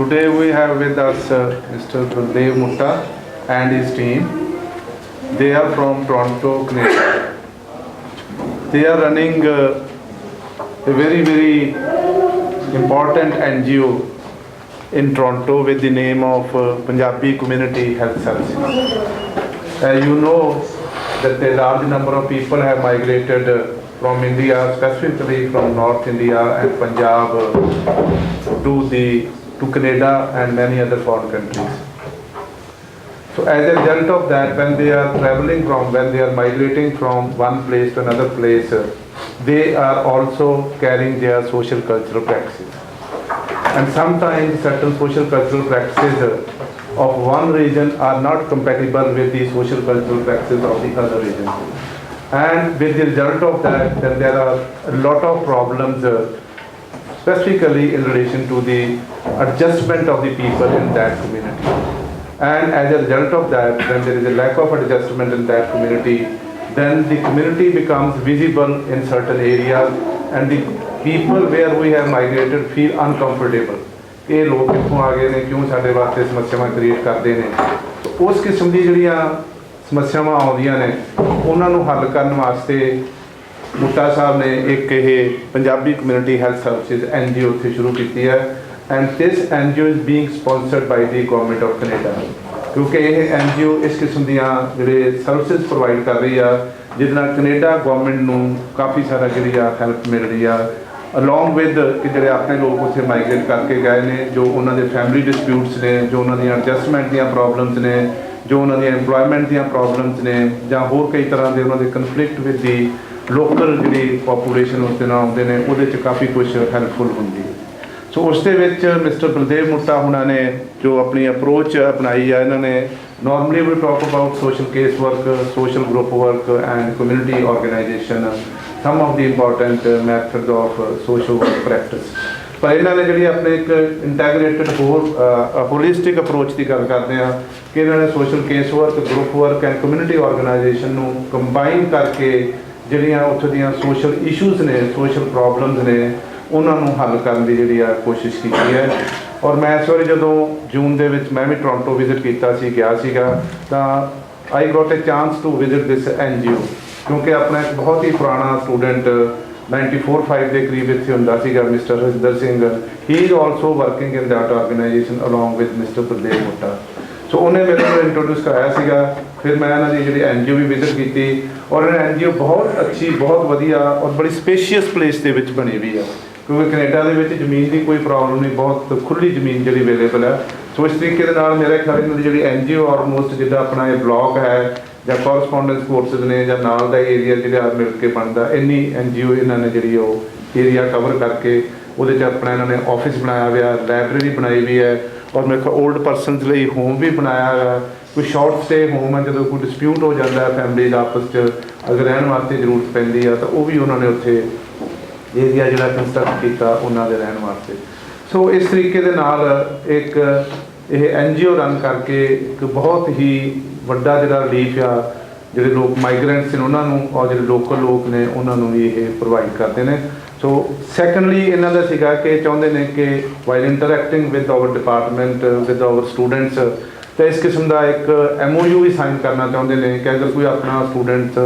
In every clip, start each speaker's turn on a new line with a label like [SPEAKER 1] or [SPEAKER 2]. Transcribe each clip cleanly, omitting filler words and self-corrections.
[SPEAKER 1] Today we have with us Mr. Baldev Mutta and his team. They are from Toronto, Canada. They are running a very important NGO in Toronto with the name of Punjabi Community Health Services. As you know that a large number of people have migrated from India, specifically from North India and Punjab to Canada and many other foreign countries. So as a result of that, when they are migrating from one place to another place, they are also carrying their social cultural practices. And sometimes certain social cultural practices of one region are not compatible with the social cultural practices of the other region. And with the result of that, then there are a lot of problems, specifically in relation to the adjustment of the people in that community. And as a result of that, when there is a lack of adjustment in that community, then the community becomes visible in certain areas and the people where we have migrated feel uncomfortable. ये लोग कितों आ गए ने, क्यों साडे वास्ते समस्यावां create करते हैं। तो उस किस्म की जिहड़ियां समस्यावां आउंदियां ने उन्हां नूं हल करन वास्ते मुट्टा साहब ने एक ये Punjabi community health services NGO उत्थे शुरू की है। And this NGO is being sponsored by the government of Canada, क्योंकि ये NGO इस किस्म दीयां जिहड़े सर्विसेज प्रोवाइड कर रही है जिहदे नाल कनेडा गवर्नमेंट नूं काफ़ी सारा जिहड़ी हैल्प मिल रही है, अलॉन्ग विद कि जिहड़े अपने लोग उत्थे माइग्रेट करके गए ने, जो उन्होंने फैमिली डिस्प्यूट्स ने, जो उन्होंने एडजस्टमेंट दीयां प्रॉब्लम्स ने, जो उन्होंने एम्प्लॉयमेंट दीयां प्रॉब्लम्स ने, जां होर कई तरह के उन्होंने कन्फ्लिक्ट विद दी लोकल जिहड़ी पॉपूलेशन उसदे नाल आउंदे ने, उहदे च काफ़ी कुछ हैल्पफुल हुंदी। सो उसदे विच मिस्टर बलदेव मुट्टा हुणां ने जो अपनी अप्रोच अपनाई है, इन्होंने normally we talk about social case work, social group work and community organization, some of the important methods of social work practice. पर इन्होंने जी अपने एक इंटैग्रेटेड होलिस्टिक अप्रोच की गल करते हैं कि इन्होंने social case work, group work and community organization combine करके जिहड़ियां उत्थों दियां सोशल इशूज़ ने, सोशल प्रॉब्लम्स ने, उन्होंने हल करने की जी कोशिश की है। और मैं इस बार जो जून के मैं भी टोरंटो विजिट किया गया तो I got a chance to visit this NGO, क्योंकि अपना एक बहुत ही पुराना स्टूडेंट 94-5 के करीब इत्थे हुंदा सीगा, mister Harinder Singh, he is also working in that organization along with mister Baldev Mutta. So उन्हें मेरे को इंट्रोड्यूस कराया सीगा, फिर मैं इन्हां दी जिहड़ी NGO भी विजिट की और इन्हें NGO बहुत अच्छी, बहुत वधिया और बड़ी स्पेशियस प्लेस के विच बनी हुई है, क्योंकि कनेडा दे विच जमीन की कोई प्रॉब्लम नहीं, बहुत खुली जमीन जिहड़ी अवेलेबल है। सो इस तरीके दे नाल मेरे ख्याल इन्हां दी जिहड़ी NGO ऑलमोस्ट जिद्दां अपना ये ब्लॉक है ਜਾਂ ਕੋਰਸਪੋਂਡੈਂਸ ਕੋਰਸਿਸ ਨੇ ਜਾਂ ਨਾਲ ਦਾ ਏਰੀਆ ਜਿਹੜਾ ਮਿਲ ਕੇ ਬਣਦਾ, ਇੰਨੀ NGO ਇਹਨਾਂ ਨੇ ਜਿਹੜੀ ਉਹ ਏਰੀਆ ਕਵਰ ਕਰਕੇ ਉਹਦੇ 'ਚ ਆਪਣਾ ਇਹਨਾਂ ਨੇ ਆਫਿਸ ਬਣਾਇਆ ਹੋਇਆ, ਲਾਇਬ੍ਰੇਰੀ ਬਣਾਈ ਵੀ ਹੈ ਔਰ ਮੇਰੇ ਕੋਲ ਓਲਡ ਪਰਸਨਸ ਲਈ ਹੋਮ ਵੀ ਬਣਾਇਆ ਹੋਇਆ। ਕੋਈ ਸ਼ਾਰਟ ਸਟੇ ਹੋਮ ਹੈ, ਜਦੋਂ ਕੋਈ ਡਿਸਪਿਊਟ ਹੋ ਜਾਂਦਾ ਫੈਮਿਲੀ ਦਾ ਆਪਸ 'ਚ ਅਗਰ ਰਹਿਣ ਵਾਸਤੇ ਜ਼ਰੂਰਤ ਪੈਂਦੀ ਆ ਤਾਂ ਉਹ ਵੀ ਉਹਨਾਂ ਨੇ ਉੱਥੇ ਏਰੀਆ ਜਿਹੜਾ ਕੰਸਟਰਕਟ ਕੀਤਾ ਉਹਨਾਂ ਦੇ ਰਹਿਣ ਵਾਸਤੇ। ਸੋ ਇਸ ਤਰੀਕੇ ਦੇ ਨਾਲ ਇੱਕ ਇਹ NGO ਰਨ ਕਰਕੇ ਇੱਕ ਬਹੁਤ ਹੀ ਵੱਡਾ ਜਿਹੜਾ ਰਿਲੀਫ ਆ ਜਿਹੜੇ ਲੋਕ ਮਾਈਗ੍ਰੈਂਟਸ ਨੇ ਉਹਨਾਂ ਨੂੰ ਔਰ ਜਿਹੜੇ ਲੋਕਲ ਲੋਕ ਨੇ ਉਹਨਾਂ ਨੂੰ ਵੀ ਇਹ ਪ੍ਰੋਵਾਈਡ ਕਰਦੇ ਨੇ। ਸੋ ਸੈਕੰਡਲੀ ਇਹਨਾਂ ਦਾ ਸੀਗਾ ਕਿ ਚਾਹੁੰਦੇ ਨੇ ਕਿ while interacting with our department, with our students, ਤਾਂ ਇਸ ਕਿਸਮ ਦਾ ਇੱਕ MOU ਵੀ ਸਾਈਨ ਕਰਨਾ ਚਾਹੁੰਦੇ ਨੇ ਕਿ ਅਗਰ ਕੋਈ ਆਪਣਾ ਸਟੂਡੈਂਟ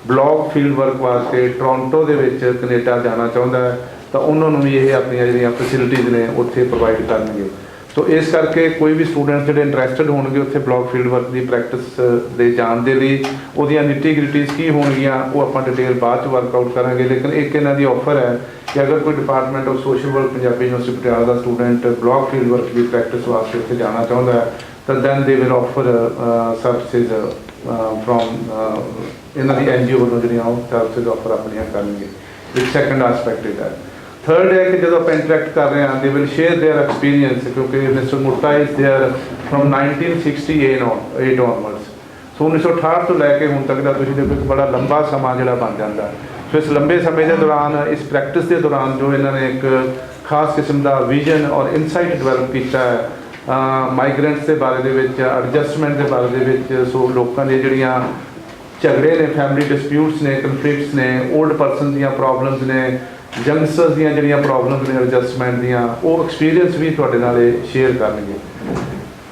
[SPEAKER 1] ਬਲੌਕ ਫੀਲਡ ਵਰਕ ਵਾਸਤੇ ਟੋਰੰਟੋ ਦੇ ਵਿੱਚ ਕੈਨੇਡਾ ਜਾਣਾ ਚਾਹੁੰਦਾ ਤਾਂ ਉਹਨਾਂ ਨੂੰ ਵੀ ਇਹ ਆਪਣੀਆਂ ਜਿਹੜੀਆਂ ਫੈਸਿਲਿਟੀਜ਼ ਨੇ ਉੱਥੇ ਪ੍ਰੋਵਾਈਡ ਕਰਨਗੇ। ਸੋ ਇਸ ਕਰਕੇ ਕੋਈ ਵੀ ਸਟੂਡੈਂਟ ਜਿਹੜੇ ਇੰਟਰਸਟਡ ਹੋਣਗੇ ਉੱਥੇ ਬਲੌਕ ਫੀਲਡ ਵਰਕ ਦੀ ਪ੍ਰੈਕਟਿਸ ਦੇ ਜਾਣ ਦੇ ਲਈ ਉਹਦੀਆਂ ਨਿੱਟੀ ਗ੍ਰਿਟੀਜ਼ ਕੀ ਹੋਣਗੀਆਂ ਉਹ ਆਪਾਂ ਡਿਟੇਲ ਬਾਅਦ 'ਚ ਵਰਕਆਊਟ ਕਰਾਂਗੇ। ਲੇਕਿਨ ਇੱਕ ਇਹਨਾਂ ਦੀ ਆਫਰ ਹੈ ਕਿ ਅਗਰ ਕੋਈ department of social work Punjabi university Patiala the student block field work the practice ਵਾਸਤੇ ਉੱਥੇ ਜਾਣਾ ਚਾਹੁੰਦਾ ਹੈ ਤਾਂ then they will offer services from ਇਹਨਾਂ ਦੀ NGO ਵੱਲੋਂ ਜਿਹੜੀਆਂ ਉਹ ਸਰਵਿਸਿਜ਼ ਆਫਰ ਆਪਣੀਆਂ ਕਰਨਗੇ। ਇੱਕ ਸੈਕੰਡ ਐਸਪੈਕਟ ਇਹਦਾ। थर्ड है कि जो आप इंटरैक्ट कर रहे हैं they will share their experience, क्योंकि मिस्टर मुट्टा इज़ देयर फ्रॉम 1968 ऑनवर्ड्स। सो 1968 तो लैके हुण तक का तुसीं देखो एक बड़ा लंबा समा जिहड़ा बन जाता। सो इस लंबे समय के दौरान, इस प्रैक्टिस के दौरान जो इन्होंने एक खास किस्म का विजन और इनसाइट डिवेलप किया है माइग्रेंट्स के बारे दे विच, एडजस्टमेंट के बारे दे विच। सो लोगों दी जिहड़ियां झगड़े ने, फैमिली डिस्प्यूट्स ने, कन्फ्लिक्ट्स ने, ओल्ड परसन दियां प्रॉब्लम्स ने, ਯੰਗਸਟਰਸ ਦੀਆਂ ਜਿਹੜੀਆਂ ਪ੍ਰੋਬਲਮਸ ਨੇ ਐਡਜਸਟਮੈਂਟ ਦੀਆਂ, ਉਹ ਐਕਸਪੀਰੀਅੰਸ ਵੀ ਤੁਹਾਡੇ ਨਾਲ ਇਹ ਸ਼ੇਅਰ ਕਰਨਗੇ।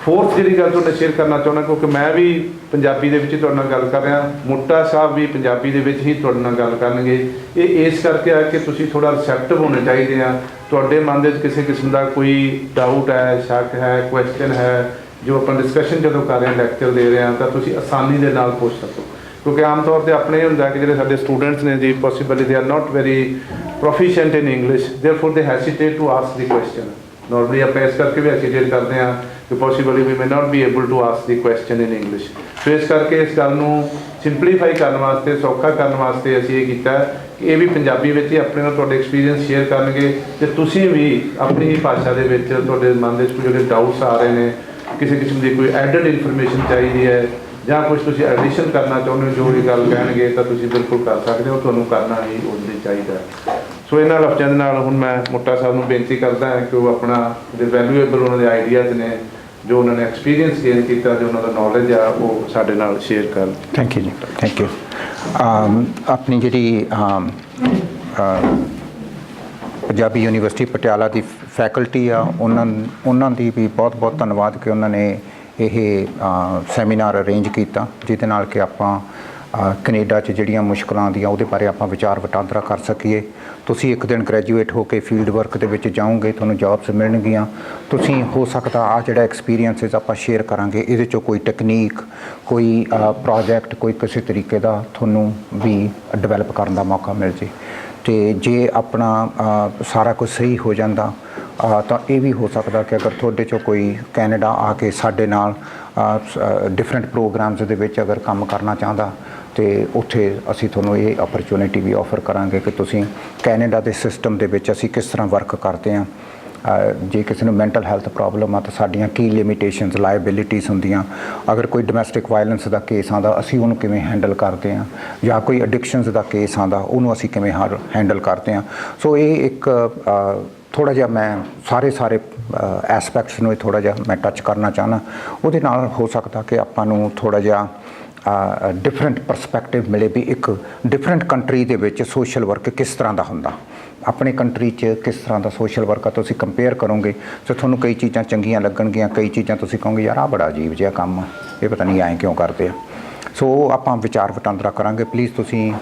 [SPEAKER 1] ਫੋਰਥ ਜਿਹੜੀ ਗੱਲ ਤੁਹਾਡੇ ਸ਼ੇਅਰ ਕਰਨਾ ਚਾਹੁੰਦਾ, ਕਿਉਂਕਿ ਮੈਂ ਵੀ ਪੰਜਾਬੀ ਦੇ ਵਿੱਚ ਹੀ ਤੁਹਾਡੇ ਨਾਲ ਗੱਲ ਕਰ ਰਿਹਾ, ਮੋਟਾ ਸਾਹਿਬ ਵੀ ਪੰਜਾਬੀ ਦੇ ਵਿੱਚ ਹੀ ਤੁਹਾਡੇ ਨਾਲ ਗੱਲ ਕਰਨਗੇ। ਇਹ ਇਸ ਕਰਕੇ ਆ ਕਿ ਤੁਸੀਂ ਥੋੜ੍ਹਾ ਰਿਸੈਪਟਿਵ ਹੋਣੇ ਚਾਹੀਦੇ ਆ। ਤੁਹਾਡੇ ਮਨ ਦੇ ਵਿੱਚ ਕਿਸੇ ਕਿਸਮ ਦਾ ਕੋਈ ਡਾਊਟ ਹੈ, ਸ਼ੱਕ ਹੈ, ਕੁਐਸਚਨ ਹੈ, ਜੋ ਆਪਾਂ ਡਿਸਕਸ਼ਨ ਜਦੋਂ ਕਰ ਰਹੇ ਹਾਂ, ਲੈਕਚਰ ਦੇ ਰਹੇ ਹਾਂ, ਤਾਂ ਤੁਸੀਂ ਆਸਾਨੀ ਦੇ ਨਾਲ ਪੁੱਛ ਸਕੋ। ਕਿਉਂਕਿ ਆਮ ਤੌਰ 'ਤੇ ਆਪਣੇ ਇਹ ਹੁੰਦਾ ਕਿ ਜਿਹੜੇ ਸਾਡੇ ਸਟੂਡੈਂਟਸ ਨੇ ਜੀ, possibly they are not very proficient in English, therefore they hesitate to ask the question. Normally ਆਪਾਂ ਇਸ ਕਰਕੇ ਵੀ ਹੈਸੀਟੇਟ ਕਰਦੇ ਹਾਂ ਕਿ possibly we may not be able to ask the question in English. So ਇਸ ਕਰਕੇ ਇਸ ਗੱਲ ਨੂੰ ਸਿੰਪਲੀਫਾਈ ਕਰਨ ਵਾਸਤੇ, ਸੌਖਾ ਕਰਨ ਵਾਸਤੇ ਅਸੀਂ ਇਹ ਕੀਤਾ ਕਿ ਇਹ ਵੀ ਪੰਜਾਬੀ ਵਿੱਚ ਹੀ ਆਪਣੇ ਨਾਲ ਤੁਹਾਡੇ ਐਕਸਪੀਰੀਅੰਸ ਸ਼ੇਅਰ ਕਰਨਗੇ, ਅਤੇ ਤੁਸੀਂ ਵੀ ਆਪਣੀ ਹੀ ਭਾਸ਼ਾ ਦੇ ਵਿੱਚ ਤੁਹਾਡੇ ਮਨ ਦੇ ਵਿੱਚ ਕੋਈ ਜਿਹੜੇ ਡਾਊਟਸ ਆ ਰਹੇ ਨੇ, ਕਿਸੇ ਕਿਸਮ ਦੀ ਕੋਈ ਐਡਡ ਇਨਫੋਰਮੇਸ਼ਨ ਚਾਹੀਦੀ ਹੈ ਜਾਂ ਕੁਝ ਤੁਸੀਂ ਐਡੀਸ਼ਨ ਕਰਨਾ ਚਾਹੁੰਦੇ ਹੋ, ਜੋ ਵੀ ਗੱਲ ਕਹਿਣਗੇ ਤਾਂ ਤੁਸੀਂ ਬਿਲਕੁਲ ਕਰ ਸਕਦੇ ਹੋ, ਤੁਹਾਨੂੰ ਕਰਨਾ ਹੀ ਉਹਦੇ ਚਾਹੀਦਾ। ਸੋ ਇਹਨਾਂ ਲਫ਼ਜ਼ਾਂ ਦੇ ਨਾਲ ਹੁਣ ਮੈਂ ਮੋਟਾ ਸਾਹਿਬ ਨੂੰ ਬੇਨਤੀ ਕਰਦਾ ਹਾਂ ਕਿ ਉਹ ਆਪਣਾ ਜਿਹੜੇ ਵੈਲਿਊਏਬਲ ਉਹਨਾਂ ਦੇ ਆਈਡੀਆਜ਼ ਨੇ, ਜੋ ਉਹਨਾਂ ਨੇ ਐਕਸਪੀਰੀਅੰਸ ਗੇਨ ਕੀਤਾ, ਜੋ ਉਹਨਾਂ ਦਾ ਨੌਲੇਜ ਆ, ਉਹ ਸਾਡੇ ਨਾਲ ਸ਼ੇਅਰ ਕਰਨ।
[SPEAKER 2] ਥੈਂਕ ਯੂ ਜੀ, ਥੈਂਕ ਯੂ। ਆਪਣੀ ਜਿਹੜੀ ਪੰਜਾਬੀ ਯੂਨੀਵਰਸਿਟੀ ਪਟਿਆਲਾ ਦੀ ਫੈਕਲਟੀ ਆ, ਉਹਨਾਂ ਦੀ ਵੀ ਬਹੁਤ ਬਹੁਤ ਧੰਨਵਾਦ ਕਿ ਉਹਨਾਂ ਨੇ ਇਹ ਸੈਮੀਨਾਰ ਅਰੇਂਜ ਕੀਤਾ, ਜਿਹਦੇ ਨਾਲ ਕਿ ਆਪਾਂ ਕੈਨੇਡਾ 'ਚ ਜਿਹੜੀਆਂ ਮੁਸ਼ਕਲਾਂ ਆਉਂਦੀਆਂ ਉਹਦੇ ਬਾਰੇ ਆਪਾਂ ਵਿਚਾਰ ਵਟਾਂਦਰਾ ਕਰ ਸਕੀਏ। ਤੁਸੀਂ ਇੱਕ ਦਿਨ ਗ੍ਰੈਜੂਏਟ ਹੋ ਕੇ ਫੀਲਡ ਵਰਕ ਦੇ ਵਿੱਚ ਜਾਓਗੇ, ਤੁਹਾਨੂੰ ਜੌਬਸ ਮਿਲਣਗੀਆਂ। ਤੁਸੀਂ ਹੋ ਸਕਦਾ ਆ ਜਿਹੜਾ ਐਕਸਪੀਰੀਅੰਸਿਸ ਆਪਾਂ ਸ਼ੇਅਰ ਕਰਾਂਗੇ, ਇਹਦੇ 'ਚੋਂ ਕੋਈ ਟੈਕਨੀਕ, ਕੋਈ ਪ੍ਰੋਜੈਕਟ, ਕੋਈ ਕਿਸੇ ਤਰੀਕੇ ਦਾ ਤੁਹਾਨੂੰ ਵੀ ਡਿਵੈਲਪ ਕਰਨ ਦਾ ਮੌਕਾ ਮਿਲ ਜੇ। ਅਤੇ ਜੇ ਆਪਣਾ ਸਾਰਾ ਕੁਝ ਸਹੀ ਹੋ ਜਾਂਦਾ ਤਾਂ ਇਹ ਵੀ ਹੋ ਸਕਦਾ ਕਿ ਅਗਰ ਤੁਹਾਡੇ 'ਚੋਂ ਕੋਈ ਕੈਨੇਡਾ ਆ ਕੇ ਸਾਡੇ ਨਾਲ ਡਿਫਰੈਂਟ ਪ੍ਰੋਗਰਾਮਸ ਦੇ ਵਿੱਚ ਅਗਰ ਕੰਮ ਕਰਨਾ ਚਾਹੁੰਦਾ, ਅਤੇ ਉੱਥੇ ਅਸੀਂ ਤੁਹਾਨੂੰ ਇਹ ਅਪਰਚੁਨਿਟੀ ਵੀ ਆਫਰ ਕਰਾਂਗੇ ਕਿ ਤੁਸੀਂ ਕੈਨੇਡਾ ਦੇ ਸਿਸਟਮ ਦੇ ਵਿੱਚ ਅਸੀਂ ਕਿਸ ਤਰ੍ਹਾਂ ਵਰਕ ਕਰਦੇ ਹਾਂ। ਜੇ ਕਿਸੇ ਨੂੰ ਮੈਂਟਲ ਹੈਲਥ ਪ੍ਰੋਬਲਮ ਆ ਤਾਂ ਸਾਡੀਆਂ ਕੀ ਲਿਮਿਟੇਸ਼ਨਸ, ਲਾਇਬਿਲਿਟੀਜ਼ ਹੁੰਦੀਆਂ। ਅਗਰ ਕੋਈ ਡੋਮੈਸਟਿਕ ਵਾਇਲੈਂਸ ਦਾ ਕੇਸ ਆਉਂਦਾ, ਅਸੀਂ ਉਹਨੂੰ ਕਿਵੇਂ ਹੈਂਡਲ ਕਰਦੇ ਹਾਂ, ਜਾਂ ਕੋਈ ਐਡਿਕਸ਼ਨਸ ਦਾ ਕੇਸ ਆਉਂਦਾ, ਉਹਨੂੰ ਅਸੀਂ ਕਿਵੇਂ ਹੈਂਡਲ ਕਰਦੇ ਹਾਂ। ਸੋ ਇਹ ਇੱਕ ਥੋੜ੍ਹਾ ਜਿਹਾ ਮੈਂ ਸਾਰੇ ਐਸਪੈਕਟਸ ਨੂੰ ਥੋੜ੍ਹਾ ਜਿਹਾ ਮੈਂ ਟੱਚ ਕਰਨਾ ਚਾਹੁੰਦਾ। ਉਹਦੇ ਨਾਲ ਹੋ ਸਕਦਾ ਕਿ ਆਪਾਂ ਨੂੰ ਥੋੜ੍ਹਾ ਜਿਹਾ ਡਿਫਰੈਂਟ ਪਰਸਪੈਕਟਿਵ ਮਿਲੇ ਵੀ ਇੱਕ ਡਿਫਰੈਂਟ ਕੰਟਰੀ ਦੇ ਵਿੱਚ ਸੋਸ਼ਲ ਵਰਕ ਕਿਸ ਤਰ੍ਹਾਂ ਦਾ ਹੁੰਦਾ, ਆਪਣੇ ਕੰਟਰੀ 'ਚ ਕਿਸ ਤਰ੍ਹਾਂ ਦਾ ਸੋਸ਼ਲ ਵਰਕ ਆ। ਤੁਸੀਂ ਕੰਪੇਅਰ ਕਰੋਗੇ ਤਾਂ ਤੁਹਾਨੂੰ ਕਈ ਚੀਜ਼ਾਂ ਚੰਗੀਆਂ ਲੱਗਣਗੀਆਂ, ਕਈ ਚੀਜ਼ਾਂ ਤੁਸੀਂ ਕਹੋਗੇ ਯਾਰ ਆਹ ਬੜਾ ਅਜੀਬ ਜਿਹਾ ਕੰਮ ਆ, ਇਹ ਪਤਾ ਨਹੀਂ ਐਂ ਕਿਉਂ ਕਰਦੇ ਆ। ਸੋ ਆਪਾਂ ਵਿਚਾਰ ਵਟਾਂਦਰਾ ਕਰਾਂਗੇ। ਪਲੀਜ਼ ਤੁਸੀਂ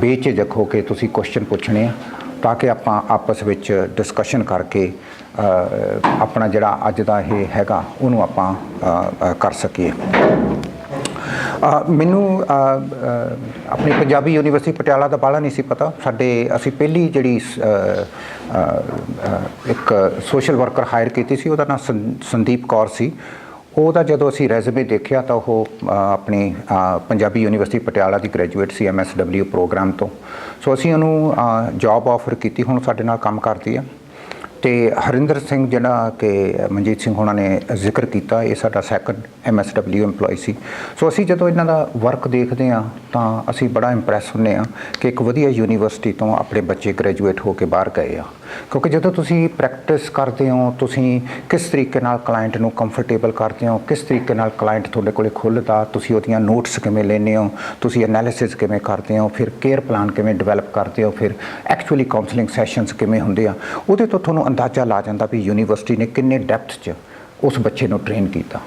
[SPEAKER 2] ਬੇਝਿਜਕ ਹੋ ਕੇ ਤੁਸੀਂ ਕੁਐਸਚਨ ਪੁੱਛਣੇ ਆ, ਤਾਂ ਕਿ ਆਪਾਂ ਆਪਸ ਵਿੱਚ ਡਿਸਕਸ਼ਨ ਕਰਕੇ ਆਪਣਾ ਜਿਹੜਾ ਅੱਜ ਦਾ ਇਹ ਹੈਗਾ ਉਹਨੂੰ ਆਪਾਂ ਕਰ ਸਕੀਏ। ਮੈਨੂੰ ਆਪਣੀ ਪੰਜਾਬੀ ਯੂਨੀਵਰਸਿਟੀ ਪਟਿਆਲਾ ਦਾ ਬਾਹਲਾ ਨਹੀਂ ਸੀ ਪਤਾ। ਅਸੀਂ ਪਹਿਲੀ ਜਿਹੜੀ ਇੱਕ ਸੋਸ਼ਲ ਵਰਕਰ ਹਾਇਰ ਕੀਤੀ ਸੀ, ਉਹਦਾ ਨਾਮ ਸੰਦੀਪ ਕੌਰ ਸੀ। ਉਹਦਾ ਜਦੋਂ ਅਸੀਂ ਰੈਜ਼ੂਮੇ ਦੇਖਿਆ ਤਾਂ ਉਹ ਆਪਣੀ ਪੰਜਾਬੀ ਯੂਨੀਵਰਸਿਟੀ ਪਟਿਆਲਾ ਦੀ ਗ੍ਰੈਜੂਏਟ ਸੀ, MSW ਪ੍ਰੋਗਰਾਮ ਤੋਂ। ਸੋ ਅਸੀਂ ਉਹਨੂੰ ਜੌਬ ਆਫਰ ਕੀਤੀ, ਹੁਣ ਸਾਡੇ ਨਾਲ ਕੰਮ ਕਰਦੀ ਆ। ਅਤੇ ਹਰਿੰਦਰ ਸਿੰਘ ਜਿਹੜਾ ਕਿ ਮਨਜੀਤ ਸਿੰਘ ਹੋਣਾ ਨੇ ਜ਼ਿਕਰ ਕੀਤਾ, ਇਹ ਸਾਡਾ ਸੈਕੰਡ MSW EMPLOYE ਸੀ। ਸੋ ਅਸੀਂ ਜਦੋਂ ਇਹਨਾਂ ਦਾ ਵਰਕ ਦੇਖਦੇ ਹਾਂ ਤਾਂ ਅਸੀਂ ਬੜਾ ਇੰਪਰੈਸ ਹੁੰਦੇ ਹਾਂ ਕਿ ਇੱਕ ਵਧੀਆ ਯੂਨੀਵਰਸਿਟੀ ਤੋਂ ਆਪਣੇ ਬੱਚੇ ਗ੍ਰੈਜੂਏਟ ਹੋ ਕੇ ਬਾਹਰ ਗਏ ਆ। ਕਿਉਂਕਿ ਜਦੋਂ ਤੁਸੀਂ ਪ੍ਰੈਕਟਿਸ ਕਰਦੇ ਹੋ, ਤੁਸੀਂ ਕਿਸ ਤਰੀਕੇ ਨਾਲ ਕਲਾਇੰਟ ਨੂੰ ਕੰਫਰਟੇਬਲ ਕਰਦੇ ਹੋ, ਕਿਸ ਤਰੀਕੇ ਨਾਲ ਕਲਾਇੰਟ ਤੁਹਾਡੇ ਕੋਲ ਖੁੱਲ੍ਹਦਾ, ਤੁਸੀਂ ਉਹਦੀਆਂ ਨੋਟਸ ਕਿਵੇਂ ਲੈਂਦੇ ਹੋ, ਤੁਸੀਂ ਐਨਾਲਿਸਿਸ ਕਿਵੇਂ ਕਰਦੇ ਹੋ, ਫਿਰ ਕੇਅਰ ਪਲਾਨ ਕਿਵੇਂ ਡਿਵੈਲਪ ਕਰਦੇ ਹੋ, ਫਿਰ ਐਕਚੁਅਲੀ ਕਾਉਂਸਲਿੰਗ ਸੈਸ਼ਨਸ ਕਿਵੇਂ ਹੁੰਦੇ ਆ, ਉਹਦੇ ਤੋਂ ਤੁਹਾਨੂੰ ਅੰਦਾਜ਼ਾ ਲਾ ਜਾਂਦਾ ਵੀ ਯੂਨੀਵਰਸਿਟੀ ਨੇ ਕਿੰਨੇ ਡੈਪਥ 'ਚ ਉਸ ਬੱਚੇ ਨੂੰ ਟ੍ਰੇਨ ਕੀਤਾ।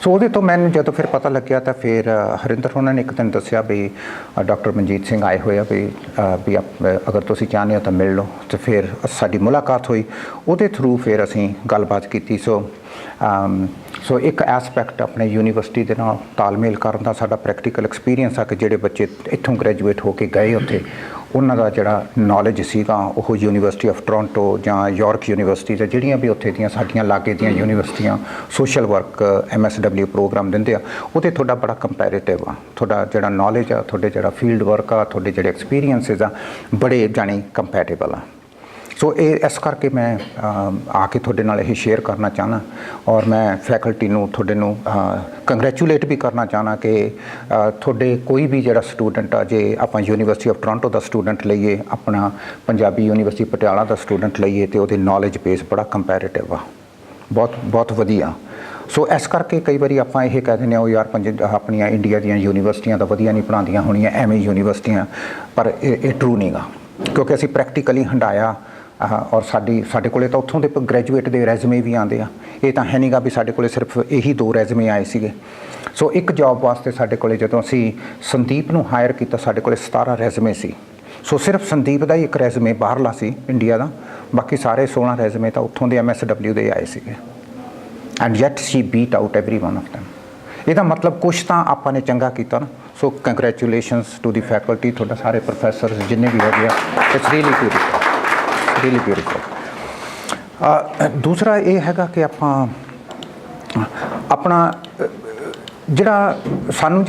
[SPEAKER 2] ਸੋ ਉਹਦੇ ਤੋਂ ਮੈਨੂੰ ਜਦੋਂ ਫਿਰ ਪਤਾ ਲੱਗਿਆ ਤਾਂ ਫਿਰ ਹਰਿੰਦਰ ਹੋਣਾ ਨੇ ਇੱਕ ਦਿਨ ਦੱਸਿਆ ਵੀ ਡਾਕਟਰ ਮਨਜੀਤ ਸਿੰਘ ਆਏ ਹੋਏ ਆ ਵੀ ਅਗਰ ਤੁਸੀਂ ਚਾਹੁੰਦੇ ਹੋ ਤਾਂ ਮਿਲ ਲਓ। ਅਤੇ ਫਿਰ ਸਾਡੀ ਮੁਲਾਕਾਤ ਹੋਈ, ਉਹਦੇ ਥਰੂ ਫਿਰ ਅਸੀਂ ਗੱਲਬਾਤ ਕੀਤੀ। ਸੋ ਇੱਕ ਐਸਪੈਕਟ ਆਪਣੇ ਯੂਨੀਵਰਸਿਟੀ ਦੇ ਨਾਲ ਤਾਲਮੇਲ ਕਰਨ ਦਾ ਸਾਡਾ ਪ੍ਰੈਕਟੀਕਲ ਐਕਸਪੀਰੀਅੰਸ ਆ ਕਿ ਜਿਹੜੇ ਬੱਚੇ ਇੱਥੋਂ ਗ੍ਰੈਜੂਏਟ ਹੋ ਕੇ ਗਏ ਉੱਥੇ, ਉਹਨਾਂ ਦਾ ਜਿਹੜਾ ਨੌਲੇਜ ਸੀਗਾ ਉਹ ਯੂਨੀਵਰਸਿਟੀ ਆਫ ਟੋਰਾਂਟੋ ਜਾਂ ਯਾਰਕ ਯੂਨੀਵਰਸਿਟੀ ਜਾਂ ਜਿਹੜੀਆਂ ਵੀ ਉੱਥੇ ਦੀਆਂ ਸਾਡੀਆਂ ਲਾਗੇ ਦੀਆਂ ਯੂਨੀਵਰਸਿਟੀਆਂ ਸੋਸ਼ਲ ਵਰਕ MSW ਪ੍ਰੋਗਰਾਮ ਦਿੰਦੇ ਆ, ਉਹਦੇ ਤੁਹਾਡਾ ਬੜਾ ਕੰਪੈਰੇਟਿਵ ਆ। ਤੁਹਾਡਾ ਜਿਹੜਾ ਨੌਲੇਜ ਆ, ਤੁਹਾਡੇ ਜਿਹੜਾ ਫੀਲਡ ਵਰਕ ਆ, ਤੁਹਾਡੇ ਜਿਹੜੇ ਐਕਸਪੀਰੀਅੰਸਿਸ ਆ, ਬੜੇ ਜਾਣੀ ਕੰਪੈਟੇਬਲ ਆ। ਸੋ ਇਹ ਇਸ ਕਰਕੇ ਮੈਂ ਆ ਕੇ ਤੁਹਾਡੇ ਨਾਲ ਇਹ ਸ਼ੇਅਰ ਕਰਨਾ ਚਾਹੁੰਦਾ, ਔਰ ਮੈਂ ਫੈਕਲਟੀ ਨੂੰ ਤੁਹਾਡੇ ਨੂੰ ਕੰਗਰੈਚੂਲੇਟ ਵੀ ਕਰਨਾ ਚਾਹੁੰਦਾ ਕਿ ਤੁਹਾਡੇ ਕੋਈ ਵੀ ਜਿਹੜਾ ਸਟੂਡੈਂਟ ਆ, ਜੇ ਆਪਾਂ university of Toronto the student ਲਈਏ, ਆਪਣਾ ਪੰਜਾਬੀ ਯੂਨੀਵਰਸਿਟੀ ਪਟਿਆਲਾ ਦਾ ਸਟੂਡੈਂਟ ਲਈਏ, ਅਤੇ ਉਹਦੇ ਨੌਲੇਜ ਬੇਸ ਬੜਾ ਕੰਪੈਰੇਟਿਵ ਆ, ਬਹੁਤ ਵਧੀਆ। ਸੋ ਇਸ ਕਰਕੇ ਕਈ ਵਾਰੀ ਆਪਾਂ ਇਹ ਕਹਿ ਦਿੰਦੇ ਹਾਂ ਉਹ ਯਾਰ ਆਪਣੀਆਂ ਇੰਡੀਆ ਦੀਆਂ ਯੂਨੀਵਰਸਿਟੀਆਂ ਤਾਂ ਵਧੀਆ ਨਹੀਂ ਪੜ੍ਹਾਉਂਦੀਆਂ ਹੋਣੀਆਂ, ਐਵੇਂ ਯੂਨੀਵਰਸਿਟੀਆਂ, ਪਰ ਇਹ ਟਰੂ ਨਹੀਂ ਗਾ। ਕਿਉਂਕਿ ਅਸੀਂ ਪ੍ਰੈਕਟੀਕਲੀ ਹੰਡਾਇਆ ਔਰ ਸਾਡੇ ਕੋਲੇ ਤਾਂ ਉੱਥੋਂ ਦੇ ਗ੍ਰੈਜੂਏਟ ਦੇ ਰੈਜ਼ੂਮੇ ਵੀ ਆਉਂਦੇ ਆ। ਇਹ ਤਾਂ ਹੈ ਨਹੀਂਗਾ ਵੀ ਸਾਡੇ ਕੋਲੇ ਸਿਰਫ ਇਹੀ 2 ਰੈਜ਼ੂਮੇ ਆਏ ਸੀਗੇ। ਸੋ ਇੱਕ ਜੌਬ ਵਾਸਤੇ ਸਾਡੇ ਕੋਲੇ ਜਦੋਂ ਅਸੀਂ ਸੰਦੀਪ ਨੂੰ ਹਾਇਰ ਕੀਤਾ ਸਾਡੇ ਕੋਲੇ 17 ਰੈਜ਼ੂਮੇ ਸੀ। ਸੋ ਸਿਰਫ ਸੰਦੀਪ ਦਾ ਹੀ ਇੱਕ ਰੈਜ਼ੂਮੇ ਬਾਹਰਲਾ ਸੀ ਇੰਡੀਆ ਦਾ, ਬਾਕੀ ਸਾਰੇ 16 ਰੈਜ਼ੂਮੇ ਤਾਂ ਉੱਥੋਂ ਦੇ MSW ਦੇ ਆਏ ਸੀਗੇ। And yet she beat out every one of them. ਇਹਦਾ ਮਤਲਬ ਕੁਛ ਤਾਂ ਆਪਾਂ ਨੇ ਚੰਗਾ ਕੀਤਾ ਨਾ। So congratulations to the faculty, ਤੁਹਾਡਾ ਸਾਰੇ ਪ੍ਰੋਫੈਸਰਸ ਜਿੰਨੇ ਵੀ ਹੈਗੇ ਆ। It's really beautiful. ਦੂਸਰਾ ਇਹ ਹੈਗਾ ਕਿ ਆਪਣਾ ਜਿਹੜਾ ਸਾਨੂੰ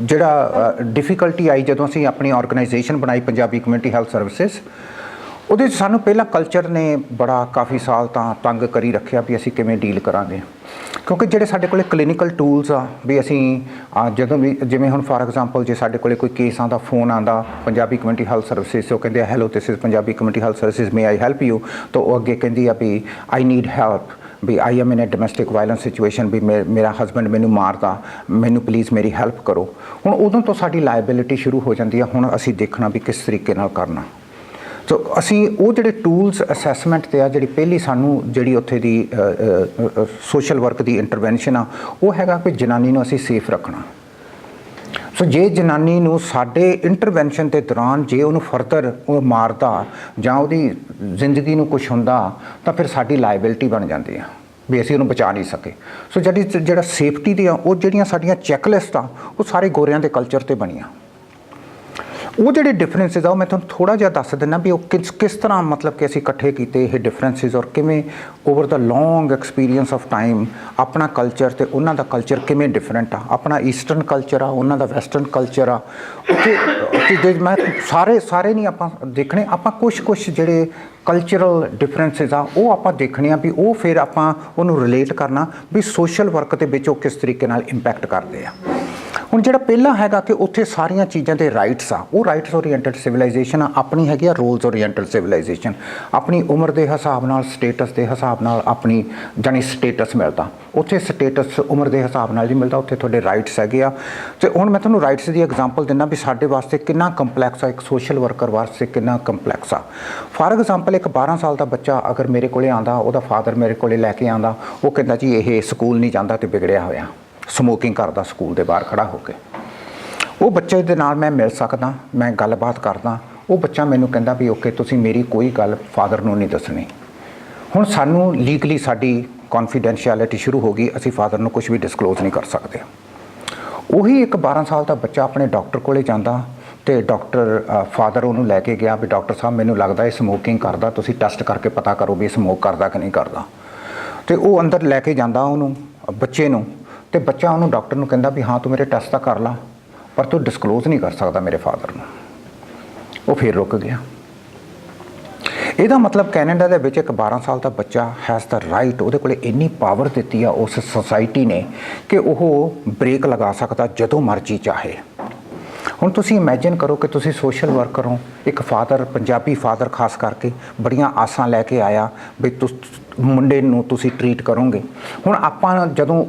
[SPEAKER 2] ਜਿਹੜਾ ਡਿਫਿਕਲਟੀ ਆਈ ਜਦੋਂ ਅਸੀਂ ਆਪਣੀ ਆਰਗੇਨਾਈਜੇਸ਼ਨ ਬਣਾਈ ਪੰਜਾਬੀ ਕਮਿਊਨਿਟੀ ਹੈਲਥ ਸਰਵਿਸਿਜ਼, ਉਹਦੇ 'ਚ ਸਾਨੂੰ ਪਹਿਲਾਂ ਕਲਚਰ ਨੇ ਬੜਾ ਕਾਫੀ ਸਾਲ ਤਾਂ ਤੰਗ ਕਰੀ ਰੱਖਿਆ ਵੀ ਅਸੀਂ ਕਿਵੇਂ ਡੀਲ ਕਰਾਂਗੇ। ਕਿਉਂਕਿ ਜਿਹੜੇ ਸਾਡੇ ਕੋਲੇ ਕਲੀਨਿਕਲ ਟੂਲਸ ਆ ਵੀ ਅਸੀਂ ਜਦੋਂ ਵੀ ਜਿਵੇਂ ਹੁਣ ਫਾਰ ਐਗਜ਼ਾਮਪਲ ਜੇ ਸਾਡੇ ਕੋਲੇ ਕੋਈ ਕੇਸਾਂ ਦਾ ਫੋਨ ਆਉਂਦਾ ਪੰਜਾਬੀ ਕਮਿਊਨਿਟੀ ਹੈਲਥ ਸਰਵਿਸਿਜ਼, ਉਹ ਕਹਿੰਦੇ hello this is Punjabi community health services, may I help you. ਤਾਂ ਉਹ ਅੱਗੇ ਕਹਿੰਦੀ ਆ ਵੀ ਆਈ ਨੀਡ ਹੈਲਪ, ਵੀ I am in a domestic violence situation, ਵੀ ਮੇਰਾ ਹਸਬੈਂਡ ਮੈਨੂੰ ਮਾਰਦਾ, ਮੈਨੂੰ ਪਲੀਜ਼ ਮੇਰੀ ਹੈਲਪ ਕਰੋ। ਹੁਣ ਉਦੋਂ ਤੋਂ ਸਾਡੀ ਲਾਇਬਿਲਿਟੀ ਸ਼ੁਰੂ ਹੋ ਜਾਂਦੀ ਆ। ਹੁਣ ਅਸੀਂ ਦੇਖਣਾ ਵੀ ਕਿਸ ਤਰੀਕੇ ਨਾਲ ਕਰਨਾ। ਸੋ ਅਸੀਂ ਉਹ ਜਿਹੜੇ ਟੂਲਸ ਅਸੈਸਮੈਂਟ 'ਤੇ ਆ, ਜਿਹੜੀ ਪਹਿਲੀ ਸਾਨੂੰ ਜਿਹੜੀ ਉੱਥੇ ਦੀ ਸੋਸ਼ਲ ਵਰਕ ਦੀ ਇੰਟਰਵੈਂਸ਼ਨ ਆ, ਉਹ ਹੈਗਾ ਕਿ ਜਨਾਨੀ ਨੂੰ ਅਸੀਂ ਸੇਫ ਰੱਖਣਾ। ਸੋ ਜੇ ਜਨਾਨੀ ਨੂੰ ਸਾਡੇ ਇੰਟਰਵੈਂਸ਼ਨ ਦੇ ਦੌਰਾਨ ਜੇ ਉਹਨੂੰ ਫਰਦਰ ਉਹ ਮਾਰਦਾ ਜਾਂ ਉਹਦੀ ਜ਼ਿੰਦਗੀ ਨੂੰ ਕੁਛ ਹੁੰਦਾ ਤਾਂ ਫਿਰ ਸਾਡੀ ਲਾਇਬਿਲਿਟੀ ਬਣ ਜਾਂਦੀ ਆ ਵੀ ਅਸੀਂ ਉਹਨੂੰ ਬਚਾ ਨਹੀਂ ਸਕੇ। ਸੋ ਜਿਹੜਾ ਸੇਫਟੀ ਦੀਆਂ ਉਹ ਜਿਹੜੀਆਂ ਸਾਡੀਆਂ ਚੈੱਕਲਿਸਟ ਆ ਉਹ ਸਾਰੇ ਗੋਰਿਆਂ ਦੇ ਕਲਚਰ 'ਤੇ ਬਣੀਆਂ। ਉਹ ਜਿਹੜੇ ਡਿਫਰੈਂਸਿਸ ਆ ਉਹ ਮੈਂ ਤੁਹਾਨੂੰ ਥੋੜ੍ਹਾ ਜਿਹਾ ਦੱਸ ਦਿੰਦਾ ਵੀ ਉਹ ਕਿਸ ਤਰ੍ਹਾਂ ਮਤਲਬ ਕਿ ਅਸੀਂ ਇਕੱਠੇ ਕੀਤੇ ਇਹ ਡਿਫਰੈਂਸਿਸ, ਔਰ ਕਿਵੇਂ over the long experience of time ਆਪਣਾ ਕਲਚਰ ਤੇ ਉਹਨਾਂ ਦਾ ਕਲਚਰ ਕਿਵੇਂ ਡਿਫਰੈਂਟ ਆ। ਆਪਣਾ ਈਸਟਰਨ ਕਲਚਰ ਆ, ਉਹਨਾਂ ਦਾ ਵੈਸਟਰਨ ਕਲਚਰ ਆ। ਉੱਥੇ ਮੈਂ ਸਾਰੇ ਨਹੀਂ ਆਪਾਂ ਦੇਖਣੇ, ਆਪਾਂ ਕੁਛ ਜਿਹੜੇ ਕਲਚਰਲ ਡਿਫਰੈਂਸਿਸ ਆ ਉਹ ਆਪਾਂ ਦੇਖਣੇ ਆ ਵੀ ਉਹ ਫਿਰ ਆਪਾਂ ਉਹਨੂੰ ਰਿਲੇਟ ਕਰਨਾ ਵੀ ਸੋਸ਼ਲ ਵਰਕ ਦੇ ਵਿੱਚ ਉਹ ਕਿਸ ਤਰੀਕੇ ਨਾਲ ਇੰਪੈਕਟ ਕਰਦੇ ਆ। ਹੁਣ ਜਿਹੜਾ ਪਹਿਲਾ ਹੈਗਾ ਕਿ ਉੱਥੇ ਸਾਰੀਆਂ ਚੀਜ਼ਾਂ ਦੇ ਰਾਈਟਸ ਆ, ਉਹ ਰਾਈਟਸ ਓਰੀਐਂਟਡ ਸਿਵਲਾਈਜੇਸ਼ਨ ਆ। ਆਪਣੀ ਹੈਗੀ ਆ ਰੋਲਸ ਓਰੀਐਂਟਡ ਸਿਵਲਾਈਜੇਸ਼ਨ। ਆਪਣੀ ਉਮਰ ਦੇ ਹਿਸਾਬ ਨਾਲ, ਸਟੇਟਸ ਦੇ ਹਿਸਾਬ ਨਾਲ ਆਪਣੀ ਜਾਨੀ ਸਟੇਟਸ ਮਿਲਦਾ। ਉੱਥੇ ਸਟੇਟਸ ਉਮਰ ਦੇ ਹਿਸਾਬ ਨਾਲ ਨਹੀਂ ਮਿਲਦਾ, ਉੱਥੇ ਤੁਹਾਡੇ ਰਾਈਟਸ ਹੈਗੇ ਆ। ਅਤੇ ਹੁਣ ਮੈਂ ਤੁਹਾਨੂੰ ਰਾਈਟਸ ਦੀ ਐਗਜ਼ਾਮਪਲ ਦਿੰਦਾ ਵੀ ਸਾਡੇ ਵਾਸਤੇ ਕਿੰਨਾ ਕੰਪਲੈਕਸ ਆ, ਇੱਕ ਸੋਸ਼ਲ ਵਰਕਰ ਵਾਸਤੇ ਕਿੰਨਾ ਕੰਪਲੈਕਸ ਆ। ਫਾਰ ਐਗਜ਼ਾਮਪਲ ਇੱਕ 12 ਸਾਲ ਦਾ ਬੱਚਾ ਅਗਰ ਮੇਰੇ ਕੋਲੇ ਆਉਂਦਾ, ਉਹਦਾ ਫਾਦਰ ਮੇਰੇ ਕੋਲੇ ਲੈ ਕੇ ਆਉਂਦਾ, ਉਹ ਕਹਿੰਦਾ ਜੀ ਇਹ ਸਕੂਲ ਨਹੀਂ ਜਾਂਦਾ ਅਤੇ ਵਿਗੜਿਆ ਹੋਇਆ, ਸਮੋਕਿੰਗ ਕਰਦਾ ਸਕੂਲ ਦੇ ਬਾਹਰ ਖੜ੍ਹਾ ਹੋ ਕੇ। ਉਹ ਬੱਚੇ ਦੇ ਨਾਲ ਮੈਂ ਮਿਲ ਸਕਦਾ, ਮੈਂ ਗੱਲਬਾਤ ਕਰਦਾ। ਉਹ ਬੱਚਾ ਮੈਨੂੰ ਕਹਿੰਦਾ ਵੀ ਓਕੇ ਤੁਸੀਂ ਮੇਰੀ ਕੋਈ ਗੱਲ ਫਾਦਰ ਨੂੰ ਨਹੀਂ ਦੱਸਣੀ। ਹੁਣ ਸਾਨੂੰ ਲੀਗਲੀ ਸਾਡੀ ਕੌਨਫੀਡੈਂਸ਼ੀਅਲਿਟੀ ਸ਼ੁਰੂ ਹੋ ਗਈ, ਅਸੀਂ ਫਾਦਰ ਨੂੰ ਕੁਝ ਵੀ ਡਿਸਕਲੋਜ਼ ਨਹੀਂ ਕਰ ਸਕਦੇ। ਉਹੀ ਇੱਕ 12 ਸਾਲ ਦਾ ਬੱਚਾ ਆਪਣੇ ਡਾਕਟਰ ਕੋਲੇ ਜਾਂਦਾ ਅਤੇ ਡਾਕਟਰ ਫਾਦਰ ਉਹਨੂੰ ਲੈ ਕੇ ਗਿਆ ਵੀ ਡਾਕਟਰ ਸਾਹਿਬ ਮੈਨੂੰ ਲੱਗਦਾ ਇਹ ਸਮੋਕਿੰਗ ਕਰਦਾ, ਤੁਸੀਂ ਟੈਸਟ ਕਰਕੇ ਪਤਾ ਕਰੋ ਵੀ ਇਹ ਸਮੋਕ ਕਰਦਾ ਕਿ ਨਹੀਂ ਕਰਦਾ। ਅਤੇ ਉਹ ਅੰਦਰ ਲੈ ਕੇ ਜਾਂਦਾ ਉਹਨੂੰ ਬੱਚੇ ਨੂੰ, ਅਤੇ ਬੱਚਾ ਉਹਨੂੰ ਡਾਕਟਰ ਨੂੰ ਕਹਿੰਦਾ ਵੀ ਹਾਂ ਤੂੰ ਮੇਰੇ ਟੈਸਟ ਤਾਂ ਕਰ ਲਾ, ਪਰ ਤੂੰ ਡਿਸਕਲੋਜ਼ ਨਹੀਂ ਕਰ ਸਕਦਾ ਮੇਰੇ ਫਾਦਰ ਨੂੰ। ਉਹ ਫਿਰ ਰੁਕ ਗਿਆ। ਇਹਦਾ ਮਤਲਬ ਕੈਨੇਡਾ ਦੇ ਵਿੱਚ ਇੱਕ 12 ਸਾਲ ਦਾ ਬੱਚਾ ਹੈਜ਼ ਦਾ ਰਾਈਟ, ਉਹਦੇ ਕੋਲ ਇੰਨੀ ਪਾਵਰ ਦਿੱਤੀ ਆ ਉਸ ਸੋਸਾਇਟੀ ਨੇ ਕਿ ਉਹ ਬ੍ਰੇਕ ਲਗਾ ਸਕਦਾ ਜਦੋਂ ਮਰਜ਼ੀ ਚਾਹੇ। ਹੁਣ ਤੁਸੀਂ ਇਮੈਜਿਨ ਕਰੋ ਕਿ ਤੁਸੀਂ ਸੋਸ਼ਲ ਵਰਕਰ ਹੋ, ਇੱਕ ਫਾਦਰ, ਪੰਜਾਬੀ ਫਾਦਰ ਖਾਸ ਕਰਕੇ ਬੜੀਆਂ ਆਸਾਂ ਲੈ ਕੇ ਆਇਆ ਵੀ ਮੁੰਡੇ ਨੂੰ ਤੁਸੀਂ ਟਰੀਟ ਕਰੋਗੇ। ਹੁਣ ਆਪਾਂ ਜਦੋਂ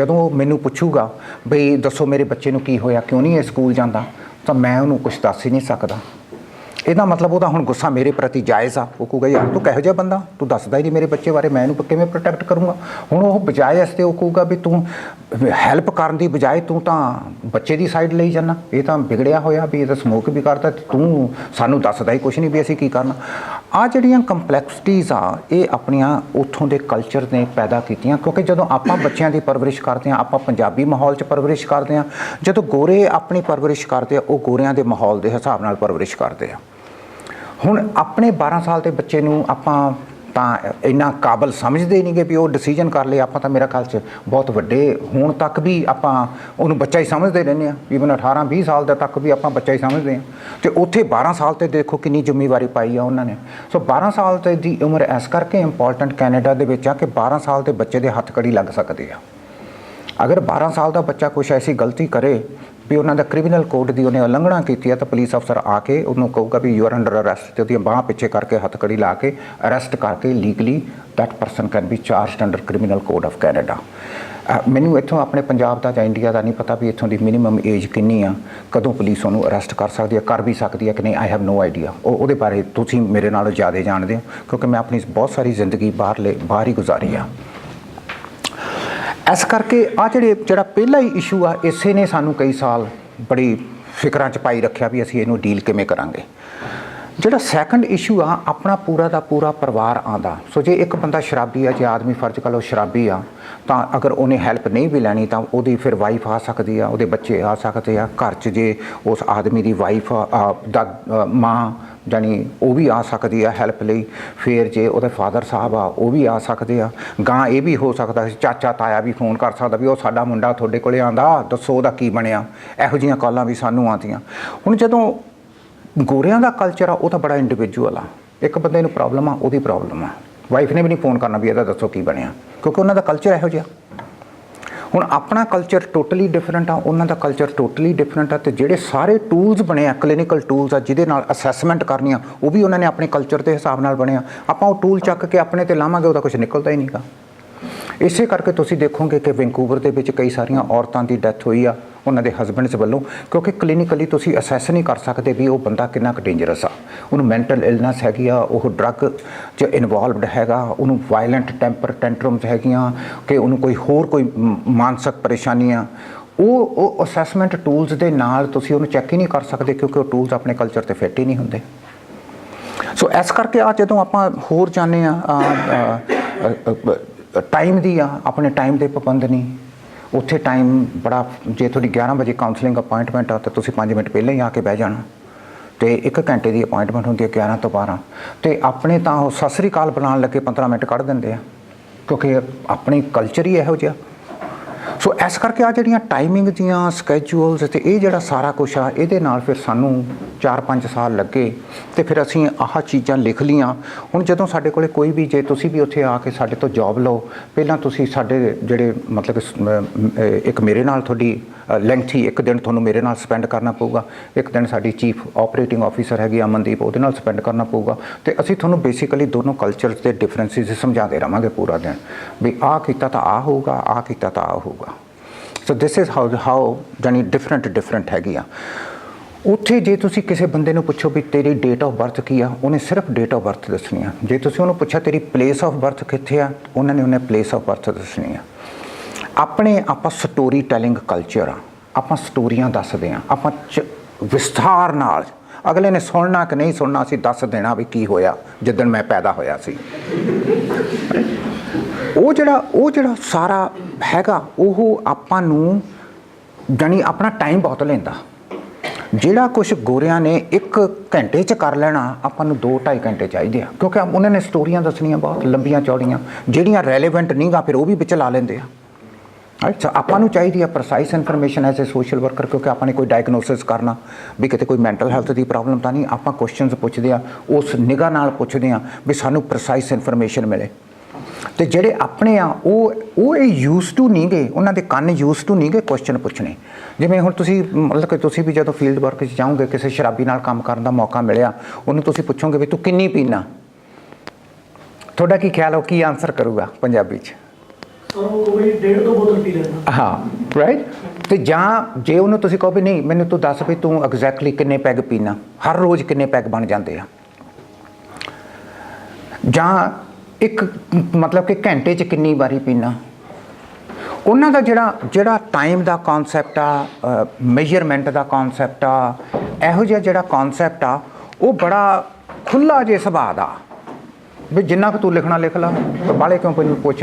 [SPEAKER 2] ਉਹ ਮੈਨੂੰ ਪੁੱਛੂਗਾ ਬਈ ਦੱਸੋ ਮੇਰੇ ਬੱਚੇ ਨੂੰ ਕੀ ਹੋਇਆ, ਕਿਉਂ ਨਹੀਂ ਇਹ ਸਕੂਲ ਜਾਂਦਾ, ਤਾਂ ਮੈਂ ਉਹਨੂੰ ਕੁਛ ਦੱਸ ਹੀ ਨਹੀਂ ਸਕਦਾ। ਇਹਦਾ ਮਤਲਬ ਉਹਦਾ ਹੁਣ ਗੁੱਸਾ ਮੇਰੇ ਪ੍ਰਤੀ ਜਾਇਜ਼ ਆ। ਉਹ ਕਹੂਗਾ ਯਾਰ ਤੂੰ ਕਿਹੋ ਜਿਹਾ ਬੰਦਾ, ਤੂੰ ਦੱਸਦਾ ਹੀ ਨਹੀਂ ਮੇਰੇ ਬੱਚੇ ਬਾਰੇ, ਮੈਂ ਇਹਨੂੰ ਕਿਵੇਂ ਪ੍ਰੋਟੈਕਟ ਕਰੂੰਗਾ। ਹੁਣ ਉਹ ਬਜਾਏ ਇਸ 'ਤੇ ਉਹ ਕਹੂਗਾ ਵੀ ਤੂੰ ਹੈਲਪ ਕਰਨ ਦੀ ਬਜਾਏ ਤੂੰ ਤਾਂ ਬੱਚੇ ਦੀ ਸਾਈਡ ਲਈ ਜਾਂਦਾ, ਇਹ ਤਾਂ ਵਿਗੜਿਆ ਹੋਇਆ ਵੀ ਇਹ ਤਾਂ ਸਮੋਕ ਵੀ ਕਰਦਾ, ਤੂੰ ਸਾਨੂੰ ਦੱਸਦਾ ਹੀ ਕੁਛ ਨਹੀਂ ਵੀ ਅਸੀਂ ਕੀ ਕਰਨਾ। ਆਹ ਜਿਹੜੀਆਂ ਕੰਪਲੈਕਸਿਟੀਜ਼ ਆ ਇਹ ਆਪਣੀਆਂ ਉੱਥੋਂ ਦੇ ਕਲਚਰ ਨੇ ਪੈਦਾ ਕੀਤੀਆਂ। ਕਿਉਂਕਿ ਜਦੋਂ ਆਪਾਂ ਬੱਚਿਆਂ ਦੀ ਪਰਵਰਿਸ਼ ਕਰਦੇ ਹਾਂ, ਆਪਾਂ ਪੰਜਾਬੀ ਮਾਹੌਲ 'ਚ ਪਰਵਰਿਸ਼ ਕਰਦੇ ਹਾਂ। ਜਦੋਂ ਗੋਰੇ ਆਪਣੀ ਪਰਵਰਿਸ਼ ਕਰਦੇ ਆ, ਉਹ ਗੋਰਿਆਂ ਦੇ ਮਾਹੌਲ ਦੇ ਹਿਸਾਬ ਨਾਲ ਪਰਵਰਿਸ਼ ਕਰਦੇ ਆ। ਹੁਣ ਆਪਣੇ 12 ਸਾਲ ਦੇ ਬੱਚੇ ਨੂੰ ਆਪਾਂ ਤਾਂ ਇੰਨਾ ਕਾਬਲ ਸਮਝਦੇ ਨਹੀਂਗੇ ਵੀ ਉਹ ਡਿਸੀਜਨ ਕਰ ਲਏ। ਆਪਾਂ ਤਾਂ ਮੇਰਾ ਖਿਆਲ 'ਚ ਬਹੁਤ ਵੱਡੇ ਹੋਣ ਤੱਕ ਵੀ ਆਪਾਂ ਉਹਨੂੰ ਬੱਚਾ ਹੀ ਸਮਝਦੇ ਰਹਿੰਦੇ ਹਾਂ। ਈਵਨ 18-20 ਸਾਲ ਦਾ ਤੱਕ ਵੀ ਆਪਾਂ ਬੱਚਾ ਹੀ ਸਮਝਦੇ ਹਾਂ। ਅਤੇ ਉੱਥੇ 12 ਸਾਲ 'ਤੇ ਦੇਖੋ ਕਿੰਨੀ ਜ਼ਿੰਮੇਵਾਰੀ ਪਾਈ ਆ ਉਹਨਾਂ ਨੇ। ਸੋ 12 ਸਾਲ ਤੇ ਦੀ ਉਮਰ ਇਸ ਕਰਕੇ ਇੰਪੋਰਟੈਂਟ ਕੈਨੇਡਾ ਦੇ ਵਿੱਚ ਆ ਕਿ 12 ਸਾਲ ਦੇ ਬੱਚੇ ਦੇ ਹੱਥ ਕੜੀ ਲੱਗ ਸਕਦੇ ਆ। ਅਗਰ 12 ਸਾਲ ਦਾ ਬੱਚਾ ਕੁਛ ਐਸੀ ਗਲਤੀ ਕਰੇ ਵੀ ਉਹਨਾਂ ਦਾ ਕ੍ਰਿਮੀਨਲ ਕੋਡ ਦੀ ਉਹਨੇ ਉਲੰਘਣਾ ਕੀਤੀ ਹੈ ਤਾਂ ਪੁਲਿਸ ਅਫਸਰ ਆ ਕੇ ਉਹਨੂੰ ਕਹੂਗਾ ਵੀ ਯੂ ਆਰ ਅੰਡਰ ਅਰੈਸਟ, ਤੇ ਉਹਦੀਆਂ ਬਾਹਾਂ ਪਿੱਛੇ ਕਰਕੇ ਹੱਥਕੜੀ ਲਾ ਕੇ ਅਰੈਸਟ ਕਰਕੇ legally that person can be charged under criminal code of Canada. ਮੈਨੂੰ ਇੱਥੋਂ ਆਪਣੇ ਪੰਜਾਬ ਦਾ ਜਾਂ ਇੰਡੀਆ ਦਾ ਨਹੀਂ ਪਤਾ ਵੀ ਇੱਥੋਂ ਦੀ ਮਿਨੀਮਮ ਏਜ ਕਿੰਨੀ ਆ, ਕਦੋਂ ਪੁਲਿਸ ਉਹਨੂੰ ਅਰੈਸਟ ਕਰ ਸਕਦੀ ਹੈ, ਕਰ ਵੀ ਸਕਦੀ ਹੈ ਕਿ ਨਹੀਂ, ਆਈ ਹੈਵ ਨੋ ਆਈਡੀਆ। ਉਹਦੇ ਬਾਰੇ ਤੁਸੀਂ ਮੇਰੇ ਨਾਲੋਂ ਜ਼ਿਆਦਾ ਜਾਣਦੇ ਹੋ ਕਿਉਂਕਿ ਮੈਂ ਆਪਣੀ ਬਹੁਤ ਸਾਰੀ ਜ਼ਿੰਦਗੀ ਬਾਹਰ ਹੀ ਗੁਜ਼ਾਰੀ ਆ। ਇਸ ਕਰਕੇ ਆ ਜਿਹੜਾ ਪਹਿਲਾ ਹੀ ਇਸ਼ੂ ਆ, ਇਸੇ ਨੇ ਸਾਨੂੰ ਕਈ ਸਾਲ ਬੜੀ ਫਿਕਰਾਂ 'ਚ ਪਾਈ ਰੱਖਿਆ ਵੀ ਅਸੀਂ ਇਹਨੂੰ ਡੀਲ ਕਿਵੇਂ ਕਰਾਂਗੇ। ਜਿਹੜਾ ਸੈਕੰਡ ਇਸ਼ੂ ਆ, ਆਪਣਾ ਪੂਰਾ ਦਾ ਪੂਰਾ ਪਰਿਵਾਰ ਆਉਂਦਾ। ਸੋ ਜੇ ਇੱਕ ਬੰਦਾ ਸ਼ਰਾਬੀ ਆ, ਜੇ ਆਦਮੀ ਫਰਜ਼ ਕਰ ਲਓ ਸ਼ਰਾਬੀ ਆ, ਤਾਂ ਅਗਰ ਉਹਨੇ ਹੈਲਪ ਨਹੀਂ ਵੀ ਲੈਣੀ ਤਾਂ ਉਹਦੀ ਫਿਰ ਵਾਈਫ ਆ ਸਕਦੀ ਆ, ਉਹਦੇ ਬੱਚੇ ਆ ਸਕਦੇ ਆ ਘਰ 'ਚ। ਜੇ ਉਸ ਆਦਮੀ ਦੀ ਵਾਈਫ ਦਾ ਮਾਂ ਜਾਣੀ ਉਹ ਵੀ ਆ ਸਕਦੀ ਆ ਹੈਲਪ ਲਈ। ਫਿਰ ਜੇ ਉਹਦੇ ਫਾਦਰ ਸਾਹਿਬ ਆ ਉਹ ਵੀ ਆ ਸਕਦੇ ਆ। ਗਾਂ ਇਹ ਵੀ ਹੋ ਸਕਦਾ ਚਾਚਾ ਤਾਇਆ ਵੀ ਫੋਨ ਕਰ ਸਕਦਾ ਵੀ ਉਹ ਸਾਡਾ ਮੁੰਡਾ ਤੁਹਾਡੇ ਕੋਲੇ ਆਂਦਾ, ਦੱਸੋ ਉਹਦਾ ਕੀ ਬਣਿਆ। ਇਹੋ ਜਿਹੀਆਂ ਕਾਲਾਂ ਵੀ ਸਾਨੂੰ ਆਉਂਦੀਆਂ। ਹੁਣ ਜਦੋਂ ਗੋਰਿਆਂ ਦਾ ਕਲਚਰ ਆ, ਉਹ ਤਾਂ ਬੜਾ ਇੰਡੀਵਿਜੂਅਲ ਆ। ਇੱਕ ਬੰਦੇ ਨੂੰ ਪ੍ਰੋਬਲਮ ਆ, ਉਹਦੀ ਪ੍ਰੋਬਲਮ ਆ। ਵਾਈਫ ਨੇ ਵੀ ਨਹੀਂ ਫੋਨ ਕਰਨਾ ਵੀ ਇਹਦਾ ਦੱਸੋ ਕੀ ਬਣਿਆ, ਕਿਉਂਕਿ ਉਹਨਾਂ ਦਾ ਕਲਚਰ ਇਹੋ ਜਿਹਾ। ਹੁਣ ਆਪਣਾ ਕਲਚਰ ਟੋਟਲੀ ਡਿਫਰੈਂਟ ਆ, ਉਹਨਾਂ ਦਾ ਕਲਚਰ ਟੋਟਲੀ ਡਿਫਰੈਂਟ ਆ। ਤੇ ਜਿਹੜੇ ਸਾਰੇ ਟੂਲਸ ਬਣੇ ਆ, ਕਲੀਨਿਕਲ ਟੂਲਸ ਆ ਜਿਹਦੇ ਨਾਲ ਅਸੈਸਮੈਂਟ ਕਰਨੀ ਆ, ਉਹ ਵੀ ਉਹਨਾਂ ਨੇ ਆਪਣੇ ਕਲਚਰ ਦੇ ਹਿਸਾਬ ਨਾਲ ਬਣਿਆ। ਆਪਾਂ ਉਹ ਟੂਲ ਚੱਕ ਕੇ ਆਪਣੇ ਤੇ ਲਾਵਾਂਗੇ, ਉਹਦਾ ਕੁਝ ਨਿਕਲਦਾ ਹੀ ਨਹੀਂਗਾ। ਇਸੇ ਕਰਕੇ ਤੁਸੀਂ ਦੇਖੋਗੇ ਕਿ ਵੈਂਕੂਵਰ ਦੇ ਵਿੱਚ ਕਈ ਸਾਰੀਆਂ ਔਰਤਾਂ ਦੀ ਡੈਥ ਹੋਈ ਆ ਉਹਨਾਂ ਦੇ ਹਸਬੈਂਡਸ ਵੱਲੋਂ, ਕਿਉਂਕਿ ਕਲੀਨਿਕਲੀ ਤੁਸੀਂ ਅਸੈਸ ਨਹੀਂ ਕਰ ਸਕਦੇ ਵੀ ਉਹ ਬੰਦਾ ਕਿੰਨਾ ਕੁ ਡੇਂਜਰਸ ਆ। ਉਹਨੂੰ ਮੈਂਟਲ ਇਲਨੈਸ ਹੈਗੀ ਆ, ਉਹ ਡਰੱਗ 'ਚ ਇਨਵੋਲਵਡ ਹੈਗਾ, ਉਹਨੂੰ ਵਾਇਲੈਂਟ ਟੈਂਪਰ ਟੈਂਟਰਮਸ ਹੈਗੀਆਂ ਕਿ ਉਹਨੂੰ ਕੋਈ ਮਾਨਸਿਕ ਪਰੇਸ਼ਾਨੀ ਆ। ਉਹ ਅਸੈਸਮੈਂਟ ਟੂਲਸ ਦੇ ਨਾਲ ਤੁਸੀਂ ਉਹਨੂੰ ਚੈੱਕ ਹੀ ਨਹੀਂ ਕਰ ਸਕਦੇ ਕਿਉਂਕਿ ਉਹ ਟੂਲਸ ਆਪਣੇ ਕਲਚਰ 'ਤੇ ਫਿੱਟ ਹੀ ਨਹੀਂ ਹੁੰਦੇ। ਸੋ ਇਸ ਕਰਕੇ ਆ ਜਦੋਂ ਆਪਾਂ ਹੋਰ ਜਾਣਦੇ ਆ ਟਾਈਮ ਦੀ ਆ, ਆਪਣੇ ਟਾਈਮ ਦੇ ਪਾਬੰਦ ਨਹੀਂ। ਉੱਥੇ ਟਾਈਮ ਬੜਾ, ਜੇ ਤੁਹਾਡੀ 11 ਵਜੇ ਕਾਉਂਸਲਿੰਗ ਅਪਾਇੰਟਮੈਂਟ ਆ ਤਾਂ ਤੁਸੀਂ 5 ਮਿੰਟ ਪਹਿਲਾਂ ਹੀ ਆ ਕੇ ਬਹਿ ਜਾਣਾ। ਤੇ 1 ਘੰਟੇ ਦੀ ਅਪਾਇੰਟਮੈਂਟ ਹੁੰਦੀ ਹੈ 11 ਤੋਂ 12, ਤੇ ਆਪਣੇ ਤਾਂ ਉਹ ਸਤਿ ਸ੍ਰੀ ਅਕਾਲ ਬਣਾਉਣ ਲੱਗੇ 15 ਮਿੰਟ ਕੱਢ ਦਿੰਦੇ ਆ ਕਿਉਂਕਿ ਆਪਣੀ ਕਲਚਰ ਹੀ ਇਹੋ ਜਿਹਾ। ਸੋ ਇਸ ਕਰਕੇ ਆ ਜਿਹੜੀਆਂ ਟਾਈਮਿੰਗ ਦੀਆਂ ਸਕੈਜੂਅਲਸ ਤੇ ਇਹ ਜਿਹੜਾ ਸਾਰਾ ਕੁਛ ਆ, ਇਹਦੇ ਨਾਲ ਫਿਰ ਸਾਨੂੰ 4-5 ਸਾਲ ਲੱਗੇ ਤੇ ਫਿਰ ਅਸੀਂ ਆਹ ਚੀਜ਼ਾਂ ਲਿਖ ਲਈਆਂ। ਹੁਣ ਜਦੋਂ ਸਾਡੇ ਕੋਲੇ ਕੋਈ ਵੀ, ਜੇ ਤੁਸੀਂ ਵੀ ਉੱਥੇ ਆ ਕੇ ਸਾਡੇ ਤੋਂ ਜੌਬ ਲਓ, ਪਹਿਲਾਂ ਤੁਸੀਂ ਸਾਡੇ ਜਿਹੜੇ ਮਤਲਬ ਇੱਕ ਮੇਰੇ ਨਾਲ ਤੁਹਾਡੀ ਲੈਂਥੀ ਇੱਕ ਦਿਨ ਤੁਹਾਨੂੰ ਮੇਰੇ ਨਾਲ ਸਪੈਂਡ ਕਰਨਾ ਪਊਗਾ, ਇੱਕ ਦਿਨ ਸਾਡੀ ਚੀਫ ਆਪਰੇਟਿੰਗ ਆਫਿਸਰ ਹੈਗੀ ਅਮਨਦੀਪ, ਉਹਦੇ ਨਾਲ ਸਪੈਂਡ ਕਰਨਾ ਪਊਗਾ। ਤੇ ਅਸੀਂ ਤੁਹਾਨੂੰ ਬੇਸਿਕਲੀ ਦੋਨੋਂ ਕਲਚਰਸ ਦੇ ਡਿਫਰੈਂਸਿਸ ਸਮਝਾਉਂਦੇ ਰਹਾਂਗੇ ਪੂਰਾ ਦਿਨ ਵੀ ਆਹ ਕੀਤਾ ਤਾਂ ਆਹ ਹੋਊਗਾ, ਆਹ ਕੀਤਾ ਤਾਂ ਆਹ ਹੋਊਗਾ। ਸੋ ਦਿਸ ਇਜ਼ ਹਾਊ ਜਾਨੀ ਡਿਫਰੈਂਟ ਹੈਗੀ ਆ। ਉੱਥੇ ਜੇ ਤੁਸੀਂ ਕਿਸੇ ਬੰਦੇ ਨੂੰ ਪੁੱਛੋ ਵੀ ਤੇਰੀ ਡੇਟ ਆਫ ਬਰਥ ਕੀ ਆ, ਉਹਨੇ ਸਿਰਫ ਡੇਟ ਆਫ ਬਰਥ ਦੱਸਣੀ ਆ। ਜੇ ਤੁਸੀਂ ਉਹਨੂੰ ਪੁੱਛਿਆ ਤੇਰੀ ਪਲੇਸ ਆਫ ਬਰਥ ਕਿੱਥੇ ਆ, ਉਹਨੇ ਪਲੇਸ ਆਫ ਬਰਥ ਦੱਸਣੀ ਆ। ਆਪਾਂ ਸਟੋਰੀ ਟੈਲਿੰਗ ਕਲਚਰ ਆ, ਆਪਾਂ ਸਟੋਰੀਆਂ ਦੱਸਦੇ ਆ, ਆਪਾਂ ਵਿਸਥਾਰ ਨਾਲ ਅਗਲੇ ਨੇ ਸੁਣਨਾ ਕਿ ਨਹੀਂ ਸੁਣਨਾ, ਅਸੀਂ ਦੱਸ ਦੇਣਾ ਵੀ ਕੀ ਹੋਇਆ ਜਿੱਦਣ ਮੈਂ ਪੈਦਾ ਹੋਇਆ ਸੀ। ਉਹ ਜਿਹੜਾ ਸਾਰਾ ਹੈਗਾ ਉਹ ਆਪਾਂ ਨੂੰ ਜਾਣੀ ਆਪਣਾ ਟਾਈਮ ਬਹੁਤ ਲੈਂਦਾ। ਜਿਹੜਾ ਕੁਛ ਗੋਰਿਆਂ ਨੇ 1 ਘੰਟੇ 'ਚ ਕਰ ਲੈਣਾ, ਆਪਾਂ ਨੂੰ 2-2.5 ਘੰਟੇ ਚਾਹੀਦੇ ਆ ਕਿਉਂਕਿ ਉਹਨਾਂ ਨੇ ਸਟੋਰੀਆਂ ਦੱਸਣੀਆਂ ਬਹੁਤ ਲੰਬੀਆਂ ਚੌੜੀਆਂ, ਜਿਹੜੀਆਂ ਰੈਲੇਵੈਂਟ ਨਹੀਂਗਾ ਫਿਰ ਉਹ ਵੀ ਵਿੱਚ ਲਾ ਲੈਂਦੇ ਆ। ਅੱਛਾ, ਆਪਾਂ ਨੂੰ ਚਾਹੀਦੀ ਆ precise information as a social worker, ਕਿਉਂਕਿ ਆਪਾਂ ਨੇ ਕੋਈ ਡਾਇਗਨੋਸਿਸ ਕਰਨਾ ਵੀ ਕਿਤੇ ਕੋਈ ਮੈਂਟਲ ਹੈਲਥ ਦੀ ਪ੍ਰੋਬਲਮ ਤਾਂ ਨਹੀਂ। ਆਪਾਂ ਕੁਐਸਚਨਸ ਪੁੱਛਦੇ ਆ, ਉਸ ਨਿਗਾਹ ਨਾਲ ਪੁੱਛਦੇ ਆ ਵੀ ਸਾਨੂੰ ਪ੍ਰਸਾਈਜ਼ ਇਨਫੋਰਮੇਸ਼ਨ ਮਿਲੇ। ਤੇ ਜਿਹੜੇ ਆਪਣੇ ਆ ਉਹ ਇਹ ਯੂਜ਼ ਟੂ ਨਹੀਂ ਗਏ, ਉਹਨਾਂ ਦੇ ਕੰਨ ਯੂਜ਼ ਟੂ ਨਹੀਂ ਗਏ ਕੁਐਸਚਨ ਪੁੱਛਣੇ। ਜਿਵੇਂ ਹੁਣ ਤੁਸੀਂ ਮਤਲਬ ਕਿ ਤੁਸੀਂ ਵੀ ਜਦੋਂ ਫੀਲਡ ਵਰਕ 'ਚ ਜਾਓਗੇ, ਕਿਸੇ ਸ਼ਰਾਬੀ ਨਾਲ ਕੰਮ ਕਰਨ ਦਾ ਮੌਕਾ ਮਿਲਿਆ, ਉਹਨੂੰ ਤੁਸੀਂ ਪੁੱਛੋਗੇ ਵੀ ਤੂੰ ਕਿੰਨੀ ਪੀਣਾ, ਤੁਹਾਡਾ ਕੀ ਖਿਆਲ ਹੋ ਕੀ ਆਨਸਰ ਕਰੂਗਾ ਪੰਜਾਬੀ 'ਚ? ਹਾਂ, ਰਾਈਟ। ਤੇ ਜਾਂ ਜੇ ਉਹਨੂੰ ਤੁਸੀਂ ਕਹੋ ਵੀ ਨਹੀਂ ਮੈਨੂੰ ਤੂੰ ਦੱਸ ਵੀ ਤੂੰ ਐਗਜ਼ੈਕਟਲੀ ਕਿੰਨੇ ਪੈਗ ਪੀਣਾ, ਹਰ ਰੋਜ਼ ਕਿੰਨੇ ਪੈਗ ਬਣ ਜਾਂਦੇ ਆ, ਜਾਂ ਇੱਕ ਮਤਲਬ ਕਿ ਘੰਟੇ 'ਚ ਕਿੰਨੀ ਵਾਰੀ ਪੀਣਾ। ਉਹਨਾਂ ਦਾ ਜਿਹੜਾ ਟਾਈਮ ਦਾ ਕਨਸੈਪਟ ਆ, ਮੇਜਰਮੈਂਟ ਦਾ ਕਨਸੈਪਟ ਆ, ਇਹੋ ਜਿਹਾ ਜਿਹੜਾ ਕਨਸੈਪਟ ਆ ਉਹ ਬੜਾ ਖੁੱਲ੍ਹਾ ਜਿਹਾ ਸੁਭਾਅ ਦਾ ਵੀ ਜਿੰਨਾ ਕੁ ਤੂੰ ਲਿਖਣਾ ਲਿਖ ਲਾ, ਬਾਹਲੇ ਕਿਉਂ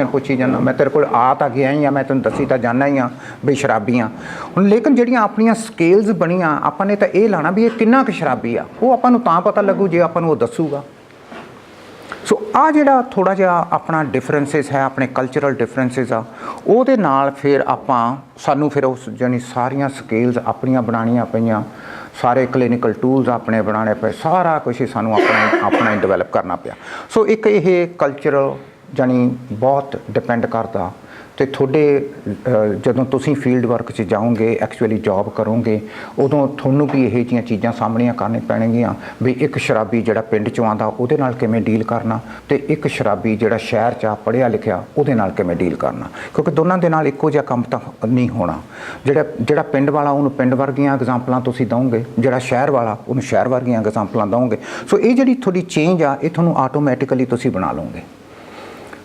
[SPEAKER 2] ਪੁੱਛੀ ਜਾਂਦਾ, ਮੈਂ ਤੇਰੇ ਕੋਲ ਆ ਤਾਂ ਗਿਆ ਹੀ ਆ, ਮੈਂ ਤੈਨੂੰ ਦੱਸੀ ਤਾਂ ਜਾਣਾ ਹੀ ਆ ਵੀ ਸ਼ਰਾਬੀ ਆ। ਹੁਣ ਲੇਕਿਨ ਜਿਹੜੀਆਂ ਆਪਣੀਆਂ ਸਕੇਲਸ ਬਣੀਆਂ, ਆਪਾਂ ਨੇ ਤਾਂ ਇਹ ਲਾਣਾ ਵੀ ਇਹ ਕਿੰਨਾ ਕੁ ਸ਼ਰਾਬੀ ਆ, ਉਹ ਆਪਾਂ ਨੂੰ ਤਾਂ ਪਤਾ ਲੱਗੂ ਜੇ ਆਪਾਂ ਨੂੰ ਉਹ ਦੱਸੂਗਾ। ਸੋ ਆ ਜਿਹੜਾ ਥੋੜ੍ਹਾ ਜਿਹਾ ਆਪਣਾ ਡਿਫਰੈਂਸਿਸ ਹੈ, ਆਪਣੇ ਕਲਚਰਲ ਡਿਫਰੈਂਸਿਸ ਆ, ਉਹਦੇ ਨਾਲ ਫਿਰ ਸਾਨੂੰ ਫਿਰ ਉਸ ਜਾਨੀ ਸਾਰੀਆਂ ਸਕੇਲਸ ਆਪਣੀਆਂ ਬਣਾਉਣੀਆਂ ਪਈਆਂ, ਸਾਰੇ ਕਲੀਨਿਕਲ ਟੂਲਸ ਆਪਣੇ ਬਣਾਉਣੇ ਪਏ, ਸਾਰਾ ਕੁਛ ਹੀ ਸਾਨੂੰ ਆਪਣਾ ਹੀ ਡਿਵੈਲਪ ਕਰਨਾ ਪਿਆ। ਸੋ ਇੱਕ ਇਹ ਕਲਚਰਲ ਜਾਨੀ ਬਹੁਤ ਡਿਪੈਂਡ ਕਰਦਾ ਤੇ ਤੁਹਾਡੇ ਜਦੋਂ ਤੁਸੀਂ ਫੀਲਡ ਵਰਕ 'ਚ ਜਾਓਗੇ, ਐਕਚੁਅਲੀ ਜੌਬ ਕਰੋਗੇ, ਉਦੋਂ ਤੁਹਾਨੂੰ ਵੀ ਇਹ ਜਿਹੀਆਂ ਚੀਜ਼ਾਂ ਸਾਹਮਣੇ ਕਰਨੀਆਂ ਪੈਣਗੀਆਂ ਵੀ ਇੱਕ ਸ਼ਰਾਬੀ ਜਿਹੜਾ ਪਿੰਡ 'ਚੋਂ ਆਉਂਦਾ ਉਹਦੇ ਨਾਲ ਕਿਵੇਂ ਡੀਲ ਕਰਨਾ, ਤੇ ਇੱਕ ਸ਼ਰਾਬੀ ਜਿਹੜਾ ਸ਼ਹਿਰ 'ਚ ਆ ਪੜ੍ਹਿਆ ਲਿਖਿਆ ਉਹਦੇ ਨਾਲ ਕਿਵੇਂ ਡੀਲ ਕਰਨਾ, ਕਿਉਂਕਿ ਦੋਨਾਂ ਦੇ ਨਾਲ ਇੱਕੋ ਜਿਹਾ ਕੰਮ ਤਾਂ ਨਹੀਂ ਹੋਣਾ। ਜਿਹੜਾ ਪਿੰਡ ਵਾਲਾ ਉਹਨੂੰ ਪਿੰਡ ਵਰਗੀਆਂ ਐਗਜ਼ਾਮਪਲਾਂ ਤੁਸੀਂ ਦਓਗੇ, ਜਿਹੜਾ ਸ਼ਹਿਰ ਵਾਲਾ ਉਹਨੂੰ ਸ਼ਹਿਰ ਵਰਗੀਆਂ ਐਗਜ਼ਾਮਪਲਾਂ ਦਓਗੇ। ਸੋ ਇਹ ਜਿਹੜੀ ਤੁਹਾਡੀ ਚੇਂਜ ਆ ਇਹ ਤੁਹਾਨੂੰ ਆਟੋਮੈਟਿਕਲੀ ਤੁਸੀਂ ਬਣਾ ਲਓਗੇ,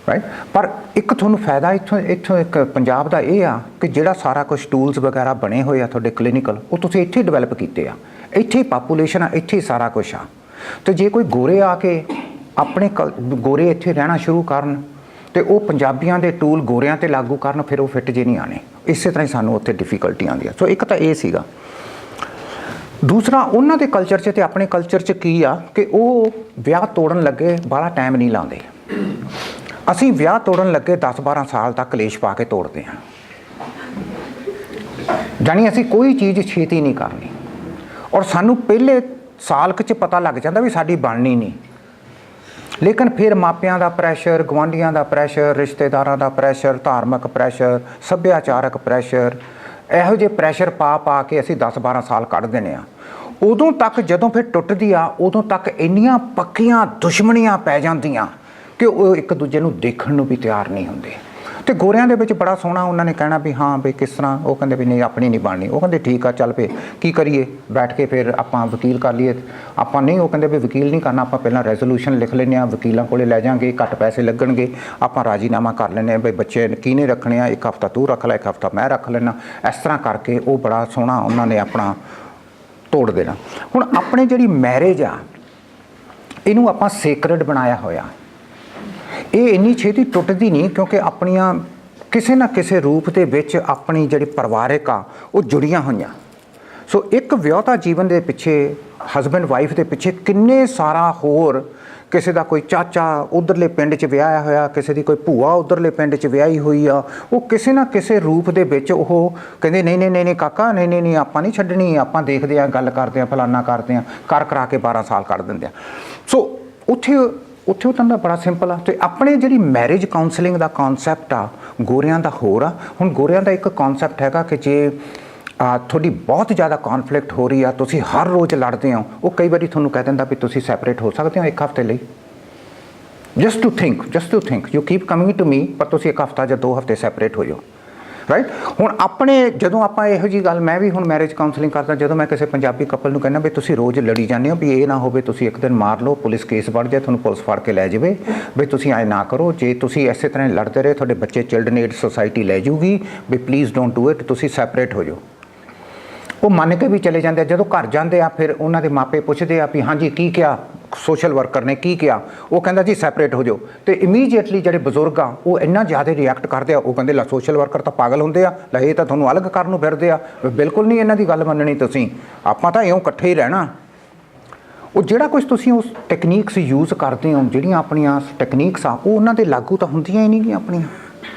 [SPEAKER 2] ਰਾਈਟ। ਪਰ ਇੱਕ ਤੁਹਾਨੂੰ ਫਾਇਦਾ ਇੱਥੋਂ ਇੱਕ ਪੰਜਾਬ ਦਾ ਇਹ ਆ ਕਿ ਜਿਹੜਾ ਸਾਰਾ ਕੁਝ ਟੂਲਸ ਵਗੈਰਾ ਬਣੇ ਹੋਏ ਆ ਤੁਹਾਡੇ ਕਲੀਨਿਕਲ, ਉਹ ਤੁਸੀਂ ਇੱਥੇ ਡਿਵੈਲਪ ਕੀਤੇ ਆ, ਇੱਥੇ ਹੀ ਪਾਪੂਲੇਸ਼ਨ ਆ, ਇੱਥੇ ਹੀ ਸਾਰਾ ਕੁਝ ਆ। ਤੇ ਜੇ ਕੋਈ ਗੋਰੇ ਆ ਕੇ ਆਪਣੇ ਗੋਰੇ ਇੱਥੇ ਰਹਿਣਾ ਸ਼ੁਰੂ ਕਰਨ ਤੇ ਉਹ ਪੰਜਾਬੀਆਂ ਦੇ ਟੂਲ ਗੋਰਿਆਂ ਤੇ ਲਾਗੂ ਕਰਨ, ਫਿਰ ਉਹ ਫਿੱਟ ਜੇ ਨਹੀਂ ਆਣੇ। ਇਸੇ ਤਰ੍ਹਾਂ ਹੀ ਸਾਨੂੰ ਉੱਥੇ ਡਿਫਿਕਲਟੀ ਆਉਂਦੀ ਆ। ਸੋ ਇੱਕ ਤਾਂ ਇਹ ਸੀਗਾ। ਦੂਸਰਾ, ਉਹਨਾਂ ਦੇ ਕਲਚਰ 'ਚ ਤੇ ਆਪਣੇ ਕਲਚਰ 'ਚ ਕੀ ਆ ਕਿ ਉਹ ਵਿਆਹ ਤੋੜਨ ਲੱਗੇ ਬਾਹਲਾ ਟਾਈਮ ਨਹੀਂ ਲਾਉਂਦੇ। ਅਸੀਂ ਵਿਆਹ ਤੋੜਨ ਲੱਗੇ 10-12 ਸਾਲ ਤੱਕ ਕਲੇਸ਼ ਪਾ ਕੇ ਤੋੜਦੇ ਹਾਂ। ਜਾਣੀ ਅਸੀਂ ਕੋਈ ਚੀਜ਼ ਛੇਤੀ ਨਹੀਂ ਕਰਨੀ, ਔਰ ਸਾਨੂੰ ਪਹਿਲੇ ਸਾਲ ਕੁ 'ਚ ਪਤਾ ਲੱਗ ਜਾਂਦਾ ਵੀ ਸਾਡੀ ਬਣਨੀ ਨਹੀਂ। ਲੇਕਿਨ ਫਿਰ ਮਾਪਿਆਂ ਦਾ ਪ੍ਰੈਸ਼ਰ, ਗੁਆਂਢੀਆਂ ਦਾ ਪ੍ਰੈਸ਼ਰ, ਰਿਸ਼ਤੇਦਾਰਾਂ ਦਾ ਪ੍ਰੈਸ਼ਰ, ਧਾਰਮਿਕ ਪ੍ਰੈਸ਼ਰ, ਸੱਭਿਆਚਾਰਕ ਪ੍ਰੈਸ਼ਰ, ਇਹੋ ਜਿਹੇ ਪ੍ਰੈਸ਼ਰ ਪਾ ਕੇ ਅਸੀਂ 10-12 ਸਾਲ ਕੱਢ ਦਿੰਦੇ ਹਾਂ। ਉਦੋਂ ਤੱਕ ਜਦੋਂ ਫਿਰ ਟੁੱਟਦੀ ਆ, ਉਦੋਂ ਤੱਕ ਇੰਨੀਆਂ ਪੱਕੀਆਂ ਦੁਸ਼ਮਣੀਆਂ ਪੈ ਜਾਂਦੀਆਂ ਕਿ ਉਹ ਇੱਕ ਦੂਜੇ ਨੂੰ ਦੇਖਣ ਨੂੰ ਵੀ ਤਿਆਰ ਨਹੀਂ ਹੁੰਦੇ। ਤੇ ਗੋਰਿਆਂ ਦੇ ਵਿੱਚ ਬੜਾ ਸੋਹਣਾ ਉਹਨਾਂ ਨੇ ਕਹਿਣਾ ਵੀ ਹਾਂ ਵੀ ਕਿਸ ਤਰ੍ਹਾਂ, ਉਹ ਕਹਿੰਦੇ ਵੀ ਨਹੀਂ ਆਪਣੀ ਨਹੀਂ ਬਣਨੀ। ਉਹ ਕਹਿੰਦੇ ਠੀਕ ਆ, ਚੱਲ ਪਏ ਕੀ ਕਰੀਏ, ਬੈਠ ਕੇ ਫਿਰ ਆਪਾਂ ਵਕੀਲ ਕਰ ਲਈਏ। ਆਪਾਂ ਨਹੀਂ, ਉਹ ਕਹਿੰਦੇ ਵੀ ਵਕੀਲ ਨਹੀਂ ਕਰਨਾ, ਆਪਾਂ ਪਹਿਲਾਂ ਰੈਜ਼ੋਲੂਸ਼ਨ ਲਿਖ ਲੈਂਦੇ ਹਾਂ, ਵਕੀਲਾਂ ਕੋਲੇ ਲੈ ਜਾਾਂਗੇ, ਘੱਟ ਪੈਸੇ ਲੱਗਣਗੇ, ਆਪਾਂ ਰਾਜੀਨਾਮਾ ਕਰ ਲੈਂਦੇ ਹਾਂ ਵੀ ਬੱਚੇ ਕਿਹਨੇ ਰੱਖਣੇ ਆ, ਇੱਕ ਹਫ਼ਤਾ ਤੂੰ ਰੱਖ ਲੈ, ਇੱਕ ਹਫ਼ਤਾ ਮੈਂ ਰੱਖ ਲੈਣਾ। ਇਸ ਤਰ੍ਹਾਂ ਕਰਕੇ ਉਹ ਬੜਾ ਸੋਹਣਾ ਉਹਨਾਂ ਨੇ ਆਪਣਾ ਤੋੜ ਦੇਣਾ। ਹੁਣ ਆਪਣੇ ਜਿਹੜੀ ਮੈਰਿਜ ਆ ਇਹਨੂੰ ਆਪਾਂ ਸੇਕਰਡ ਬਣਾਇਆ ਹੋਇਆ। ਇਹ ਇੰਨੀ ਛੇਤੀ ਟੁੱਟਦੀ ਨਹੀਂ, ਕਿਉਂਕਿ ਆਪਣੀਆਂ ਕਿਸੇ ਨਾ ਕਿਸੇ ਰੂਪ ਦੇ ਵਿੱਚ ਆਪਣੀ ਜਿਹੜੀ ਪਰਿਵਾਰਿਕ ਆ ਉਹ ਜੁੜੀਆਂ ਹੋਈਆਂ। ਸੋ ਇੱਕ ਵਿਆਹਤਾ ਜੀਵਨ ਦੇ ਪਿੱਛੇ, ਹਸਬੈਂਡ ਵਾਈਫ ਦੇ ਪਿੱਛੇ ਕਿੰਨੇ ਸਾਰਾ ਹੋਰ, ਕਿਸੇ ਦਾ ਕੋਈ ਚਾਚਾ ਉਧਰਲੇ ਪਿੰਡ 'ਚ ਵਿਆਹਿਆ ਹੋਇਆ, ਕਿਸੇ ਦੀ ਕੋਈ ਭੂਆ ਉਧਰਲੇ ਪਿੰਡ 'ਚ ਵਿਆਹੀ ਹੋਈ ਆ, ਉਹ ਕਿਸੇ ਨਾ ਕਿਸੇ ਰੂਪ ਦੇ ਵਿੱਚ ਉਹ ਕਹਿੰਦੇ ਨਹੀਂ ਕਾਕਾ, ਨਹੀਂ ਆਪਾਂ ਨਹੀਂ ਛੱਡਣੀ, ਆਪਾਂ ਦੇਖਦੇ ਹਾਂ, ਗੱਲ ਕਰਦੇ ਹਾਂ, ਫਲਾਨਾ ਕਰਦੇ ਹਾਂ, ਕਰਾ ਕੇ 12 ਸਾਲ ਕੱਢ ਦਿੰਦੇ ਆ। ਸੋ ਉੱਥੇ ਉਹਨਾਂ ਦਾ ਬੜਾ ਸਿੰਪਲ ਆ। ਤੇ ਆਪਣੇ ਜਿਹੜੀ ਮੈਰਿਜ ਕਾਉਂਸਲਿੰਗ ਦਾ ਕਨਸੈਪਟ ਆ ਗੋਰਿਆਂ ਦਾ ਹੋਰ ਆ। ਹੁਣ ਗੋਰਿਆਂ ਦਾ ਇੱਕ ਕਨਸੈਪਟ ਹੈਗਾ ਕਿ ਜੇ ਤੁਹਾਡੀ ਬਹੁਤ ਜ਼ਿਆਦਾ ਕੌਨਫਲਿਕਟ ਹੋ ਰਹੀ ਆ, ਤੁਸੀਂ ਹਰ ਰੋਜ਼ ਲੜਦੇ ਹੋ, ਉਹ ਕਈ ਵਾਰੀ ਤੁਹਾਨੂੰ ਕਹਿ ਦਿੰਦਾ ਵੀ ਤੁਸੀਂ ਸੈਪਰੇਟ ਹੋ ਸਕਦੇ ਹੋ ਇੱਕ ਹਫ਼ਤੇ ਲਈ। Just to think you keep coming to me, ਪਰ ਤੁਸੀਂ ਇੱਕ ਹਫ਼ਤਾ ਜਾਂ 2 ਹਫ਼ਤੇ ਸੈਪਰੇਟ ਹੋ ਜਾਓ, ਰਾਈਟ। ਹੁਣ ਆਪਣੇ ਜਦੋਂ ਆਪਾਂ ਇਹੋ ਜਿਹੀ ਗੱਲ, ਮੈਂ ਵੀ ਹੁਣ ਮੈਰਿਜ ਕਾਉਂਸਲਿੰਗ ਕਰਦਾ, ਜਦੋਂ ਮੈਂ ਕਿਸੇ ਪੰਜਾਬੀ ਕਪਲ ਨੂੰ ਕਹਿੰਦਾ ਵੀ ਤੁਸੀਂ ਰੋਜ਼ ਲੜੀ ਜਾਂਦੇ ਹੋ, ਵੀ ਇਹ ਨਾ ਹੋਵੇ ਤੁਸੀਂ ਇੱਕ ਦਿਨ ਮਾਰ ਲਓ, ਪੁਲਿਸ ਕੇਸ ਬਣ ਜਾਏ, ਤੁਹਾਨੂੰ ਪੁਲਿਸ ਫੜ ਕੇ ਲੈ ਜਾਵੇ, ਵੀ ਤੁਸੀਂ ਐਂ ਨਾ ਕਰੋ, ਜੇ ਤੁਸੀਂ ਇਸੇ ਤਰ੍ਹਾਂ ਲੜਦੇ ਰਹੇ ਤੁਹਾਡੇ ਬੱਚੇ ਚਿਲਡਰਨ ਏਡ ਸੁਸਾਇਟੀ ਲੈ ਜਾਊਗੀ, ਵੀ ਪਲੀਜ਼ ਡੋਂਟ ਡੂ ਇਟ, ਤੁਸੀਂ ਸੈਪਰੇਟ ਹੋ ਜਾਓ। ਉਹ ਮੰਨ ਕੇ ਵੀ ਚਲੇ ਜਾਂਦੇ ਆ। ਜਦੋਂ ਘਰ ਜਾਂਦੇ ਆ ਫਿਰ ਉਹਨਾਂ ਦੇ ਮਾਪੇ ਪੁੱਛਦੇ ਆ ਵੀ ਹਾਂਜੀ ਕੀ ਕਿਹਾ, ਸੋਸ਼ਲ ਵਰਕਰ ਨੇ ਕੀ ਕਿਹਾ, ਉਹ ਕਹਿੰਦਾ ਜੀ ਸੈਪਰੇਟ ਹੋ ਜਾਓ। ਤੇ ਇਮੀਡੀਏਟਲੀ ਜਿਹੜੇ ਬਜ਼ੁਰਗ ਆ ਉਹ ਇੰਨਾ ਜ਼ਿਆਦਾ ਰਿਐਕਟ ਕਰਦੇ ਆ, ਉਹ ਕਹਿੰਦੇ ਲੈ ਸੋਸ਼ਲ ਵਰਕਰ ਤਾਂ ਪਾਗਲ ਹੁੰਦੇ ਆ, ਲੈ ਇਹ ਤਾਂ ਤੁਹਾਨੂੰ ਅਲੱਗ ਕਰਨ ਨੂੰ ਫਿਰਦੇ ਆ, ਬਿਲਕੁਲ ਨਹੀਂ ਇਹਨਾਂ ਦੀ ਗੱਲ ਮੰਨਣੀ ਤੁਸੀਂ, ਆਪਾਂ ਤਾਂ ਇਉਂ ਇਕੱਠੇ ਹੀ ਰਹਿਣਾ। ਉਹ ਜਿਹੜਾ ਕੁਝ ਤੁਸੀਂ ਉਸ ਟੈਕਨੀਕਸ ਯੂਜ਼ ਕਰਦੇ ਹੋ, ਜਿਹੜੀਆਂ ਆਪਣੀਆਂ ਟੈਕਨੀਕਸ ਆ, ਉਹ ਉਹਨਾਂ ਦੇ ਲਾਗੂ ਤਾਂ ਹੁੰਦੀਆਂ ਹੀ ਨਹੀਂ ਗੀਆਂ ਆਪਣੀਆਂ।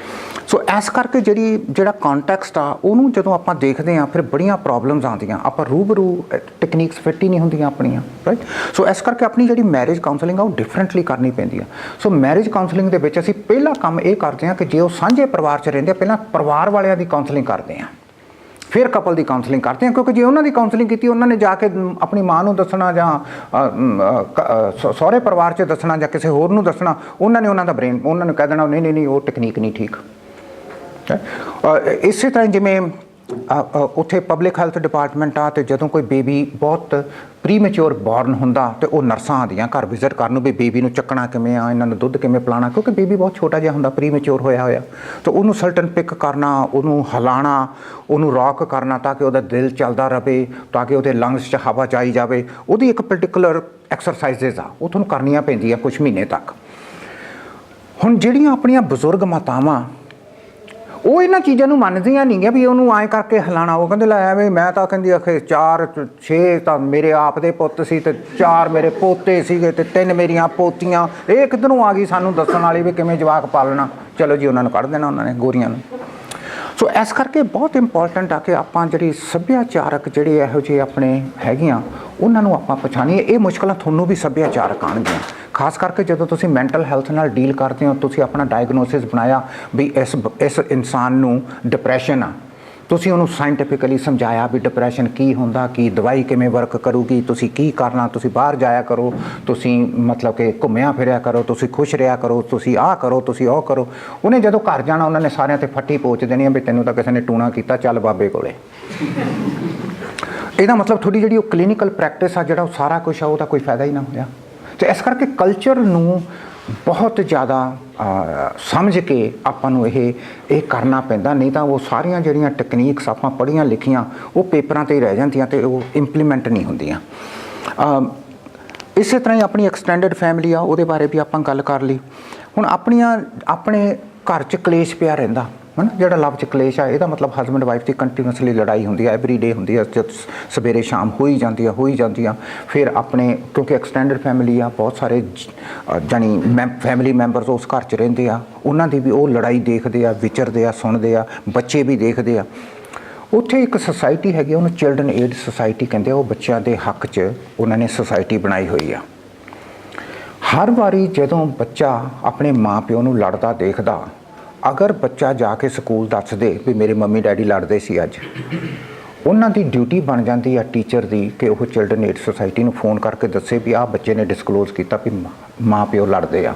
[SPEAKER 2] ਸੋ ਇਸ ਕਰਕੇ ਜਿਹੜਾ ਕੰਟੈਕਸਟ ਆ ਉਹਨੂੰ ਜਦੋਂ ਆਪਾਂ ਦੇਖਦੇ ਹਾਂ ਫਿਰ ਬੜੀਆਂ ਪ੍ਰੋਬਲਮਸ ਆਉਂਦੀਆਂ, ਆਪਾਂ ਰੂਬਰੂ ਟੈਕਨੀਕਸ ਫਿੱਟ ਹੀ ਨਹੀਂ ਹੁੰਦੀਆਂ ਆਪਣੀਆਂ, ਰਾਈਟ। ਸੋ ਇਸ ਕਰਕੇ ਆਪਣੀ ਜਿਹੜੀ ਮੈਰਿਜ ਕਾਉਂਸਲਿੰਗ ਆ ਉਹ ਡਿਫਰੈਂਟਲੀ ਕਰਨੀ ਪੈਂਦੀ ਆ। ਸੋ ਮੈਰਿਜ ਕਾਉਂਸਲਿੰਗ ਦੇ ਵਿੱਚ ਅਸੀਂ ਪਹਿਲਾ ਕੰਮ ਇਹ ਕਰਦੇ ਹਾਂ ਕਿ ਜੇ ਉਹ ਸਾਂਝੇ ਪਰਿਵਾਰ 'ਚ ਰਹਿੰਦੇ ਆ, ਪਹਿਲਾਂ ਪਰਿਵਾਰ ਵਾਲਿਆਂ ਦੀ ਕਾਉਂਸਲਿੰਗ ਕਰਦੇ ਹਾਂ, ਫਿਰ ਕਪਲ ਦੀ ਕਾਉਂਸਲਿੰਗ ਕਰਦੇ ਹਾਂ। ਕਿਉਂਕਿ ਜੇ ਉਹਨਾਂ ਦੀ ਕਾਉਂਸਲਿੰਗ ਕੀਤੀ, ਉਹਨਾਂ ਨੇ ਜਾ ਕੇ ਆਪਣੀ ਮਾਂ ਨੂੰ ਦੱਸਣਾ ਜਾਂ ਸਹੁਰੇ ਪਰਿਵਾਰ 'ਚ ਦੱਸਣਾ ਜਾਂ ਕਿਸੇ ਹੋਰ ਨੂੰ ਦੱਸਣਾ, ਉਹਨਾਂ ਨੇ ਉਹਨਾਂ ਨੂੰ ਕਹਿ ਦੇਣਾ ਨਹੀਂ ਉਹ ਟੈਕਨੀਕ ਨਹੀਂ ਠੀਕ। ਇਸੇ ਤਰ੍ਹਾਂ ਜਿਵੇਂ ਉੱਥੇ ਪਬਲਿਕ ਹੈਲਥ ਡਿਪਾਰਟਮੈਂਟ ਆ, ਤੇ ਜਦੋਂ ਕੋਈ ਬੇਬੀ ਬਹੁਤ ਪ੍ਰੀਮੈਚੁਰ ਬੋਰਨ ਹੁੰਦਾ ਤੇ ਉਹ ਨਰਸਾਂ ਆਉਂਦੀਆਂ ਘਰ ਵਿਜ਼ਿਟ ਕਰਨ ਨੂੰ ਵੀ ਬੇਬੀ ਨੂੰ ਚੱਕਣਾ ਕਿਵੇਂ ਆ, ਇਹਨਾਂ ਨੂੰ ਦੁੱਧ ਕਿਵੇਂ ਪਿਲਾਉਣਾ, ਕਿਉਂਕਿ ਬੇਬੀ ਬਹੁਤ ਛੋਟਾ ਜਿਹਾ ਹੁੰਦਾ, ਪ੍ਰੀਮੈਚੁਰ ਹੋਇਆ ਤਾਂ ਉਹਨੂੰ ਸਰਟਨ ਪਿਕ ਕਰਨਾ, ਉਹਨੂੰ ਹਿਲਾਉਣਾ, ਉਹਨੂੰ ਰੌਕ ਕਰਨਾ ਤਾਂ ਕਿ ਉਹਦਾ ਦਿਲ ਚੱਲਦਾ ਰਹੇ, ਤਾਂ ਕਿ ਉਹਦੇ ਲੰਗਸ 'ਚ ਹਵਾ ਚਾਈ ਜਾਵੇ। ਉਹਦੀ ਇੱਕ ਪਰਟੀਕੂਲਰ ਐਕਸਰਸਾਈਜ਼ਸ ਆ, ਉਹ ਤੁਹਾਨੂੰ ਕਰਨੀਆਂ ਪੈਂਦੀਆਂ ਕੁਝ ਮਹੀਨੇ ਤੱਕ। ਹੁਣ ਜਿਹੜੀਆਂ ਆਪਣੀਆਂ ਬਜ਼ੁਰਗ ਮਾਤਾਵਾਂ ਉਹ ਇਹਨਾਂ ਚੀਜ਼ਾਂ ਨੂੰ ਮੰਨਦੀਆਂ ਨਹੀਂ ਗੀਆਂ ਵੀ ਉਹਨੂੰ ਐਂ ਕਰਕੇ ਹਿਲਾਉਣਾ। ਉਹ ਕਹਿੰਦੇ ਲੈ ਐਵੇਂ, ਮੈਂ ਤਾਂ ਕਹਿੰਦੀ ਆਖੇ 4-6 ਤਾਂ ਮੇਰੇ ਆਪ ਦੇ ਪੁੱਤ ਸੀ, ਤੇ 4 ਮੇਰੇ ਪੋਤੇ ਸੀਗੇ, ਤੇ 3 ਮੇਰੀਆਂ ਪੋਤੀਆਂ, ਇਹ ਕਿੱਧਰੋਂ ਆ ਗਈ ਸਾਨੂੰ ਦੱਸਣ ਵਾਲੀ ਵੀ ਕਿਵੇਂ ਜਵਾਕ ਪਾਲਣਾ। ਚਲੋ ਜੀ ਉਹਨਾਂ ਨੂੰ ਕੱਢ ਦੇਣਾ ਉਹਨਾਂ ਨੇ, ਗੋਰੀਆਂ ਨੂੰ। ਸੋ ਇਸ ਕਰਕੇ ਬਹੁਤ ਇੰਪੋਰਟੈਂਟ ਆ ਕਿ ਆਪਾਂ ਜਿਹੜੀ ਸੱਭਿਆਚਾਰਕ ਜਿਹੜੇ ਇਹੋ ਜਿਹੇ ਆਪਣੇ ਹੈਗੀਆਂ ਉਹਨਾਂ ਨੂੰ ਆਪਾਂ ਪਛਾਣੀਏ। ਇਹ ਮੁਸ਼ਕਲਾਂ ਤੁਹਾਨੂੰ ਵੀ ਸੱਭਿਆਚਾਰਕ ਆਉਣਗੀਆਂ, ਖਾਸ ਕਰਕੇ ਜਦੋਂ ਤੁਸੀਂ ਮੈਂਟਲ ਹੈਲਥ ਨਾਲ ਡੀਲ ਕਰਦੇ ਹੋ, ਤੁਸੀਂ ਆਪਣਾ ਡਾਇਗਨੋਸਿਸ ਬਣਾਇਆ ਵੀ ਇਸ ਇਨਸਾਨ ਨੂੰ ਡਿਪਰੈਸ਼ਨ ਆ, ਤੁਸੀਂ ਉਹਨੂੰ ਸਾਇੰਟੀਫਿਕਲੀ ਸਮਝਾਇਆ ਵੀ ਡਿਪਰੈਸ਼ਨ ਕੀ ਹੁੰਦਾ, ਕੀ ਦਵਾਈ ਕਿਵੇਂ ਵਰਕ ਕਰੂਗੀ, ਤੁਸੀਂ ਕੀ ਕਰਨਾ, ਤੁਸੀਂ ਬਾਹਰ ਜਾਇਆ ਕਰੋ, ਤੁਸੀਂ ਮਤਲਬ ਕਿ ਘੁੰਮਿਆ ਫਿਰਿਆ ਕਰੋ, ਤੁਸੀਂ ਖੁਸ਼ ਰਿਹਾ ਕਰੋ, ਤੁਸੀਂ ਆਹ ਕਰੋ, ਤੁਸੀਂ ਉਹ ਕਰੋ। ਉਹਨੇ ਜਦੋਂ ਘਰ ਜਾਣਾ ਉਹਨਾਂ ਨੇ ਸਾਰਿਆਂ ਤੇ ਫੱਟੀ ਪੋਚ ਦੇਣੀ ਆ ਵੀ ਤੈਨੂੰ ਤਾਂ ਕਿਸੇ ਨੇ ਟੂਣਾ ਕੀਤਾ, ਚੱਲ ਬਾਬੇ ਕੋਲੇ। ਇਹਦਾ ਮਤਲਬ ਤੁਹਾਡੀ ਜਿਹੜੀ ਉਹ ਕਲੀਨਿਕਲ ਪ੍ਰੈਕਟਿਸ ਆ, ਜਿਹੜਾ ਉਹ ਸਾਰਾ ਕੁਛ ਆ, ਉਹਦਾ ਕੋਈ ਫਾਇਦਾ ਹੀ ਨਾ ਹੋਇਆ। ਤੇ ਇਸ ਕਰਕੇ ਕਲਚਰ ਨੂੰ ਬਹੁਤ ਜ਼ਿਆਦਾ ਸਮਝ ਕੇ ਆਪਾਂ ਨੂੰ ਇਹ ਕਰਨਾ ਪੈਂਦਾ, ਨਹੀਂ ਤਾਂ ਉਹ ਸਾਰੀਆਂ ਜਿਹੜੀਆਂ ਟੈਕਨੀਕਸ ਆਪਾਂ ਪੜ੍ਹੀਆਂ ਲਿਖੀਆਂ ਉਹ ਪੇਪਰਾਂ 'ਤੇ ਹੀ ਰਹਿ ਜਾਂਦੀਆਂ ਤੇ ਉਹ ਇੰਪਲੀਮੈਂਟ ਨਹੀਂ ਹੁੰਦੀਆਂ। ਇਸੇ ਤਰ੍ਹਾਂ ਹੀ ਆਪਣੀ ਐਕਸਟੈਂਡਡ ਫੈਮਿਲੀ ਆ, ਉਹਦੇ ਬਾਰੇ ਵੀ ਆਪਾਂ ਗੱਲ ਕਰ ਲਈ। ਹੁਣ ਆਪਣੇ ਘਰ 'ਚ ਕਲੇਸ਼ ਪਿਆ ਰਹਿੰਦਾ ਹੈ ਨਾ, ਜਿਹੜਾ ਲਫ਼ਜ਼ ਕਲੇਸ਼ ਆ, ਇਹਦਾ ਮਤਲਬ ਹਸਬੈਂਡ ਵਾਈਫ ਦੀ ਕੰਟੀਨਿਊਸਲੀ ਲੜਾਈ ਹੁੰਦੀ ਹੈ, ਐਵਰੀ ਡੇ ਹੁੰਦੀ ਹੈ, ਸਵੇਰੇ ਸ਼ਾਮ ਹੋਈ ਜਾਂਦੀ ਆ। ਫਿਰ ਆਪਣੇ ਕਿਉਂਕਿ ਐਕਸਟੈਂਡਡ ਫੈਮਿਲੀ ਆ, ਬਹੁਤ ਸਾਰੇ ਜਾਣੀ ਫੈਮਿਲੀ ਮੈਂਬਰਸ ਉਸ ਘਰ 'ਚ ਰਹਿੰਦੇ ਆ, ਉਹਨਾਂ ਦੀ ਵੀ ਉਹ ਲੜਾਈ ਦੇਖਦੇ ਆ, ਵਿਚਰਦੇ ਆ, ਸੁਣਦੇ ਆ, ਬੱਚੇ ਵੀ ਦੇਖਦੇ ਆ। ਉੱਥੇ ਇੱਕ ਸੁਸਾਇਟੀ ਹੈਗੀ, ਉਹਨੂੰ ਚਿਲਡਰਨ ਏਡ ਸੁਸਾਇਟੀ ਕਹਿੰਦੇ ਆ। ਉਹ ਬੱਚਿਆਂ ਦੇ ਹੱਕ 'ਚ ਉਹਨਾਂ ਨੇ ਸੁਸਾਇਟੀ ਬਣਾਈ ਹੋਈ ਆ। ਹਰ ਵਾਰੀ ਜਦੋਂ ਬੱਚਾ ਆਪਣੇ ਮਾਂ ਪਿਓ ਨੂੰ ਲੜਦਾ ਦੇਖਦਾ, ਅਗਰ ਬੱਚਾ ਜਾ ਕੇ ਸਕੂਲ ਦੱਸ ਦੇ ਵੀ ਮੇਰੇ ਮੰਮੀ ਡੈਡੀ ਲੜਦੇ ਸੀ ਅੱਜ, ਉਹਨਾਂ ਦੀ ਡਿਊਟੀ ਬਣ ਜਾਂਦੀ ਆ ਟੀਚਰ ਦੀ ਕਿ ਉਹ ਚਿਲਡਰਨ ਏਡ ਸੁਸਾਇਟੀ ਨੂੰ ਫੋਨ ਕਰਕੇ ਦੱਸੇ ਵੀ ਆਹ ਬੱਚੇ ਨੇ ਡਿਸਕਲੋਜ਼ ਕੀਤਾ ਵੀ ਮਾਂ ਪਿਓ ਲੜਦੇ ਆ।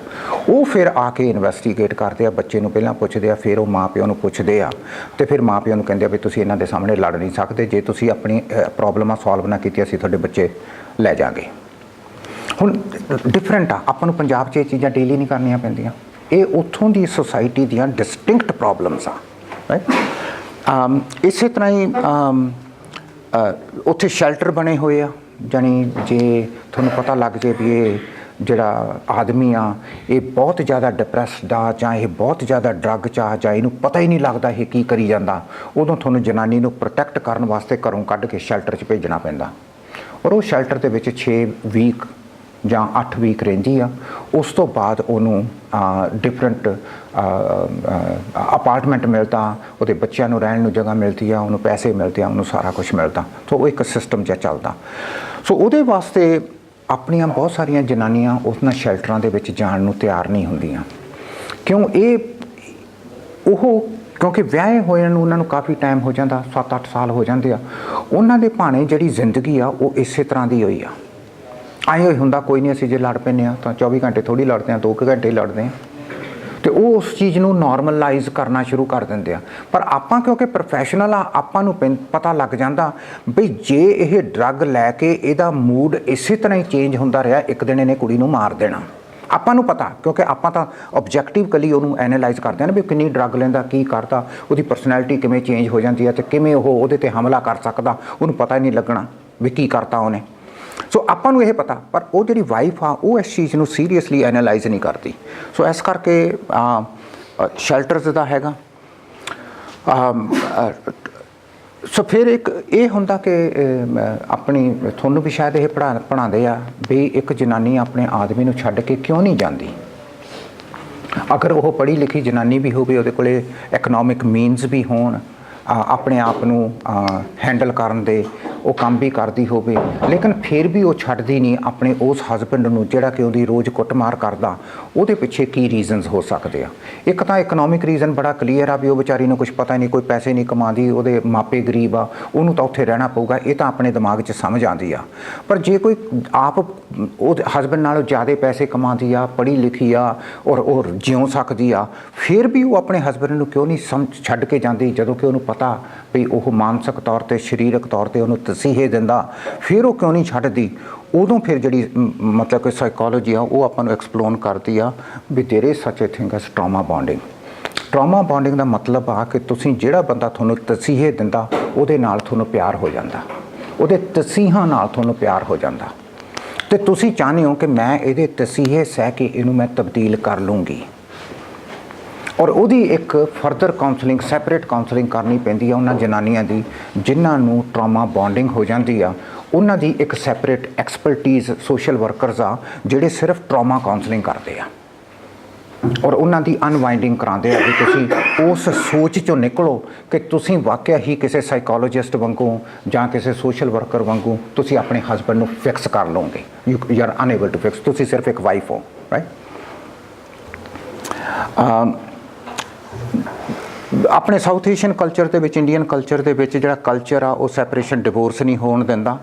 [SPEAKER 2] ਉਹ ਫਿਰ ਆ ਕੇ ਇਨਵੈਸਟੀਗੇਟ ਕਰਦੇ ਆ, ਬੱਚੇ ਨੂੰ ਪਹਿਲਾਂ ਪੁੱਛਦੇ ਆ, ਫਿਰ ਉਹ ਮਾਂ ਪਿਓ ਨੂੰ ਪੁੱਛਦੇ ਆ, ਤੇ ਫਿਰ ਮਾਂ ਪਿਓ ਨੂੰ ਕਹਿੰਦੇ ਆ ਵੀ ਤੁਸੀਂ ਇਹਨਾਂ ਦੇ ਸਾਹਮਣੇ ਲੜ ਨਹੀਂ ਸਕਦੇ, ਜੇ ਤੁਸੀਂ ਆਪਣੀ ਪ੍ਰੋਬਲਮਾਂ ਸੋਲਵ ਨਾ ਕੀਤੀ ਅਸੀਂ ਤੁਹਾਡੇ ਬੱਚੇ ਲੈ ਜਾਵਾਂਗੇ। ਹੁਣ ਡਿਫਰੈਂਟ ਆ, ਆਪਾਂ ਨੂੰ ਪੰਜਾਬ 'ਚ ਇਹ ਚੀਜ਼ਾਂ ਡੇਲੀ ਨਹੀਂ ਕਰਨੀਆਂ ਪੈਂਦੀਆਂ। ਇਹ ਉੱਥੋਂ ਦੀ ਸੁਸਾਇਟੀ ਦੀਆਂ ਡਿਸਟਿੰਕਟ ਪ੍ਰੋਬਲਮਸ ਆ, ਰਾਈਟ। ਇਸੇ ਤਰ੍ਹਾਂ ਹੀ ਉੱਥੇ ਸ਼ੈਲਟਰ ਬਣੇ ਹੋਏ ਆ, ਜਾਣੀ ਜੇ ਤੁਹਾਨੂੰ ਪਤਾ ਲੱਗ ਜੇ ਵੀ ਇਹ ਜਿਹੜਾ ਆਦਮੀ ਆ ਇਹ ਬਹੁਤ ਜ਼ਿਆਦਾ ਡਿਪਰੈਸਡ ਆ, ਜਾਂ ਇਹ ਬਹੁਤ ਜ਼ਿਆਦਾ ਡਰੱਗ 'ਚ ਆ, ਜਾਂ ਇਹਨੂੰ ਪਤਾ ਹੀ ਨਹੀਂ ਲੱਗਦਾ ਇਹ ਕੀ ਕਰੀ ਜਾਂਦਾ, ਉਦੋਂ ਤੁਹਾਨੂੰ ਜਨਾਨੀ ਨੂੰ ਪ੍ਰੋਟੈਕਟ ਕਰਨ ਵਾਸਤੇ ਘਰੋਂ ਕੱਢ ਕੇ ਸ਼ੈਲਟਰ 'ਚ ਭੇਜਣਾ ਪੈਂਦਾ। ਔਰ ਉਹ ਸ਼ੈਲਟਰ ਦੇ ਵਿੱਚ 6 ਵੀਕ ਜਾਂ 8 ਵੀਕ ਰਹਿੰਦੀ ਆ। ਉਸ ਤੋਂ ਬਾਅਦ ਉਹਨੂੰ ਡਿਫਰੈਂਟ ਅਪਾਰਟਮੈਂਟ ਮਿਲਦਾ, ਉਹਦੇ ਬੱਚਿਆਂ ਨੂੰ ਰਹਿਣ ਨੂੰ ਜਗ੍ਹਾ ਮਿਲਦੀ ਆ, ਉਹਨੂੰ ਪੈਸੇ ਮਿਲਦੇ ਆ, ਉਹਨੂੰ ਸਾਰਾ ਕੁਝ ਮਿਲਦਾ। ਸੋ ਉਹ ਇੱਕ ਸਿਸਟਮ ਜਿਹਾ ਚੱਲਦਾ। ਸੋ ਉਹਦੇ ਵਾਸਤੇ ਆਪਣੀਆਂ ਬਹੁਤ ਸਾਰੀਆਂ ਜਨਾਨੀਆਂ ਉਹਨਾਂ ਸ਼ੈਲਟਰਾਂ ਦੇ ਵਿੱਚ ਜਾਣ ਨੂੰ ਤਿਆਰ ਨਹੀਂ ਹੁੰਦੀਆਂ। ਕਿਉਂਕਿ ਵਿਆਹੇ ਹੋਏ ਨੂੰ ਉਹਨਾਂ ਨੂੰ ਕਾਫੀ ਟਾਈਮ ਹੋ ਜਾਂਦਾ, 7-8 ਸਾਲ ਹੋ ਜਾਂਦੇ ਆ। ਉਹਨਾਂ ਦੇ ਭਾਣੇ ਜਿਹੜੀ ਜ਼ਿੰਦਗੀ ਆ ਉਹ ਇਸੇ ਤਰ੍ਹਾਂ ਦੀ ਹੋਈ ਆ। ਆਏ ਹੋਏ ਹੁੰਦਾ ਕੋਈ ਨਹੀਂ, ਅਸੀਂ ਜੇ ਲੜ ਪੈਂਦੇ ਹਾਂ ਤਾਂ 24 ਘੰਟੇ ਥੋੜ੍ਹੀ ਲੜਦੇ ਹਾਂ, 2 ਘੰਟੇ ਹੀ ਲੜਦੇ ਹਾਂ, ਅਤੇ ਉਹ ਉਸ ਚੀਜ਼ ਨੂੰ ਨਾਰਮਲਾਈਜ਼ ਕਰਨਾ ਸ਼ੁਰੂ ਕਰ ਦਿੰਦੇ ਆ। ਪਰ ਆਪਾਂ ਕਿਉਂਕਿ ਪ੍ਰੋਫੈਸ਼ਨਲ ਆ, ਆਪਾਂ ਨੂੰ ਪਤਾ ਲੱਗ ਜਾਂਦਾ ਬਈ ਜੇ ਇਹ ਡਰੱਗ ਲੈ ਕੇ ਇਹਦਾ ਮੂਡ ਇਸੇ ਤਰ੍ਹਾਂ ਹੀ ਚੇਂਜ ਹੁੰਦਾ ਰਿਹਾ, ਇੱਕ ਦਿਨ ਇਹਨੇ ਕੁੜੀ ਨੂੰ ਮਾਰ ਦੇਣਾ। ਆਪਾਂ ਨੂੰ ਪਤਾ, ਕਿਉਂਕਿ ਆਪਾਂ ਤਾਂ ਆਬਜੈਕਟਿਵਲੀ ਉਹਨੂੰ ਐਨਾਲਾਈਜ਼ ਕਰਦੇ ਹਾਂ ਨਾ ਵੀ ਕਿੰਨੀ ਡਰੱਗ ਲੈਂਦਾ, ਕੀ ਕਰਦਾ, ਉਹਦੀ ਪਰਸਨੈਲਿਟੀ ਕਿਵੇਂ ਚੇਂਜ ਹੋ ਜਾਂਦੀ ਹੈ, ਅਤੇ ਕਿਵੇਂ ਉਹ ਉਹਦੇ 'ਤੇ ਹਮਲਾ ਕਰ ਸਕਦਾ, ਉਹਨੂੰ ਪਤਾ ਹੀ ਨਹੀਂ ਲੱਗਣਾ ਵੀ ਕੀ ਕਰਤਾ ਉਹਨੇ। ਸੋ ਆਪਾਂ ਨੂੰ ਇਹ ਪਤਾ, ਪਰ ਉਹ ਜਿਹੜੀ ਵਾਈਫ ਆ ਉਹ ਇਸ ਚੀਜ਼ ਨੂੰ ਸੀਰੀਅਸਲੀ ਐਨਾਲਾਈਜ਼ ਨਹੀਂ ਕਰਦੀ। ਸੋ ਇਸ ਕਰਕੇ ਸ਼ੈਲਟਰਸ ਦਾ ਹੈਗਾ। ਸੋ ਫਿਰ ਇੱਕ ਇਹ ਹੁੰਦਾ ਕਿ ਆਪਣੀ ਤੁਹਾਨੂੰ ਵੀ ਸ਼ਾਇਦ ਇਹ ਪੜ੍ਹਾਉਂਦੇ ਆ ਵੀ ਇੱਕ ਜਨਾਨੀ ਆਪਣੇ ਆਦਮੀ ਨੂੰ ਛੱਡ ਕੇ ਕਿਉਂ ਨਹੀਂ ਜਾਂਦੀ। ਅਗਰ ਉਹ ਪੜ੍ਹੀ ਲਿਖੀ ਜਨਾਨੀ ਵੀ ਹੋਵੇ, ਉਹਦੇ ਕੋਲ ਇਕਨੋਮਿਕ ਮੀਨਸ ਵੀ ਹੋਣ, ਆਪਣੇ ਆਪ ਨੂੰ ਹੈਂਡਲ ਕਰਨ ਦੇ ਉਹ ਕੰਮ ਵੀ ਕਰਦੀ ਹੋਵੇ, ਲੇਕਿਨ ਫਿਰ ਵੀ ਉਹ ਛੱਡਦੀ ਨਹੀਂ ਆਪਣੇ ਉਸ ਹਸਬੈਂਡ ਨੂੰ ਜਿਹੜਾ ਕਿ ਉਹਦੀ ਰੋਜ਼ ਕੁੱਟਮਾਰ ਕਰਦਾ। ਉਹਦੇ ਪਿੱਛੇ ਕੀ ਰੀਜ਼ਨਸ ਹੋ ਸਕਦੇ ਆ? ਇੱਕ ਤਾਂ ਇਕਨੋਮਿਕ ਰੀਜ਼ਨ ਬੜਾ ਕਲੀਅਰ ਆ ਵੀ ਉਹ ਵਿਚਾਰੀ ਨੂੰ ਕੁਝ ਪਤਾ ਨਹੀਂ, ਕੋਈ ਪੈਸੇ ਨਹੀਂ ਕਮਾਉਂਦੀ, ਉਹਦੇ ਮਾਪੇ ਗਰੀਬ ਆ, ਉਹਨੂੰ ਤਾਂ ਉੱਥੇ ਰਹਿਣਾ ਪਊਗਾ, ਇਹ ਤਾਂ ਆਪਣੇ ਦਿਮਾਗ 'ਚ ਸਮਝ ਆਉਂਦੀ ਆ। ਪਰ ਜੇ ਕੋਈ ਆਪ ਉਹਦੇ ਹਸਬੈਂਡ ਨਾਲੋਂ ਜ਼ਿਆਦਾ ਪੈਸੇ ਕਮਾਉਂਦੀ ਆ, ਪੜ੍ਹੀ ਲਿਖੀ ਆ, ਔਰ ਜਿਉਂ ਸਕਦੀ ਆ, ਫਿਰ ਵੀ ਉਹ ਆਪਣੇ ਹਸਬੈਂਡ ਨੂੰ ਕਿਉਂ ਨਹੀਂ ਛੱਡ ਕੇ ਜਾਂਦੀ, ਜਦੋਂ ਕਿ ਉਹਨੂੰ ਪਤਾ ਵੀ ਉਹ ਮਾਨਸਿਕ ਤੌਰ 'ਤੇ, ਸਰੀਰਕ ਤੌਰ 'ਤੇ ਉਹਨੂੰ ਤਸੀਹੇ ਦਿੰਦਾ, ਫਿਰ ਉਹ ਕਿਉਂ ਨਹੀਂ ਛੱਡਦੀ? ਉਦੋਂ ਫਿਰ ਜਿਹੜੀ ਮਤਲਬ ਕਿ ਸਾਈਕੋਲੋਜੀ ਆ ਉਹ ਆਪਾਂ ਨੂੰ ਐਕਸਪਲੋਰ ਕਰਦੀ ਆ ਵੀ there is such a thing as trauma bonding. Trauma bonding ਦਾ ਮਤਲਬ ਆ ਕਿ ਤੁਸੀਂ ਜਿਹੜਾ ਬੰਦਾ ਤੁਹਾਨੂੰ ਤਸੀਹੇ ਦਿੰਦਾ ਉਹਦੇ ਨਾਲ ਤੁਹਾਨੂੰ ਪਿਆਰ ਹੋ ਜਾਂਦਾ, ਉਹਦੇ ਤਸੀਹਾਂ ਨਾਲ ਤੁਹਾਨੂੰ ਪਿਆਰ ਹੋ ਜਾਂਦਾ, ਅਤੇ ਤੁਸੀਂ ਚਾਹੁੰਦੇ ਹੋ ਕਿ ਮੈਂ ਇਹਦੇ ਤਸੀਹੇ ਸਹਿ ਕੇ ਇਹਨੂੰ ਮੈਂ ਤਬਦੀਲ ਕਰ ਲੂੰਗੀ। ਔਰ ਉਹਦੀ ਇੱਕ ਫਰਦਰ ਕਾਉਂਸਲਿੰਗ, ਸੈਪਰੇਟ ਕਾਉਂਸਲਿੰਗ ਕਰਨੀ ਪੈਂਦੀ ਆ ਉਹਨਾਂ ਜਨਾਨੀਆਂ ਦੀ ਜਿਨ੍ਹਾਂ ਨੂੰ ਟਰਾਮਾ ਬੌਂਡਿੰਗ ਹੋ ਜਾਂਦੀ ਆ। ਉਹਨਾਂ ਦੀ ਇੱਕ ਸੈਪਰੇਟ ਐਕਸਪਰਟੀਜ਼ ਸੋਸ਼ਲ ਵਰਕਰਸ ਆ ਜਿਹੜੇ ਸਿਰਫ ਟਰਾਮਾ ਕਾਉਂਸਲਿੰਗ ਕਰਦੇ ਆ। ਔਰ ਉਹਨਾਂ ਦੀ ਅਨਵਾਈਂਡਿੰਗ ਕਰਾਉਂਦੇ ਆ ਵੀ ਤੁਸੀਂ ਉਸ ਸੋਚ ਚੋਂ ਨਿਕਲੋ ਕਿ ਤੁਸੀਂ ਵਾਕਿਆ ਹੀ ਕਿਸੇ ਸਾਈਕੋਲੋਜਿਸਟ ਵਾਂਗੂ ਜਾਂ ਕਿਸੇ ਸੋਸ਼ਲ ਵਰਕਰ ਵਾਂਗੂ ਤੁਸੀਂ ਆਪਣੇ ਹਸਬੈਂਡ ਨੂੰ ਫਿਕਸ ਕਰ ਲਓਗੇ। ਯੂ ਆਰ ਅਨਏਬਲ ਟੂ ਫਿਕਸ, ਤੁਸੀਂ ਸਿਰਫ ਇੱਕ ਵਾਈਫ ਹੋ, ਰਾਈਟ। ਆਪਣੇ ਸਾਊਥ ਏਸ਼ੀਅਨ ਕਲਚਰ ਦੇ ਵਿੱਚ, ਇੰਡੀਅਨ ਕਲਚਰ ਦੇ ਵਿੱਚ ਜਿਹੜਾ ਕਲਚਰ ਆ ਉਹ ਸੈਪਰੇਸ਼ਨ ਡਿਵੋਰਸ ਨਹੀਂ ਹੋਣ ਦਿੰਦਾ।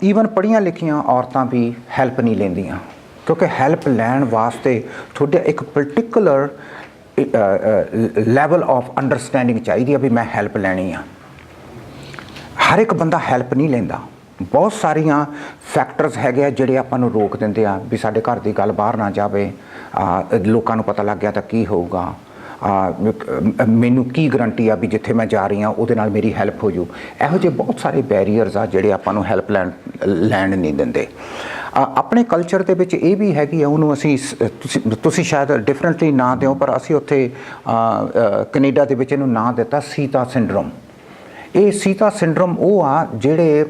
[SPEAKER 2] ਈਵਨ ਪੜ੍ਹੀਆਂ ਲਿਖੀਆਂ ਔਰਤਾਂ ਵੀ ਹੈਲਪ ਨਹੀਂ ਲੈਂਦੀਆਂ, ਕਿਉਂਕਿ ਹੈਲਪ ਲੈਣ ਵਾਸਤੇ ਤੁਹਾਡਾ ਇੱਕ ਪਰਟੀਕੂਲਰ ਲੈਵਲ ਆਫ ਅੰਡਰਸਟੈਂਡਿੰਗ ਚਾਹੀਦੀ ਆ ਵੀ ਮੈਂ ਹੈਲਪ ਲੈਣੀ ਆ। ਹਰ ਇੱਕ ਬੰਦਾ ਹੈਲਪ ਨਹੀਂ ਲੈਂਦਾ। ਬਹੁਤ ਸਾਰੀਆਂ ਫੈਕਟਰਸ ਹੈਗੇ ਆ ਜਿਹੜੇ ਆਪਾਂ ਨੂੰ ਰੋਕ ਦਿੰਦੇ ਆ ਵੀ ਸਾਡੇ ਘਰ ਦੀ ਗੱਲ ਬਾਹਰ ਨਾ ਜਾਵੇ, ਲੋਕਾਂ ਨੂੰ ਪਤਾ ਲੱਗ ਗਿਆ ਤਾਂ ਕੀ ਹੋਊਗਾ, ਮੈਨੂੰ ਕੀ ਗਰੰਟੀ ਆ ਵੀ ਜਿੱਥੇ ਮੈਂ ਜਾ ਰਹੀ ਹਾਂ ਉਹਦੇ ਨਾਲ ਮੇਰੀ ਹੈਲਪ ਹੋ ਜੂ। ਇਹੋ ਜਿਹੇ ਬਹੁਤ ਸਾਰੇ ਬੈਰੀਅਰਸ ਆ ਜਿਹੜੇ ਆਪਾਂ ਨੂੰ ਹੈਲਪ ਲੈਣ ਨਹੀਂ ਦਿੰਦੇ। ਆਪਣੇ ਕਲਚਰ ਦੇ ਵਿੱਚ ਇਹ ਵੀ ਹੈਗੀ ਆ, ਉਹਨੂੰ ਅਸੀਂ ਤੁਸੀਂ ਸ਼ਾਇਦ ਡਿਫਰੈਂਟਲੀ ਨਾਂ ਦਿਓ, ਪਰ ਅਸੀਂ ਉੱਥੇ ਕੈਨੇਡਾ ਦੇ ਵਿੱਚ ਇਹਨੂੰ ਨਾਂ ਦਿੱਤਾ ਸੀਤਾ ਸਿੰਡਰੋਮ। ਇਹ ਸੀਤਾ ਸਿੰਡਰੋਮ ਉਹ ਆ ਜਿਹੜੇ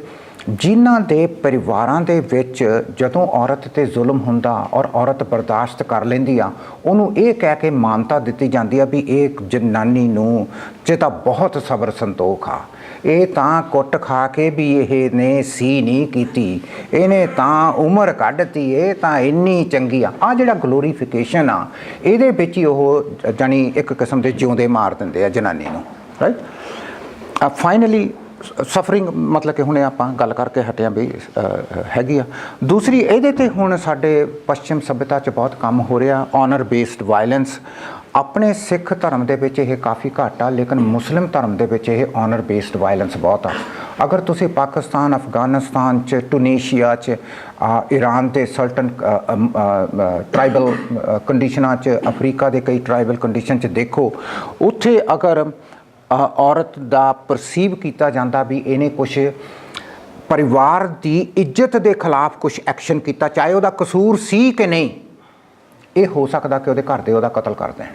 [SPEAKER 2] ਜਿਨ੍ਹਾਂ ਦੇ ਪਰਿਵਾਰਾਂ ਦੇ ਵਿੱਚ ਜਦੋਂ ਔਰਤ 'ਤੇ ਜ਼ੁਲਮ ਹੁੰਦਾ ਔਰ ਔਰਤ ਬਰਦਾਸ਼ਤ ਕਰ ਲੈਂਦੀ ਆ, ਉਹਨੂੰ ਇਹ ਕਹਿ ਕੇ ਮਾਨਤਾ ਦਿੱਤੀ ਜਾਂਦੀ ਆ ਵੀ ਇਹ ਜਨਾਨੀ ਨੂੰ 'ਚ ਤਾਂ ਬਹੁਤ ਸਬਰ ਸੰਤੋਖ ਆ, ਇਹ ਤਾਂ ਕੁੱਟ ਖਾ ਕੇ ਵੀ ਇਹ ਨੇ ਸੀ ਨਹੀਂ ਕੀਤੀ, ਇਹਨੇ ਤਾਂ ਉਮਰ ਕੱਢਤੀ, ਇਹ ਤਾਂ ਇੰਨੀ ਚੰਗੀ ਆ। ਆਹ ਜਿਹੜਾ ਗਲੋਰੀਫਿਕੇਸ਼ਨ ਆ ਇਹਦੇ ਵਿੱਚ ਹੀ ਉਹ ਜਾਣੀ ਇੱਕ ਕਿਸਮ ਦੇ ਜਿਉਂਦੇ ਮਾਰ ਦਿੰਦੇ ਆ ਜਨਾਨੀ ਨੂੰ, ਰਾਈਟ। ਫਾਈਨਲੀ ਸਫਰਿੰਗ ਮਤਲਬ ਕਿ ਹੁਣੇ ਆਪਾਂ ਗੱਲ ਕਰਕੇ ਹਟਿਆ ਵੀ ਹੈਗੀ ਆ। ਦੂਸਰੀ ਇਹਦੇ 'ਤੇ ਹੁਣ ਸਾਡੇ ਪੱਛਮ ਸੱਭਿਅਤਾ 'ਚ ਬਹੁਤ ਕੰਮ ਹੋ ਰਿਹਾ, ਆਨਰ ਬੇਸਡ ਵਾਇਲੈਂਸ। ਆਪਣੇ ਸਿੱਖ ਧਰਮ ਦੇ ਵਿੱਚ ਇਹ ਕਾਫੀ ਘੱਟ ਆ, ਲੇਕਿਨ ਮੁਸਲਿਮ ਧਰਮ ਦੇ ਵਿੱਚ ਇਹ ਆਨਰ ਬੇਸਡ ਵਾਇਲੈਂਸ ਬਹੁਤ ਆ। ਅਗਰ ਤੁਸੀਂ ਪਾਕਿਸਤਾਨ, ਅਫਗਾਨਿਸਤਾਨ 'ਚ, ਟੂਨੀਸ਼ੀਆ 'ਚ, ਈਰਾਨ ਦੇ ਸਰਟਨ ਟਰਾਈਬਲ ਕੰਡੀਸ਼ਨਾਂ 'ਚ, ਅਫਰੀਕਾ ਦੇ ਕਈ ਟਰਾਈਬਲ ਕੰਡੀਸ਼ਨ 'ਚ ਦੇਖੋ, ਉੱਥੇ ਅਗਰ ਔਰਤ ਦਾ ਪਰਸੀਵ ਕੀਤਾ ਜਾਂਦਾ ਵੀ ਇਹਨੇ ਕੁਛ ਪਰਿਵਾਰ ਦੀ ਇੱਜ਼ਤ ਦੇ ਖਿਲਾਫ ਕੁਛ ਐਕਸ਼ਨ ਕੀਤਾ, ਚਾਹੇ ਉਹਦਾ ਕਸੂਰ ਸੀ ਕਿ ਨਹੀਂ, ਇਹ ਹੋ ਸਕਦਾ ਕਿ ਉਹਦੇ ਘਰ ਦੇ ਉਹਦਾ ਕਤਲ ਕਰ ਦੇਣ,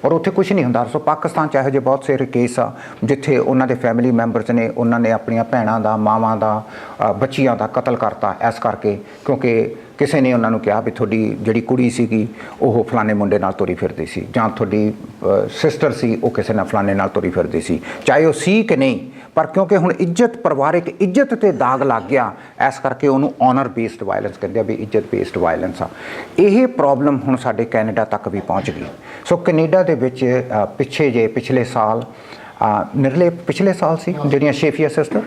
[SPEAKER 2] ਔਰ ਉੱਥੇ ਕੁਛ ਨਹੀਂ ਹੁੰਦਾ। ਸੋ ਪਾਕਿਸਤਾਨ 'ਚ ਇਹੋ ਜਿਹੇ ਬਹੁਤ ਸਾਰੇ ਕੇਸ ਆ ਜਿੱਥੇ ਉਹਨਾਂ ਦੇ ਫੈਮਿਲੀ ਮੈਂਬਰਸ ਨੇ, ਉਹਨਾਂ ਨੇ ਆਪਣੀਆਂ ਭੈਣਾਂ ਦਾ, ਮਾਵਾਂ ਦਾ, ਬੱਚੀਆਂ ਦਾ ਕਤਲ ਕਰਤਾ ਇਸ ਕਰਕੇ ਕਿਉਂਕਿ ਕਿਸੇ ਨੇ ਉਹਨਾਂ ਨੂੰ ਕਿਹਾ ਵੀ ਤੁਹਾਡੀ ਜਿਹੜੀ ਕੁੜੀ ਸੀਗੀ ਉਹ ਫਲਾਣੇ ਮੁੰਡੇ ਨਾਲ ਤੁਰੀ ਫਿਰਦੀ ਸੀ, ਜਾਂ ਤੁਹਾਡੀ ਸਿਸਟਰ ਸੀ ਉਹ ਕਿਸੇ ਨਾਲ ਫਲਾਣੇ ਨਾਲ ਤੁਰੀ ਫਿਰਦੀ ਸੀ, ਚਾਹੇ ਉਹ ਸੀ ਕਿ ਨਹੀਂ, ਪਰ ਕਿਉਂਕਿ ਹੁਣ ਇੱਜ਼ਤ, ਪਰਿਵਾਰਿਕ ਇੱਜ਼ਤ 'ਤੇ ਦਾਗ ਲੱਗ ਗਿਆ, ਇਸ ਕਰਕੇ ਉਹਨੂੰ ਆਨਰ ਬੇਸਡ ਵਾਇਲੈਂਸ ਕਹਿੰਦੇ ਆ ਵੀ ਇੱਜ਼ਤ ਬੇਸਡ ਵਾਇਲੈਂਸ ਆ। ਇਹ ਪ੍ਰੋਬਲਮ ਹੁਣ ਸਾਡੇ ਕੈਨੇਡਾ ਤੱਕ ਵੀ ਪਹੁੰਚ ਗਈ। ਸੋ ਕੈਨੇਡਾ ਦੇ ਵਿੱਚ ਪਿਛਲੇ ਸਾਲ ਨਿਰਲੇ ਪਿਛਲੇ ਸਾਲ ਸੀ ਜਿਹੜੀਆਂ ਸ਼ੇਫੀਆ ਸਿਸਟਰ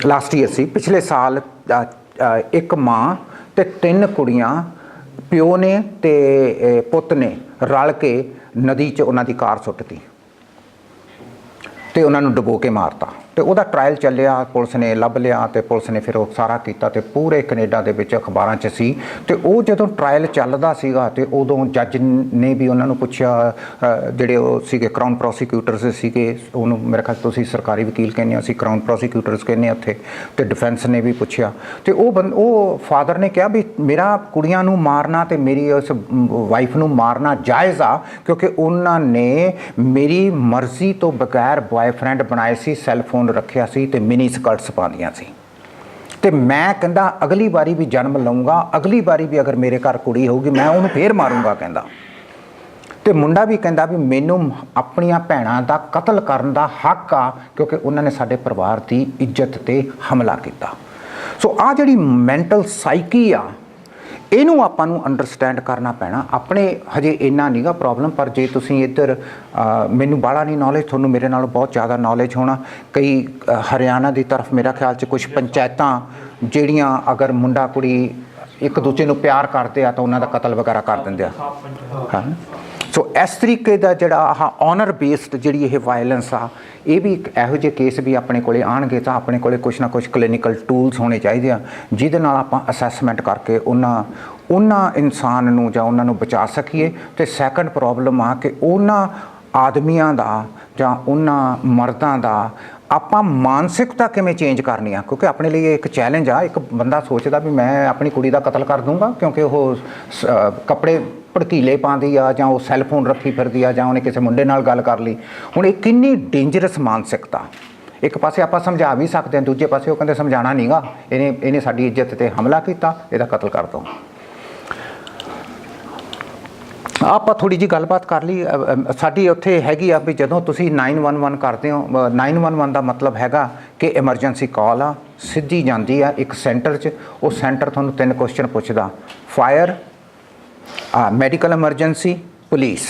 [SPEAKER 2] ਲਾਸਟ ਈਅਰ ਸੀ, ਪਿਛਲੇ ਸਾਲ ਇੱਕ ਮਾਂ ਤੇ 3 ਕੁੜੀਆਂ, ਪਿਓ ਨੇ ਤੇ ਪੁੱਤ ਨੇ ਰਲ ਕੇ ਨਦੀ 'ਚ ਉਹਨਾਂ ਦੀ ਕਾਰ ਸੁੱਟਤੀ ਤੇ ਉਹਨਾਂ ਨੂੰ ਡੁਬੋ ਕੇ ਮਾਰਤਾ। ਤੇ ਉਹਦਾ ਟਰਾਇਲ ਚੱਲਿਆ, ਪੁਲਿਸ ਨੇ ਲੱਭ ਲਿਆ ਤੇ ਪੁਲਿਸ ਨੇ ਫਿਰ ਉਹ ਸਾਰਾ ਕੀਤਾ ਤੇ ਪੂਰੇ ਕੈਨੇਡਾ ਦੇ ਵਿੱਚ ਅਖਬਾਰਾਂ 'ਚ ਸੀ। ਤੇ ਉਹ ਜਦੋਂ ਟਰਾਇਲ ਚੱਲਦਾ ਸੀਗਾ ਤੇ ਉਦੋਂ ਜੱਜ ਨੇ ਵੀ ਉਹਨਾਂ ਨੂੰ ਪੁੱਛਿਆ, ਜਿਹੜੇ ਉਹ ਸੀਗੇ ਕਰਾਊਨ ਪ੍ਰੋਸੀਕਿਊਟਰਸ ਸੀਗੇ, ਉਹਨੂੰ ਮੇਰੇ ਖਿਆਲ ਤੁਸੀਂ ਸਰਕਾਰੀ ਵਕੀਲ ਕਹਿੰਦੇ ਹੋ, ਅਸੀਂ ਕਰਾਊਨ ਪ੍ਰੋਸੀਕਿਊਟਰਸ ਕਹਿੰਦੇ ਹਾਂ ਉੱਥੇ, ਤੇ ਡਿਫੈਂਸ ਨੇ ਵੀ ਪੁੱਛਿਆ। ਤੇ ਉਹ ਫਾਦਰ ਨੇ ਕਿਹਾ ਵੀ ਮੇਰਾ ਕੁੜੀਆਂ ਨੂੰ ਮਾਰਨਾ ਤੇ ਮੇਰੀ ਉਸ ਵਾਈਫ ਨੂੰ ਮਾਰਨਾ ਜਾਇਜ਼ ਆ, ਕਿਉਂਕਿ ਉਹਨਾਂ ਨੇ ਮੇਰੀ ਮਰਜ਼ੀ ਤੋਂ ਬਗੈਰ ਬॉयਫ੍ਰੈਂਡ ਬਣਾਏ ਸੀ, ਸੈੱਲਫੋਨ ਰੱਖਿਆ ਸੀ ਤੇ ਮਿਨੀ ਸਕਰਟਸ ਪਾਉਂਦੀਆਂ ਸੀ, ਤੇ ਮੈਂ ਕਹਿੰਦਾ ਅਗਲੀ ਵਾਰੀ ਵੀ ਜਨਮ ਲਊਂਗਾ, ਅਗਲੀ ਵਾਰੀ ਵੀ ਅਗਰ ਮੇਰੇ ਘਰ ਕੁੜੀ ਹੋਊਗੀ ਮੈਂ ਉਹਨੂੰ ਫੇਰ ਮਾਰੂੰਗਾ ਕਹਿੰਦਾ। ਤੇ ਮੁੰਡਾ ਵੀ ਕਹਿੰਦਾ ਵੀ ਮੈਨੂੰ ਆਪਣੀਆਂ ਭੈਣਾਂ ਦਾ ਕਤਲ ਕਰਨ ਦਾ ਹੱਕ ਆ, ਕਿਉਂਕਿ ਉਹਨਾਂ ਨੇ ਸਾਡੇ ਪਰਿਵਾਰ ਦੀ ਇੱਜ਼ਤ ਤੇ ਹਮਲਾ ਕੀਤਾ। ਸੋ ਆਹ ਜਿਹੜੀ ਮੈਂਟਲ ਸਾਈਕੀ ਆ, ਇਹਨੂੰ ਆਪਾਂ ਨੂੰ ਅੰਡਰਸਟੈਂਡ ਕਰਨਾ ਪੈਣਾ। ਆਪਣੇ ਹਜੇ ਇੰਨਾ ਨਹੀਂਗਾ ਪ੍ਰੋਬਲਮ, ਪਰ ਜੇ ਤੁਸੀਂ ਇੱਧਰ ਮੈਨੂੰ ਬਾਹਲਾ ਨਹੀਂ ਨੌਲੇਜ, ਤੁਹਾਨੂੰ ਮੇਰੇ ਨਾਲੋਂ ਬਹੁਤ ਜ਼ਿਆਦਾ ਨੌਲੇਜ ਹੋਣਾ। ਕਈ ਹਰਿਆਣਾ ਦੀ ਤਰਫ ਮੇਰਾ ਖਿਆਲ 'ਚ ਕੁਝ ਪੰਚਾਇਤਾਂ ਜਿਹੜੀਆਂ ਅਗਰ ਮੁੰਡਾ ਕੁੜੀ ਇੱਕ ਦੂਜੇ ਨੂੰ ਪਿਆਰ ਕਰਦੇ ਆ ਤਾਂ ਉਹਨਾਂ ਦਾ ਕਤਲ ਵਗੈਰਾ ਕਰ ਦਿੰਦੇ ਆ। ਹਾਂ, ਸੋ ਇਸ ਤਰੀਕੇ ਦਾ ਜਿਹੜਾ ਆਹ ਆਨਰ ਬੇਸਡ ਜਿਹੜੀ ਇਹ ਵਾਇਲੈਂਸ ਆ, ਇਹ ਵੀ ਇੱਕ ਇਹੋ ਜਿਹੇ ਕੇਸ ਵੀ ਆਪਣੇ ਕੋਲੇ ਆਉਣਗੇ ਤਾਂ ਆਪਣੇ ਕੋਲੇ ਕੁਛ ਨਾ ਕੁਛ ਕਲੀਨਿਕਲ ਟੂਲਸ ਹੋਣੇ ਚਾਹੀਦੇ ਆ, ਜਿਹਦੇ ਨਾਲ ਆਪਾਂ ਅਸੈਸਮੈਂਟ ਕਰਕੇ ਉਹਨਾਂ ਇਨਸਾਨ ਨੂੰ ਜਾਂ ਉਹਨਾਂ ਨੂੰ ਬਚਾ ਸਕੀਏ। ਤੇ ਸੈਕੰਡ ਪ੍ਰੋਬਲਮ ਆ ਕਿ ਉਹਨਾਂ ਆਦਮੀਆਂ ਦਾ ਜਾਂ ਉਹਨਾਂ ਮਰਦਾਂ ਦਾ ਆਪਾਂ ਮਾਨਸਿਕਤਾ ਕਿਵੇਂ ਚੇਂਜ ਕਰਨੀ ਆ, ਕਿਉਂਕਿ ਆਪਣੇ ਲਈ ਇਹ ਇੱਕ ਚੈਲੰਜ ਆ। ਇੱਕ ਬੰਦਾ ਸੋਚਦਾ ਵੀ ਮੈਂ ਆਪਣੀ ਕੁੜੀ ਦਾ ਕਤਲ ਕਰ ਦੂੰਗਾ ਕਿਉਂਕਿ ਉਹ ਕੱਪੜੇ ਭੜਕੀਲੇ ਪਾਉਂਦੀ ਆ, ਜਾਂ ਉਹ ਸੈੱਲਫੋਨ ਰੱਖੀ ਫਿਰਦੀ ਆ, ਜਾਂ ਉਹਨੇ ਕਿਸੇ ਮੁੰਡੇ ਨਾਲ ਗੱਲ ਕਰ ਲਈ। ਹੁਣ ਇਹ ਕਿੰਨੀ ਡੇਂਜਰਸ ਮਾਨਸਿਕਤਾ। ਇੱਕ ਪਾਸੇ ਆਪਾਂ ਸਮਝਾ ਵੀ ਸਕਦੇ ਹਾਂ, ਦੂਜੇ ਪਾਸੇ ਉਹ ਕਹਿੰਦੇ ਸਮਝਾਉਣਾ ਨਹੀਂਗਾ, ਇਹਨੇ ਸਾਡੀ ਇੱਜ਼ਤ 'ਤੇ ਹਮਲਾ ਕੀਤਾ, ਇਹਦਾ ਕਤਲ ਕਰ ਦਿਓ। ਆਪਾਂ ਥੋੜੀ ਜੀ ਗੱਲਬਾਤ ਕਰ ਲਈ। ਸਾਡੀ ਉੱਥੇ ਹੈਗੀ ਆ ਵੀ ਜਦੋਂ ਤੁਸੀਂ 911 ਕਰਦੇ ਹੋ, 911 ਦਾ ਮਤਲਬ ਹੈਗਾ ਕਿ ਐਮਰਜੈਂਸੀ ਕਾਲ ਆ, ਸਿੱਧੀ ਜਾਂਦੀ ਆ ਇੱਕ ਸੈਂਟਰ 'ਚ। ਉਹ ਸੈਂਟਰ ਤੁਹਾਨੂੰ 3 ਕੁਐਸਚਨ ਪੁੱਛਦਾ, ਫਾਇਰ, ਮੈਡੀਕਲ ਐਮਰਜੈਂਸੀ, ਪੁਲਿਸ,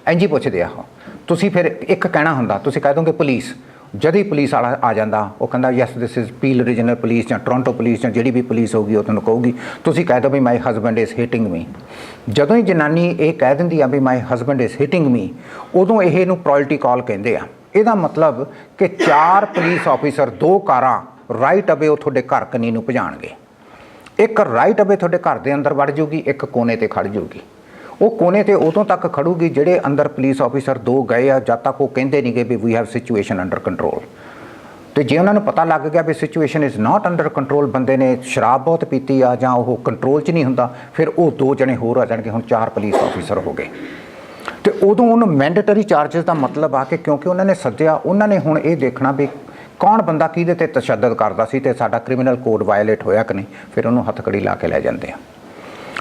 [SPEAKER 2] ਇੰਝ ਹੀ ਪੁੱਛਦੇ ਆ ਉਹ। ਤੁਸੀਂ ਫਿਰ ਇੱਕ ਕਹਿਣਾ ਹੁੰਦਾ, ਤੁਸੀਂ ਕਹਿ ਦੋਗੇ ਪੁਲਿਸ। ਜਦ ਹੀ ਪੁਲਿਸ ਵਾਲਾ ਆ ਜਾਂਦਾ ਉਹ ਕਹਿੰਦਾ yes this is peel regional police ਜਾਂ ਟੋਰਾਂਟੋ ਪੁਲਿਸ ਜਾਂ ਜਿਹੜੀ ਵੀ ਪੁਲਿਸ ਹੋਊਗੀ ਉਹ ਤੁਹਾਨੂੰ ਕਹੂਗੀ। ਤੁਸੀਂ ਕਹਿ ਦਿਓ ਵੀ ਮਾਈ ਹਸਬੈਂਡ ਇਜ਼ ਹਿਟਿੰਗ ਮੀ। ਜਦੋਂ ਹੀ ਜਨਾਨੀ ਇਹ ਕਹਿ ਦਿੰਦੀ ਆ ਵੀ ਮਾਈ ਹਸਬੈਂਡ ਇਜ਼ ਹਿਟਿੰਗ ਮੀ, ਉਦੋਂ ਇਹ ਨੂੰ ਪ੍ਰਾਇਲਟੀ ਕਾਲ ਕਹਿੰਦੇ ਆ। ਇਹਦਾ ਮਤਲਬ ਕਿ 4 ਪੁਲਿਸ ਆਫੀਸਰ 2 ਕਾਰਾਂ ਰਾਈਟ ਅਵੇ ਉਹ ਤੁਹਾਡੇ ਘਰ ਕਨੀ ਨੂੰ ਭਜਾਣਗੇ। ਇੱਕ ਰਾਈਟ ਅਵੇ ਤੁਹਾਡੇ ਘਰ ਦੇ ਅੰਦਰ ਵੜ ਜਾਊਗੀ, ਇੱਕ ਕੋਨੇ ਤੇ ਖੜ ਜਾਊਗੀ। ਉਹ ਕੋਨੇ ਤੇ ਉਦੋਂ ਤੱਕ ਖੜੂਗੀ ਜਿਹੜੇ ਅੰਦਰ ਪੁਲਿਸ ਆਫੀਸਰ 2 ਗਏ ਆ, ਜਦ ਤੱਕ ਉਹ ਕਹਿੰਦੇ ਨਹੀਂ ਕਿ ਵੀ we have situation under control. ਤੇ ਜੇ ਉਹਨਾਂ ਨੂੰ ਪਤਾ ਲੱਗ ਗਿਆ ਵੀ situation is not under control, ਬੰਦੇ ਨੇ ਸ਼ਰਾਬ ਬਹੁਤ ਪੀਤੀ ਆ ਜਾਂ ਉਹ ਕੰਟਰੋਲ 'ਚ ਨਹੀਂ ਹੁੰਦਾ, ਫਿਰ ਉਹ 2 ਜਣੇ ਹੋਰ ਆ ਜਾਣਗੇ, ਹੁਣ 4 ਪੁਲਿਸ ਆਫੀਸਰ ਹੋ ਗਏ। ਤੇ ਉਦੋਂ ਉਹਨੂੰ ਮੈਂਡੇਟਰੀ ਚਾਰਜਸ ਦਾ ਮਤਲਬ ਆ ਕਿ ਕਿਉਂਕਿ ਉਹਨਾਂ ਨੇ ਸੱਦਿਆ, ਉਹਨਾਂ ਨੇ ਹੁਣ ਇਹ ਦੇਖਣਾ ਵੀ ਕੌਣ ਬੰਦਾ ਕਿਹਦੇ ਤੇ ਤਸ਼ੱਦਦ ਕਰਦਾ ਸੀ ਤੇ ਸਾਡਾ ਕ੍ਰਿਮੀਨਲ ਕੋਡ ਵਾਇਲੇਟ ਹੋਇਆ ਕਿ ਨਹੀਂ, ਫਿਰ ਉਹਨੂੰ ਹੱਥਕੜੀ ਲਾ ਕੇ ਲੈ ਜਾਂਦੇ ਆ।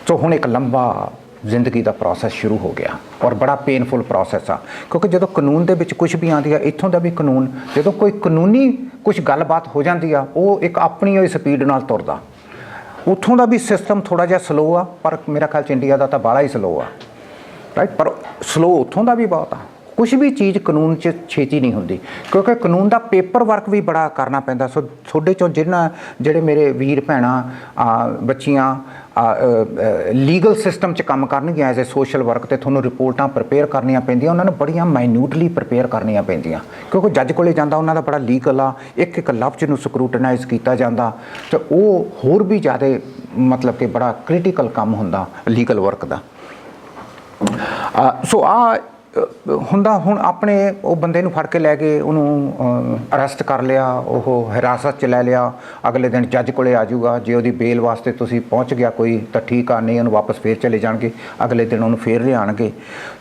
[SPEAKER 2] ਸੋ ਹੁਣ ਇੱਕ ਲੰਬਾ ਜ਼ਿੰਦਗੀ ਦਾ ਪ੍ਰੋਸੈਸ ਸ਼ੁਰੂ ਹੋ ਗਿਆ ਔਰ ਬੜਾ ਪੇਨਫੁਲ ਪ੍ਰੋਸੈਸ ਆ, ਕਿਉਂਕਿ ਜਦੋਂ ਕਾਨੂੰਨ ਦੇ ਵਿੱਚ ਕੁਝ ਵੀ ਆਉਂਦੀ ਆ, ਇੱਥੋਂ ਦਾ ਵੀ ਕਾਨੂੰਨ, ਜਦੋਂ ਕੋਈ ਕਾਨੂੰਨੀ ਕੁਝ ਗੱਲਬਾਤ ਹੋ ਜਾਂਦੀ ਆ, ਉਹ ਇੱਕ ਆਪਣੀ ਹੋਈ ਸਪੀਡ ਨਾਲ ਤੁਰਦਾ। ਉੱਥੋਂ ਦਾ ਵੀ ਸਿਸਟਮ ਥੋੜ੍ਹਾ ਜਿਹਾ ਸਲੋ ਆ, ਪਰ ਮੇਰਾ ਖਿਆਲ 'ਚ ਇੰਡੀਆ ਦਾ ਤਾਂ ਬਾਹਲਾ ਹੀ ਸਲੋ ਆ, ਰਾਈਟ। ਪਰ ਸਲੋ ਉੱਥੋਂ ਦਾ ਵੀ ਬਹੁਤ ਆ। ਕੁਝ ਵੀ ਚੀਜ਼ ਕਾਨੂੰਨ 'ਚ ਛੇਤੀ ਨਹੀਂ ਹੁੰਦੀ, ਕਿਉਂਕਿ ਕਾਨੂੰਨ ਦਾ ਪੇਪਰ ਵਰਕ ਵੀ ਬੜਾ ਕਰਨਾ ਪੈਂਦਾ। ਸੋ ਤੁਹਾਡੇ 'ਚੋਂ ਜਿਹੜੇ ਮੇਰੇ ਵੀਰ ਭੈਣਾਂ ਬੱਚੀਆਂ ਲੀਗਲ ਸਿਸਟਮ 'ਚ ਕੰਮ ਕਰਨਗੀਆਂ ਐਜ਼ ਏ ਸੋਸ਼ਲ ਵਰਕ, ਤੇ ਤੁਹਾਨੂੰ ਰਿਪੋਰਟਾਂ ਪ੍ਰਪੇਅਰ ਕਰਨੀਆਂ ਪੈਂਦੀਆਂ, ਉਹਨਾਂ ਨੂੰ ਬੜੀਆਂ ਮਾਈਨਿਊਟਲੀ ਪ੍ਰਪੇਅਰ ਕਰਨੀਆਂ ਪੈਂਦੀਆਂ, ਕਿਉਂਕਿ ਜੱਜ ਕੋਲੇ ਜਾਂਦਾ ਉਹਨਾਂ ਦਾ ਬੜਾ ਲੀਗਲ ਆ, ਇੱਕ ਲਫ਼ਜ਼ ਨੂੰ ਸਕਰੂਟਨਾਈਜ਼ ਕੀਤਾ ਜਾਂਦਾ, ਤੇ ਉਹ ਹੋਰ ਵੀ ਜ਼ਿਆਦਾ ਮਤਲਬ ਕਿ ਬੜਾ ਕ੍ਰਿਟੀਕਲ ਕੰਮ ਹੁੰਦਾ ਲੀਗਲ ਵਰਕ ਦਾ। ਸੋ ਹੁੰਦਾ ਹੁਣ ਆਪਣੇ ਉਹ ਬੰਦੇ ਨੂੰ ਫੜ ਕੇ ਲੈ ਗਏ, ਉਹਨੂੰ ਅਰੈਸਟ ਕਰ ਲਿਆ, ਉਹ ਹਿਰਾਸਤ 'ਚ ਲੈ ਲਿਆ, ਅਗਲੇ ਦਿਨ ਜੱਜ ਕੋਲੇ ਆ ਜਾਊਗਾ। ਜੇ ਉਹਦੀ ਬੇਲ ਵਾਸਤੇ ਤੁਸੀਂ ਪਹੁੰਚ ਗਿਆ ਕੋਈ ਤਾਂ ਠੀਕ ਆ, ਨਹੀਂ ਉਹਨੂੰ ਵਾਪਸ ਫੇਰ ਚਲੇ ਜਾਣਗੇ, ਅਗਲੇ ਦਿਨ ਉਹਨੂੰ ਫੇਰ ਲਿਆਉਣਗੇ।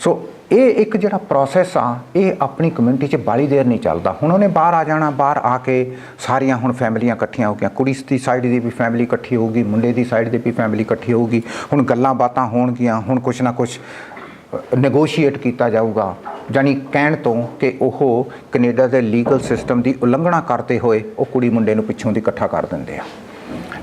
[SPEAKER 2] ਸੋ ਇਹ ਇੱਕ ਜਿਹੜਾ ਪ੍ਰੋਸੈਸ ਆ, ਇਹ ਆਪਣੀ ਕਮਿਊਨਿਟੀ 'ਚ ਬਾਹਲੀ ਦੇਰ ਨਹੀਂ ਚੱਲਦਾ। ਹੁਣ ਉਹਨੇ ਬਾਹਰ ਆ ਜਾਣਾ, ਬਾਹਰ ਆ ਕੇ ਸਾਰੀਆਂ ਹੁਣ ਫੈਮਲੀਆਂ ਇਕੱਠੀਆਂ ਹੋ ਗਈਆਂ, ਕੁੜੀ ਦੀ ਸਾਈਡ ਦੀ ਵੀ ਫੈਮਿਲੀ ਇਕੱਠੀ ਹੋਊਗੀ, ਮੁੰਡੇ ਦੀ ਸਾਈਡ ਦੀ ਵੀ ਫੈਮਿਲੀ ਇਕੱਠੀ ਹੋਊਗੀ। ਹੁਣ ਗੱਲਾਂ ਬਾਤਾਂ ਹੋਣਗੀਆਂ, ਹੁਣ ਕੁਛ ਨਾ ਕੁਛ ਨੈਗੋਸ਼ੀਏਟ ਕੀਤਾ ਜਾਊਗਾ, ਜਾਨੀ ਕਹਿਣ ਤੋਂ ਕਿ ਉਹ ਕੈਨੇਡਾ ਦੇ ਲੀਗਲ ਸਿਸਟਮ ਦੀ ਉਲੰਘਣਾ ਕਰਦੇ ਹੋਏ ਉਹ ਕੁੜੀ ਮੁੰਡੇ ਨੂੰ ਪਿੱਛੋਂ ਦੀ ਇਕੱਠਾ ਕਰ ਦਿੰਦੇ ਆ।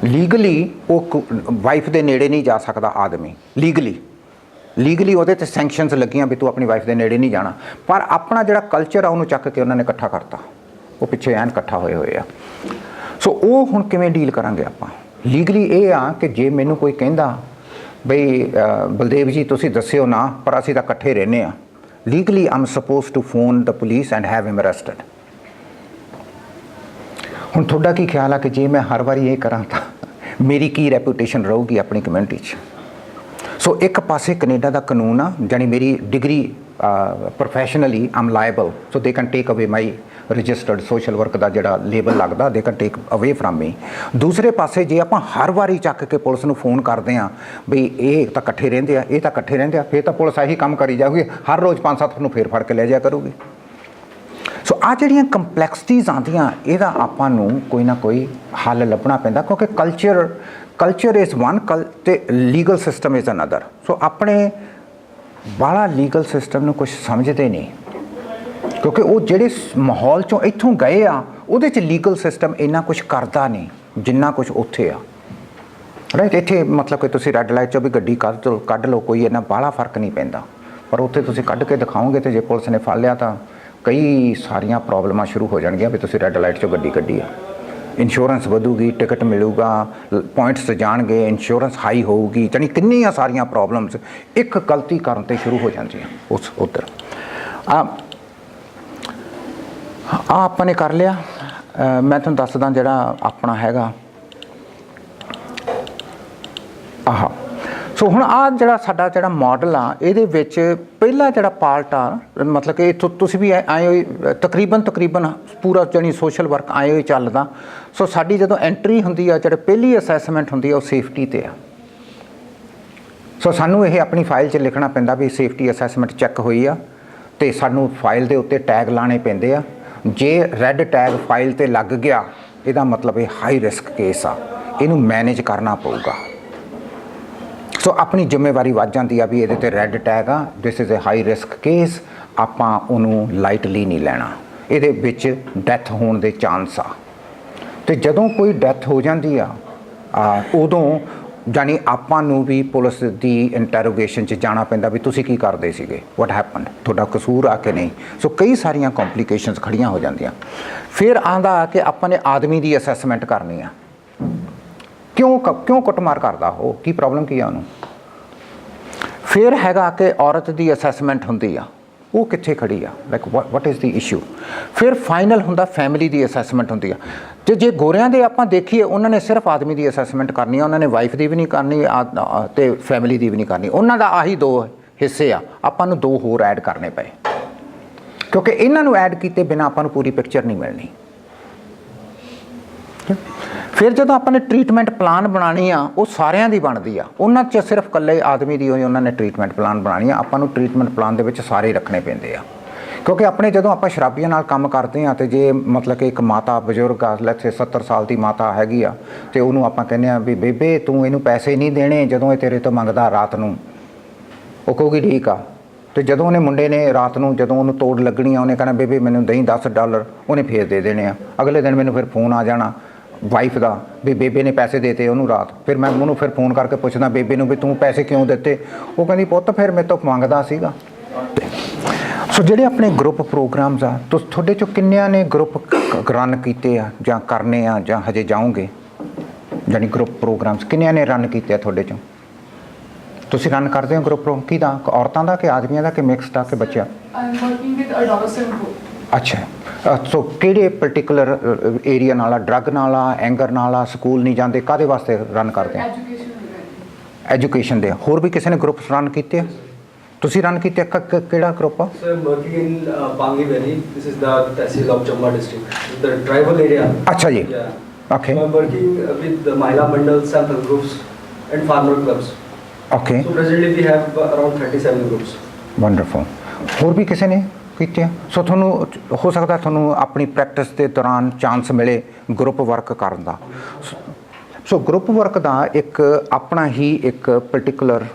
[SPEAKER 2] ਲੀਗਲੀ ਉਹ ਵਾਈਫ ਦੇ ਨੇੜੇ ਨਹੀਂ ਜਾ ਸਕਦਾ ਆਦਮੀ, ਲੀਗਲੀ ਉਹਦੇ ਤੇ ਸੈਂਕਸ਼ਨਸ ਲੱਗੀਆਂ ਵੀ ਤੂੰ ਆਪਣੀ ਵਾਈਫ ਦੇ ਨੇੜੇ ਨਹੀਂ ਜਾਣਾ, ਪਰ ਆਪਣਾ ਜਿਹੜਾ ਕਲਚਰ ਆ ਉਹਨੂੰ ਚੱਕ ਕੇ ਉਹਨਾਂ ਨੇ ਇਕੱਠਾ ਕਰਤਾ, ਉਹ ਪਿੱਛੇ ਐਨ ਇਕੱਠਾ ਹੋਏ ਆ। ਸੋ ਉਹ ਹੁਣ ਕਿਵੇਂ ਡੀਲ ਕਰਾਂਗੇ ਆਪਾਂ? ਲੀਗਲੀ ਇਹ ਆ ਕਿ ਜੇ ਮੈਨੂੰ ਕੋਈ ਕਹਿੰਦਾ ਬਈ ਬਲਦੇਵ ਜੀ ਤੁਸੀਂ ਦੱਸਿਓ ਨਾ, ਪਰ ਅਸੀਂ ਤਾਂ ਇਕੱਠੇ ਰਹਿੰਦੇ ਹਾਂ, legally am suppose to phone the police and have him arrested. ਹੁਣ ਤੁਹਾਡਾ ਕੀ ਖਿਆਲ ਆ ਕਿ ਜੇ ਮੈਂ ਹਰ ਵਾਰੀ ਇਹ ਕਰਾਂ ਤਾਂ ਮੇਰੀ ਕੀ ਰੈਪੂਟੇਸ਼ਨ ਰਹੂਗੀ ਆਪਣੀ ਕਮਿਊਨਿਟੀ 'ਚ? ਸੋ ਇੱਕ ਪਾਸੇ ਕੈਨੇਡਾ ਦਾ ਕਾਨੂੰਨ ਆ, ਜਾਨੀ ਮੇਰੀ degree professionally Aam liable, so they can take ਅਵੇ ਮਾਈ ਰਜਿਸਟਰਡ ਸੋਸ਼ਲ ਵਰਕ ਦਾ ਜਿਹੜਾ ਲੇਬਲ ਲੱਗਦਾ, ਦੇ ਕੈਨ ਟੇਕ ਅਵੇ ਫਰਮ ਮੀ। ਦੂਸਰੇ ਪਾਸੇ ਜੇ ਆਪਾਂ ਹਰ ਵਾਰੀ ਚੱਕ ਕੇ ਪੁਲਿਸ ਨੂੰ ਫੋਨ ਕਰਦੇ ਹਾਂ ਵੀ ਇਹ ਤਾਂ ਇਕੱਠੇ ਰਹਿੰਦੇ ਆ, ਇਹ ਤਾਂ ਇਕੱਠੇ ਰਹਿੰਦੇ ਆ, ਫਿਰ ਤਾਂ ਪੁਲਿਸ ਇਹੀ ਕੰਮ ਕਰੀ ਜਾਊਗੀ, ਹਰ ਰੋਜ਼ 5-7 ਨੂੰ ਫੇਰ ਫੜ ਕੇ ਲੈ ਜਾਇਆ ਕਰੂਗੀ। ਸੋ ਆਹ ਜਿਹੜੀਆਂ ਕੰਪਲੈਕਸਿਟੀਜ਼ ਆਉਂਦੀਆਂ, ਇਹਦਾ ਆਪਾਂ ਨੂੰ ਕੋਈ ਨਾ ਕੋਈ ਹੱਲ ਲੱਭਣਾ ਪੈਂਦਾ, ਕਿਉਂਕਿ ਕਲਚਰ ਇਜ਼ ਵਨ ਤੇ ਲੀਗਲ ਸਿਸਟਮ ਇਜ਼ ਅਨਦਰ। ਸੋ ਆਪਣੇ ਬਾਹਲਾ ਲੀਗਲ ਸਿਸਟਮ ਨੂੰ ਕੁਛ ਸਮਝਦੇ ਨਹੀਂ, ਕਿਉਂਕਿ ਉਹ ਜਿਹੜੇ ਮਾਹੌਲ 'ਚੋਂ ਇੱਥੋਂ ਗਏ ਆ ਉਹਦੇ 'ਚ ਲੀਗਲ ਸਿਸਟਮ ਇੰਨਾ ਕੁਛ ਕਰਦਾ ਨਹੀਂ ਜਿੰਨਾ ਕੁਛ ਉੱਥੇ ਆ, ਰਾਈਟ। ਇੱਥੇ ਮਤਲਬ ਕਿ ਤੁਸੀਂ ਰੈੱਡ ਲਾਈਟ 'ਚੋਂ ਵੀ ਗੱਡੀ ਕੱਢ ਲਓ, ਕੋਈ ਇੰਨਾ ਬਾਹਲਾ ਫਰਕ ਨਹੀਂ ਪੈਂਦਾ, ਪਰ ਉੱਥੇ ਤੁਸੀਂ ਕੱਢ ਕੇ ਦਿਖਾਓਗੇ ਤੇ ਜੇ ਪੁਲਿਸ ਨੇ ਫੜ ਲਿਆ ਤਾਂ ਕਈ ਸਾਰੀਆਂ ਪ੍ਰੋਬਲਮਾਂ ਸ਼ੁਰੂ ਹੋ ਜਾਣਗੀਆਂ ਵੀ ਤੁਸੀਂ ਰੈੱਡ ਲਾਈਟ 'ਚੋਂ ਗੱਡੀ ਕੱਢੀ ਆ। ਇੰਸ਼ੋਰੈਂਸ ਵਧੂਗੀ, ਟਿਕਟ ਮਿਲੂਗਾ, ਪੁਆਇੰਟਸ ਜਾਣਗੇ, ਇੰਸ਼ੋਰੈਂਸ ਹਾਈ ਹੋਊਗੀ, ਜਾਣੀ ਕਿੰਨੀਆਂ ਸਾਰੀਆਂ ਪ੍ਰੋਬਲਮਸ ਇੱਕ ਗਲਤੀ ਕਰਨ 'ਤੇ ਸ਼ੁਰੂ ਹੋ ਜਾਂਦੀਆਂ ਉਸ ਉੱਧਰ। ਆਪਾਂ ਨੇ ਕਰ ਲਿਆ। ਮੈਂ ਤੁਹਾਨੂੰ ਦੱਸਦਾ ਜਿਹੜਾ ਆਪਣਾ ਹੈਗਾ ਆਹ। ਸੋ ਹੁਣ ਆਹ ਜਿਹੜਾ ਸਾਡਾ ਜਿਹੜਾ ਮਾਡਲ ਆ, ਇਹਦੇ ਵਿੱਚ ਪਹਿਲਾ ਜਿਹੜਾ ਪਾਰਟ ਆ, ਮਤਲਬ ਕਿ ਇੱਥੋਂ ਤੁਸੀਂ ਵੀ ਆਏ ਹੋਏ ਤਕਰੀਬਨ ਪੂਰਾ ਜਾਣੀ ਸੋਸ਼ਲ ਵਰਕ ਆਏ ਹੋਏ ਚੱਲਦਾ। ਸੋ ਸਾਡੀ ਜਦੋਂ ਐਂਟਰੀ ਹੁੰਦੀ ਆ, ਜਿਹੜੇ ਪਹਿਲੀ ਅਸੈਸਮੈਂਟ ਹੁੰਦੀ ਆ, ਉਹ ਸੇਫਟੀ 'ਤੇ ਆ। ਸੋ ਸਾਨੂੰ ਇਹ ਆਪਣੀ ਫਾਈਲ 'ਚ ਲਿਖਣਾ ਪੈਂਦਾ ਵੀ ਸੇਫਟੀ ਅਸੈਸਮੈਂਟ ਚੈੱਕ ਹੋਈ ਆ, ਅਤੇ ਸਾਨੂੰ ਫਾਈਲ ਦੇ ਉੱਤੇ ਟੈਗ ਲਾਣੇ ਪੈਂਦੇ ਆ। ਜੇ ਰੈੱਡ ਟੈਗ ਫਾਈਲ 'ਤੇ ਲੱਗ ਗਿਆ, ਇਹਦਾ ਮਤਲਬ ਇਹ ਹਾਈ ਰਿਸਕ ਕੇਸ ਆ, ਇਹਨੂੰ ਮੈਨੇਜ ਕਰਨਾ ਪਊਗਾ। ਸੋ ਆਪਣੀ ਜ਼ਿੰਮੇਵਾਰੀ ਵੱਧ ਜਾਂਦੀ ਆ ਵੀ ਇਹਦੇ ਤੇ ਰੈੱਡ ਟੈਗ ਆ, this is a high risk case, ਆਪਾਂ ਉਹਨੂੰ ਲਾਈਟਲੀ ਨਹੀਂ ਲੈਣਾ, ਇਹਦੇ ਵਿੱਚ ਡੈਥ ਹੋਣ ਦੇ ਚਾਂਸ ਆ। ਤੇ ਜਦੋਂ ਕੋਈ ਡੈਥ ਹੋ ਜਾਂਦੀ ਆ ਉਦੋਂ ਜਾਣੀ ਆਪਾਂ ਨੂੰ ਵੀ ਪੁਲਿਸ ਦੀ ਇੰਟਰੋਗੇਸ਼ਨ 'ਚ ਜਾਣਾ ਪੈਂਦਾ ਵੀ ਤੁਸੀਂ ਕੀ ਕਰਦੇ ਸੀਗੇ, ਵਾਟ ਹੈਪਨਡ, ਤੁਹਾਡਾ ਕਸੂਰ ਆ ਕਿ ਨਹੀਂ। ਸੋ ਕਈ ਸਾਰੀਆਂ ਕੰਪਲਿਕੇਸ਼ਨਸ ਖੜੀਆਂ ਹੋ ਜਾਂਦੀਆਂ। ਫਿਰ ਆਂਦਾ ਕਿ ਆਪਾਂ ਨੇ ਆਦਮੀ ਦੀ ਅਸੈਸਮੈਂਟ ਕਰਨੀ ਆ, ਕਿਉਂ ਕੁੱਟਮਾਰ ਕਰਦਾ ਉਹ, ਕੀ ਪ੍ਰੋਬਲਮ ਕੀ ਆ ਉਹਨੂੰ। ਫਿਰ ਹੈਗਾ ਕਿ ਔਰਤ ਦੀ ਅਸੈਸਮੈਂਟ ਹੁੰਦੀ ਆ, ਉਹ ਕਿੱਥੇ ਖੜੀ ਆ, like what is the issue. ਫਿਰ ਫਾਈਨਲ ਹੁੰਦਾ ਫੈਮਿਲੀ ਦੀ ਅਸੈਸਮੈਂਟ ਹੁੰਦੀ ਆ। ਤੇ ਜੇ ਗੋਰਿਆਂ ਦੇ ਆਪਾਂ ਦੇਖੀਏ, ਉਹਨਾਂ ਨੇ ਸਿਰਫ ਆਦਮੀ ਦੀ ਅਸੈਸਮੈਂਟ ਕਰਨੀ ਆ, ਉਹਨਾਂ ਨੇ ਵਾਈਫ ਦੀ ਵੀ ਨਹੀਂ ਕਰਨੀ ਤੇ ਫੈਮਿਲੀ ਦੀ ਵੀ ਨਹੀਂ ਕਰਨੀ। ਉਹਨਾਂ ਦਾ ਆਹੀ 2 ਹਿੱਸੇ ਆ, ਆਪਾਂ ਨੂੰ 2 ਹੋਰ ਐਡ ਕਰਨੇ ਪਏ, ਕਿਉਂਕਿ ਇਹਨਾਂ ਨੂੰ ਐਡ ਕੀਤੇ ਬਿਨਾਂ ਆਪਾਂ ਨੂੰ ਪੂਰੀ ਪਿਕਚਰ ਨਹੀਂ ਮਿਲਣੀ। ਫਿਰ ਜਦੋਂ ਆਪਾਂ ਨੇ ਟ੍ਰੀਟਮੈਂਟ ਪਲਾਨ ਬਣਾਉਣੀ ਆ, ਉਹ ਸਾਰਿਆਂ ਦੀ ਬਣਦੀ ਆ, ਉਹਨਾਂ 'ਚ ਸਿਰਫ ਇਕੱਲੇ ਆਦਮੀ ਦੀ ਹੋਈ ਉਹਨਾਂ ਨੇ ਟ੍ਰੀਟਮੈਂਟ ਪਲਾਨ ਬਣਾਉਣੀ ਆ। ਆਪਾਂ ਨੂੰ ਟ੍ਰੀਟਮੈਂਟ ਪਲਾਨ ਦੇ ਵਿੱਚ ਸਾਰੇ ਰੱਖਣੇ ਪੈਂਦੇ ਆ, ਕਿਉਂਕਿ ਆਪਣੇ ਜਦੋਂ ਆਪਾਂ ਸ਼ਰਾਬੀਆਂ ਨਾਲ ਕੰਮ ਕਰਦੇ ਹਾਂ ਤੇ ਜੇ ਮਤਲਬ ਕਿ ਇੱਕ ਮਾਤਾ ਬਜ਼ੁਰਗ ਆ, ਲੈਟਸ ਸੇ 70 ਸਾਲ ਦੀ ਮਾਤਾ ਹੈਗੀ ਆ, ਤੇ ਉਹਨੂੰ ਆਪਾਂ ਕਹਿੰਦੇ ਆ ਵੀ ਬੇਬੇ ਤੂੰ ਇਹਨੂੰ ਪੈਸੇ ਨਹੀਂ ਦੇਣੇ ਜਦੋਂ ਇਹ ਤੇਰੇ ਤੋਂ ਮੰਗਦਾ ਰਾਤ ਨੂੰ, ਉਹ ਕਹੂਗੀ ਠੀਕ ਆ। ਤੇ ਜਦੋਂ ਉਹਨੇ ਮੁੰਡੇ ਨੇ ਰਾਤ ਨੂੰ ਜਦੋਂ ਉਹਨੂੰ ਤੋੜ ਲੱਗਣੀ ਆ, ਉਹਨੇ ਕਹਿਣਾ ਬੇਬੇ ਮੈਨੂੰ ਦਹੀਂ $10, ਉਹਨੇ ਫੇਰ ਦੇ ਦੇਣੇ ਆ। ਅਗਲੇ ਦਿਨ ਮੈਨੂੰ ਫਿਰ ਫੋਨ ਆ ਜਾਣਾ ਵਾਈਫ ਦਾ ਵੀ ਬੇਬੇ ਨੇ ਪੈਸੇ ਦੇਤੇ ਉਹਨੂੰ ਰਾਤ। ਫਿਰ ਮੈਂ ਉਹਨੂੰ ਫਿਰ ਫੋਨ ਕਰਕੇ ਪੁੱਛਦਾ ਬੇਬੇ ਨੂੰ ਵੀ ਤੂੰ ਪੈਸੇ ਕਿਉਂ ਦਿੱਤੇ, ਉਹ ਕਹਿੰਦੀ ਪੁੱਤ ਫਿਰ ਮੇਰੇ ਤੋਂ ਮੰਗਦਾ ਸੀਗਾ। ਸੋ ਜਿਹੜੇ ਆਪਣੇ ਗਰੁੱਪ ਪ੍ਰੋਗਰਾਮਸ ਆ, ਤੁਹਾਡੇ 'ਚੋਂ ਕਿੰਨਿਆਂ ਨੇ ਗਰੁੱਪ ਰਨ ਕੀਤੇ ਆ ਜਾਂ ਕਰਨੇ ਆ ਜਾਂ ਹਜੇ ਜਾਓਗੇ, ਜਾਨੀ ਗਰੁੱਪ ਪ੍ਰੋਗਰਾਮਸ ਕਿੰਨਿਆਂ ਨੇ ਰਨ ਕੀਤੇ ਆ ਤੁਹਾਡੇ 'ਚੋਂ? ਤੁਸੀਂ ਰਨ ਕਰਦੇ ਹੋ ਗਰੁੱਪ ਪ੍ਰੋਗਰਾਮ ਕਿਹਦਾ, ਔਰਤਾਂ ਦਾ ਕਿ ਆਦਮੀਆਂ ਦਾ ਕਿ ਮਿਕਸਡ ਆ ਕਿ ਬੱਚਿਆਂ? ਅੱਛਾ, ਸੋ ਕਿਹੜੇ ਪਰਟੀਕੂਲਰ ਏਰੀਆ ਨਾਲ ਆ, ਡਰੱਗ ਨਾਲ ਆ, ਐਂਗਰ ਨਾਲ ਆ, ਸਕੂਲ ਨਹੀਂ ਜਾਂਦੇ, ਕਾਹਦੇ ਵਾਸਤੇ ਰਨ ਕਰਦੇ ਆ? ਐਜੂਕੇਸ਼ਨ ਦੇ। ਹੋਰ ਵੀ ਕਿਸੇ ਨੇ ਗਰੁੱਪ ਰਨ ਕੀਤੇ ਆ? ਤੁਸੀਂ ਰਨ ਕੀਤੇ ਕਿਹੜਾ ਗਰੁੱਪ ਆ?
[SPEAKER 3] So I'm working in Pangi Valley. This is the tehsil of Chamba district, the tribal area.
[SPEAKER 2] ਅੱਛਾ ਜੀ,
[SPEAKER 3] Yeah.
[SPEAKER 2] Okay
[SPEAKER 3] So I'm working with the Mahila Mandal, self-help groups and farmer clubs.
[SPEAKER 2] Okay,
[SPEAKER 3] So presently we have around 37 groups.
[SPEAKER 2] Wonderful. ਹੋਰ ਵੀ ਕਿਸੇ ਨੇ ਕੀਤੇ ਆ? ਸੋ ਤੁਹਾਨੂੰ ਹੋ ਸਕਦਾ ਤੁਹਾਨੂੰ ਆਪਣੀ ਪ੍ਰੈਕਟਿਸ ਦੇ ਦੌਰਾਨ ਚਾਂਸ ਮਿਲੇ ਗਰੁੱਪ ਵਰਕ ਕਰਨ ਦਾ। ਸੋ ਗਰੁੱਪ ਵਰਕ ਦਾ ਇੱਕ ਆਪਣਾ ਹੀ ਇੱਕ ਪਰਟੀਕੂਲਰ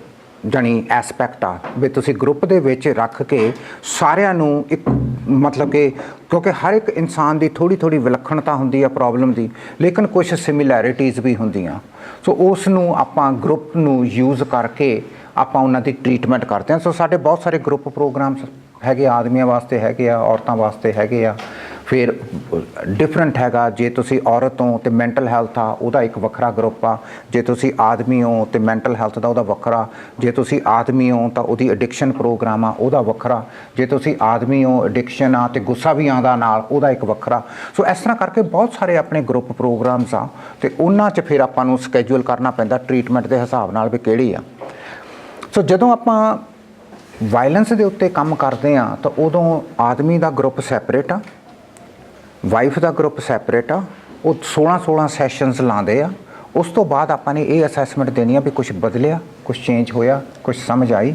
[SPEAKER 2] ਜਾਣੀ ਐਸਪੈਕਟ ਆ ਵੀ ਤੁਸੀਂ ਗਰੁੱਪ ਦੇ ਵਿੱਚ ਰੱਖ ਕੇ ਸਾਰਿਆਂ ਨੂੰ ਇੱਕ ਮਤਲਬ ਕਿ ਕਿਉਂਕਿ ਹਰ ਇੱਕ ਇਨਸਾਨ ਦੀ ਥੋੜ੍ਹੀ ਵਿਲੱਖਣਤਾ ਹੁੰਦੀ ਆ ਪ੍ਰੋਬਲਮ ਦੀ, ਲੇਕਿਨ ਕੁਝ ਸਿਮਿਲੈਰਿਟੀਜ਼ ਵੀ ਹੁੰਦੀਆਂ। ਸੋ ਉਸ ਨੂੰ ਆਪਾਂ ਗਰੁੱਪ ਨੂੰ ਯੂਜ਼ ਕਰਕੇ ਆਪਾਂ ਉਹਨਾਂ ਦੀ ਟ੍ਰੀਟਮੈਂਟ ਕਰਦੇ ਹਾਂ। ਸੋ ਸਾਡੇ ਬਹੁਤ ਸਾਰੇ ਗਰੁੱਪ ਪ੍ਰੋਗਰਾਮਸ ਹੈਗੇ, ਆਦਮੀਆਂ ਵਾਸਤੇ ਹੈਗੇ ਆ, ਔਰਤਾਂ ਵਾਸਤੇ ਹੈਗੇ ਆ। ਫਿਰ ਡਿਫਰੈਂਟ ਹੈਗਾ, ਜੇ ਤੁਸੀਂ ਔਰਤ ਹੋ ਤੇ ਮੈਂਟਲ ਹੈਲਥ ਆ ਉਹਦਾ ਇੱਕ ਵੱਖਰਾ ਗਰੁੱਪ ਆ, ਜੇ ਤੁਸੀਂ ਆਦਮੀ ਹੋ ਤੇ ਮੈਂਟਲ ਹੈਲਥ ਦਾ ਉਹਦਾ ਵੱਖਰਾ, ਜੇ ਤੁਸੀਂ ਆਦਮੀ ਹੋ ਤਾਂ ਉਹਦੀ ਐਡਿਕਸ਼ਨ ਪ੍ਰੋਗਰਾਮ ਆ ਉਹਦਾ ਵੱਖਰਾ, ਜੇ ਤੁਸੀਂ ਆਦਮੀ ਹੋ ਐਡਿਕਸ਼ਨ ਆ ਤੇ ਗੁੱਸਾ ਵੀ ਆਉਂਦਾ ਨਾਲ ਉਹਦਾ ਇੱਕ ਵੱਖਰਾ। ਸੋ ਇਸ ਤਰ੍ਹਾਂ ਕਰਕੇ ਬਹੁਤ ਸਾਰੇ ਆਪਣੇ ਗਰੁੱਪ ਪ੍ਰੋਗਰਾਮਸ ਆ ਤੇ ਉਹਨਾਂ 'ਚ ਫਿਰ ਆਪਾਂ ਨੂੰ ਸਕੈਜੂਲ ਕਰਨਾ ਪੈਂਦਾ ਟ੍ਰੀਟਮੈਂਟ ਦੇ ਹਿਸਾਬ ਨਾਲ ਵੀ ਕਿਹੜੀ ਆ। ਸੋ ਜਦੋਂ ਆਪਾਂ ਵਾਇਲੈਂਸ ਦੇ ਉੱਤੇ ਕੰਮ ਕਰਦੇ ਆ ਤਾਂ ਉਦੋਂ ਆਦਮੀ ਦਾ ਗਰੁੱਪ ਸੈਪਰੇਟ ਆ, ਵਾਈਫ ਦਾ ਗਰੁੱਪ ਸੈਪਰੇਟ ਆ। ਉਹ 16 ਸੈਸ਼ਨਸ ਲਾਉਂਦੇ ਆ। ਉਸ ਤੋਂ ਬਾਅਦ ਆਪਾਂ ਨੇ ਇਹ ਅਸੈਸਮੈਂਟ ਦੇਣੀ ਆ ਵੀ ਕੁਝ ਬਦਲਿਆ, ਕੁਝ ਚੇਂਜ ਹੋਇਆ, ਕੁਝ ਸਮਝ ਆਈ।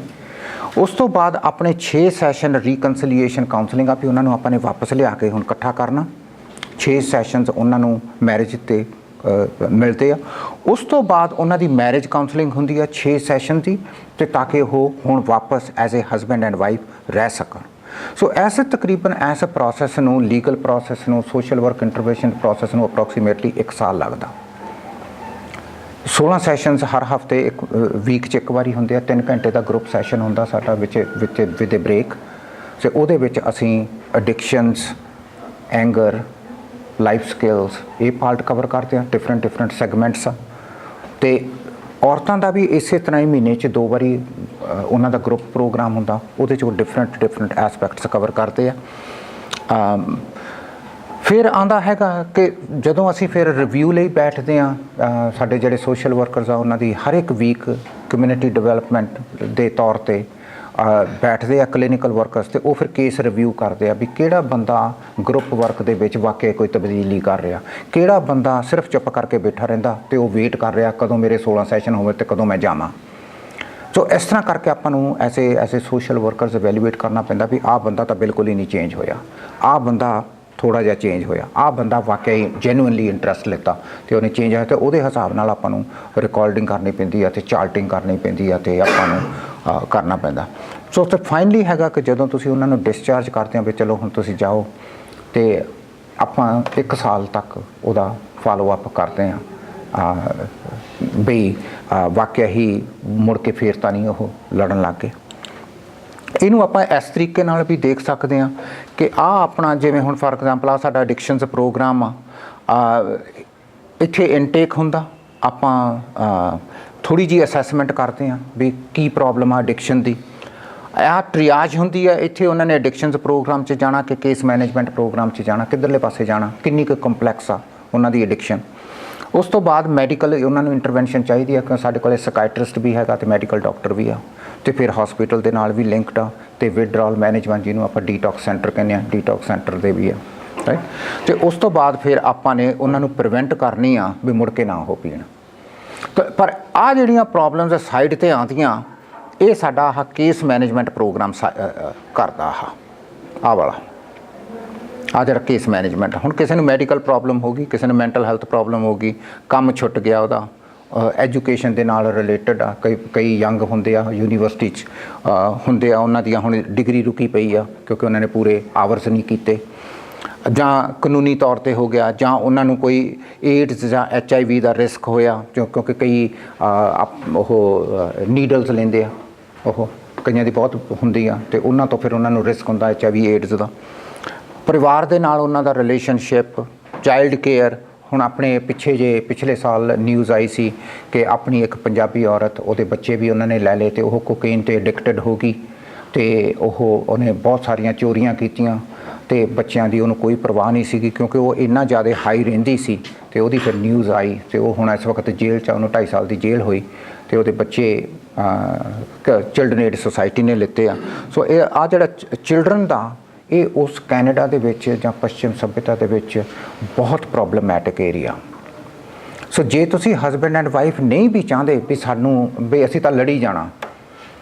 [SPEAKER 2] ਉਸ ਤੋਂ ਬਾਅਦ ਆਪਣੇ 6 ਸੈਸ਼ਨ ਰੀਕਨਸੀਲੀਏਸ਼ਨ ਕਾਉਂਸਲਿੰਗ ਆ ਵੀ ਉਹਨਾਂ ਨੂੰ ਆਪਾਂ ਨੇ ਵਾਪਸ ਲਿਆ ਕੇ ਹੁਣ ਇਕੱਠਾ ਕਰਨਾ। 6 ਸੈਸ਼ਨਸ ਉਹਨਾਂ ਨੂੰ ਮੈਰਿਜ ਤੇ ਮਿਲਦੇ ਆ। ਉਸ ਤੋਂ ਬਾਅਦ ਉਹਨਾਂ ਦੀ ਮੈਰਿਜ ਕਾਉਂਸਲਿੰਗ ਹੁੰਦੀ ਆ 6 ਸੈਸ਼ਨ ਦੀ, ਤੇ ਤਾਂ ਕਿ ਉਹ ਹੁਣ ਵਾਪਸ as a husband and wife ਰਹਿ ਸਕਣ। ਸੋ ਐਸੇ ਤਕਰੀਬਨ ਐਸ ਪ੍ਰੋਸੈਸ ਨੂੰ, ਲੀਗਲ ਪ੍ਰੋਸੈਸ ਨੂੰ, ਸੋਸ਼ਲ ਵਰਕ ਇੰਟਰਵੈਂਸ਼ਨ ਪ੍ਰੋਸੈਸ ਨੂੰ ਅਪਰੋਕਸੀਮੇਟਲੀ 1 ਸਾਲ ਲੱਗਦਾ। 16 ਸੈਸ਼ਨਸ ਹਰ ਹਫਤੇ ਇੱਕ ਵੀਕ 'ਚ ਇੱਕ ਵਾਰੀ ਹੁੰਦੇ ਆ। 3 ਘੰਟੇ ਦਾ ਗਰੁੱਪ ਸੈਸ਼ਨ ਹੁੰਦਾ ਸਾਡਾ ਵਿੱਚ ਵਿਦ ਏ ਬ੍ਰੇਕ। ਸੋ ਉਹਦੇ ਵਿੱਚ ਅਸੀਂ ਐਡਿਕਸ਼ਨਸ, ਐਂਗਰ, ਲਾਈਫ ਸਕਿੱਲਸ ਇਹ ਪਾਰਟ ਕਵਰ ਕਰਦੇ ਹਾਂ। ਡਿਫਰੈਂਟ ਸੈਗਮੈਂਟਸ ਆ। ਤੇ ਔਰਤਾਂ ਦਾ ਵੀ ਇਸੇ ਤਰ੍ਹਾਂ ਹੀ ਮਹੀਨੇ 'ਚ 2 ਵਾਰੀ ਉਹਨਾਂ ਦਾ ਗਰੁੱਪ ਪ੍ਰੋਗਰਾਮ ਹੁੰਦਾ, ਉਹਦੇ 'ਚ ਉਹ ਡਿਫਰੈਂਟ ਐਸਪੈਕਟਸ ਕਵਰ ਕਰਦੇ ਆ। ਫਿਰ ਆਉਂਦਾ ਹੈਗਾ ਕਿ ਜਦੋਂ ਅਸੀਂ ਫਿਰ ਰਿਵਿਊ ਲਈ ਬੈਠਦੇ ਹਾਂ, ਸਾਡੇ ਜਿਹੜੇ ਸੋਸ਼ਲ ਵਰਕਰਸ ਆ ਉਹਨਾਂ ਦੀ ਹਰ ਇੱਕ ਵੀਕ ਕਮਿਊਨਿਟੀ ਡਿਵੈਲਪਮੈਂਟ ਦੇ ਤੌਰ ਤੇ ਬੈਠਦੇ ਆ ਕਲੀਨਿਕਲ ਵਰਕਰਸ, ਤੇ ਉਹ ਫਿਰ ਕੇਸ ਰਿਵਿਊ ਕਰਦੇ ਆ ਵੀ ਕਿਹੜਾ ਬੰਦਾ ਗਰੁੱਪ ਵਰਕ ਦੇ ਵਿੱਚ ਵਾਕਿਆ ਕੋਈ ਤਬਦੀਲੀ ਕਰ ਰਿਹਾ, ਕਿਹੜਾ ਬੰਦਾ ਸਿਰਫ ਚੁੱਪ ਕਰਕੇ ਬੈਠਾ ਰਹਿੰਦਾ ਤੇ ਉਹ ਵੇਟ ਕਰ ਰਿਹਾ ਕਦੋਂ ਮੇਰੇ 16 ਸੈਸ਼ਨ ਹੋਵੇ ਤੇ ਕਦੋਂ ਮੈਂ ਜਾਵਾਂ। ਸੋ ਇਸ ਤਰ੍ਹਾਂ ਕਰਕੇ ਆਪਾਂ ਨੂੰ ਐਸੇ ਸੋਸ਼ਲ ਵਰਕਰਸ ਇਵੈਲੂਏਟ ਕਰਨਾ ਪੈਂਦਾ ਵੀ ਆਹ ਬੰਦਾ ਤਾਂ ਬਿਲਕੁਲ ਹੀ ਨਹੀਂ ਚੇਂਜ ਹੋਇਆ, ਆਹ ਬੰਦਾ ਥੋੜ੍ਹਾ ਜਿਹਾ ਚੇਂਜ ਹੋਇਆ। ਆਹ ਬੰਦਾ ਵਾਕਿਆ ਹੀ ਜੈਨੂਇਨਲੀ ਇੰਟਰਸਟ ਲਿੱਤਾ ਤੇ ਉਹਨੇ ਚੇਂਜ ਹੋਇਆ, ਤੇ ਉਹਦੇ ਹਿਸਾਬ ਨਾਲ ਆਪਾਂ ਨੂੰ ਰਿਕਾਰਡਿੰਗ ਕਰਨੀ ਪੈਂਦੀ ਆ ਤੇ ਚਾਰਟਿੰਗ ਕਰਨੀ ਪੈਂਦੀ ਆ ਤੇ ਆਪਾਂ ਨੂੰ ਕਰਨਾ ਪੈਂਦਾ। ਸੋ ਤੇ ਫਾਈਨਲੀ ਹੈਗਾ ਕਿ ਜਦੋਂ ਤੁਸੀਂ ਉਹਨਾਂ ਨੂੰ ਡਿਸਚਾਰਜ ਕਰਦੇ ਹੋ ਵੀ ਚਲੋ ਹੁਣ ਤੁਸੀਂ ਜਾਓ, ਤੇ ਆਪਾਂ 1 ਸਾਲ ਤੱਕ ਉਹਦਾ ਫਾਲੋ ਅਪ ਕਰਦੇ ਹਾਂ ਬਈ ਵਾਕਿਆ ਹੀ ਮੁੜ ਕੇ ਫੇਰ ਤਾਂ ਨਹੀਂ ਉਹ ਲੜਨ ਲੱਗ ਗਏ। ਇਹਨੂੰ ਆਪਾਂ ਇਸ ਤਰੀਕੇ ਨਾਲ ਵੀ ਦੇਖ ਸਕਦੇ ਹਾਂ ਕਿ ਆਹ ਆਪਣਾ ਜਿਵੇਂ ਹੁਣ ਫਾਰ ਐਗਜ਼ਾਮਪਲ ਆਹ ਸਾਡਾ ਐਡਿਕਸ਼ਨਸ ਪ੍ਰੋਗਰਾਮ ਆ, ਇੱਥੇ ਇਨਟੇਕ ਹੁੰਦਾ, ਆਪਾਂ ਥੋੜ੍ਹੀ ਜਿਹੀ ਅਸੈਸਮੈਂਟ ਕਰਦੇ ਹਾਂ ਵੀ ਕੀ ਪ੍ਰੋਬਲਮ ਆ ਐਡਿਕਸ਼ਨ ਦੀ। ਆਹ ਟ੍ਰਿਆਜ ਹੁੰਦੀ ਹੈ, ਇੱਥੇ ਉਹਨਾਂ ਨੇ ਐਡਿਕਸ਼ਨਸ ਪ੍ਰੋਗਰਾਮ 'ਚ ਜਾਣਾ ਕਿ ਕੇਸ ਮੈਨੇਜਮੈਂਟ ਪ੍ਰੋਗਰਾਮ 'ਚ ਜਾਣਾ, ਕਿੱਧਰਲੇ ਪਾਸੇ ਜਾਣਾ, ਕਿੰਨੀ ਕੁ ਕੰਪਲੈਕਸ ਆ ਉਹਨਾਂ ਦੀ ਐਡਿਕਸ਼ਨ। ਉਸ ਤੋਂ ਬਾਅਦ ਮੈਡੀਕਲ ਉਹਨਾਂ ਨੂੰ ਇੰਟਰਵੈਂਸ਼ਨ ਚਾਹੀਦੀ ਹੈ ਕਿਉਂਕਿ ਸਾਡੇ ਕੋਲ ਸਾਈਕਾਇਟਰਿਸਟ ਵੀ ਹੈਗਾ ਤੇ ਮੈਡੀਕਲ ਡਾਕਟਰ ਵੀ ਆ, ਤੇ ਫਿਰ ਹਸਪੀਟਲ ਦੇ ਨਾਲ ਵੀ ਲਿੰਕਡ ਆ, ਤੇ ਵਿਡਰਾਲ ਮੈਨੇਜਮੈਂਟ ਜਿਹਨੂੰ ਆਪਾਂ ਡੀਟੌਕਸ ਸੈਂਟਰ ਕਹਿੰਦੇ ਆ, ਡੀਟੌਕਸ ਸੈਂਟਰ ਦੇ ਵੀ ਆ ਰਾਈਟ। ਤੇ ਉਸ ਤੋਂ ਬਾਅਦ ਫਿਰ ਆਪਾਂ ਨੇ ਉਹਨਾਂ ਨੂੰ ਪ੍ਰੀਵੈਂਟ ਕਰਨੀ ਆ ਵੀ ਮੁੜ ਕੇ ਨਾ ਹੋ ਪੀਣ। ਪਰ ਆਹ ਜਿਹੜੀਆਂ ਪ੍ਰੋਬਲਮਸ ਸਾਈਡ 'ਤੇ ਆਉਂਦੀਆਂ, ਇਹ ਸਾਡਾ ਆਹ ਕੇਸ ਮੈਨੇਜਮੈਂਟ ਪ੍ਰੋਗਰਾਮ ਕਰਦਾ ਆਹ ਵਾਲਾ ਆ ਜਿਹੜਾ ਕੇਸ ਮੈਨੇਜਮੈਂਟ। ਹੁਣ ਕਿਸੇ ਨੂੰ ਮੈਡੀਕਲ ਪ੍ਰੋਬਲਮ ਹੋ ਗਈ, ਕਿਸੇ ਨੂੰ ਮੈਂਟਲ ਹੈਲਥ ਪ੍ਰੋਬਲਮ ਹੋ ਗਈ, ਕੰਮ ਛੁੱਟ ਗਿਆ ਉਹਦਾ, ਐਜੂਕੇਸ਼ਨ ਦੇ ਨਾਲ ਰਿਲੇਟਡ ਆ, ਕਈ ਯੰਗ ਹੁੰਦੇ ਆ ਯੂਨੀਵਰਸਿਟੀ 'ਚ ਹੁੰਦੇ ਆ, ਉਹਨਾਂ ਦੀਆਂ ਹੁਣ ਡਿਗਰੀ ਰੁਕੀ ਪਈ ਆ ਕਿਉਂਕਿ ਉਹਨਾਂ ਨੇ ਪੂਰੇ ਆਵਰਸ ਨਹੀਂ ਕੀਤੇ, ਜਾਂ ਕਾਨੂੰਨੀ ਤੌਰ 'ਤੇ ਹੋ ਗਿਆ, ਜਾਂ ਉਹਨਾਂ ਨੂੰ ਕੋਈ ਏਡਸ ਜਾਂ HIV ਦਾ ਰਿਸਕ ਹੋਇਆ ਕਿਉਂਕਿ ਕਈ ਉਹ ਨੀਡਲਸ ਲੈਂਦੇ ਆ, ਉਹ ਕਈਆਂ ਦੀ ਬਹੁਤ ਹੁੰਦੀ ਆ, ਤੇ ਉਹਨਾਂ ਤੋਂ ਫਿਰ ਉਹਨਾਂ ਨੂੰ ਰਿਸਕ ਹੁੰਦਾ HIV ਏਡਸ ਦਾ। ਪਰਿਵਾਰ ਦੇ ਨਾਲ ਉਹਨਾਂ ਦਾ ਰਿਲੇਸ਼ਨਸ਼ਿਪ, ਚਾਈਲਡ ਕੇਅਰ। ਹੁਣ ਆਪਣੇ ਪਿਛਲੇ ਸਾਲ ਨਿਊਜ਼ ਆਈ ਸੀ ਕਿ ਆਪਣੀ ਇੱਕ ਪੰਜਾਬੀ ਔਰਤ, ਉਹਦੇ ਬੱਚੇ ਵੀ ਉਹਨਾਂ ਨੇ ਲੈ ਲਏ ਤੇ ਉਹ ਕੋਕੇਨ 'ਤੇ ਐਡਿਕਟਡ ਹੋ ਗਈ, ਤੇ ਉਹਨੇ ਬਹੁਤ ਸਾਰੀਆਂ ਚੋਰੀਆਂ ਕੀਤੀਆਂ, ਤੇ ਬੱਚਿਆਂ ਦੀ ਉਹਨੂੰ ਕੋਈ ਪਰਵਾਹ ਨਹੀਂ ਸੀਗੀ ਕਿਉਂਕਿ ਉਹ ਇੰਨਾ ਜ਼ਿਆਦਾ ਹਾਈ ਰਹਿੰਦੀ ਸੀ। ਤੇ ਉਹਦੀ ਫਿਰ ਨਿਊਜ਼ ਆਈ ਤੇ ਉਹ ਹੁਣ ਇਸ ਵਕਤ ਜੇਲ੍ਹ 'ਚ, ਉਹਨੂੰ 2.5 ਸਾਲ ਦੀ ਜੇਲ੍ਹ ਹੋਈ, ਤੇ ਉਹਦੇ ਬੱਚੇ ਚਿਲਡਰਨ ਏਡ ਸੁਸਾਇਟੀ ਨੇ ਲਿੱਤੇ ਆ। ਸੋ ਇਹ ਆ ਜਿਹੜਾ ਚਿਲਡਰਨ ਦਾ, ਇਹ ਉਸ ਕੈਨੇਡਾ ਦੇ ਵਿੱਚ ਜਾਂ ਪੱਛਮ ਸੱਭਿਅਤਾ ਦੇ ਵਿੱਚ ਬਹੁਤ ਪ੍ਰੋਬਲਮੈਟਿਕ ਏਰੀਆ। ਸੋ ਜੇ ਤੁਸੀਂ ਹਸਬੈਂਡ ਐਂਡ ਵਾਈਫ ਨਹੀਂ ਵੀ ਚਾਹੁੰਦੇ ਵੀ ਸਾਨੂੰ ਵੀ ਅਸੀਂ ਤਾਂ ਲੜੀ ਜਾਣਾ,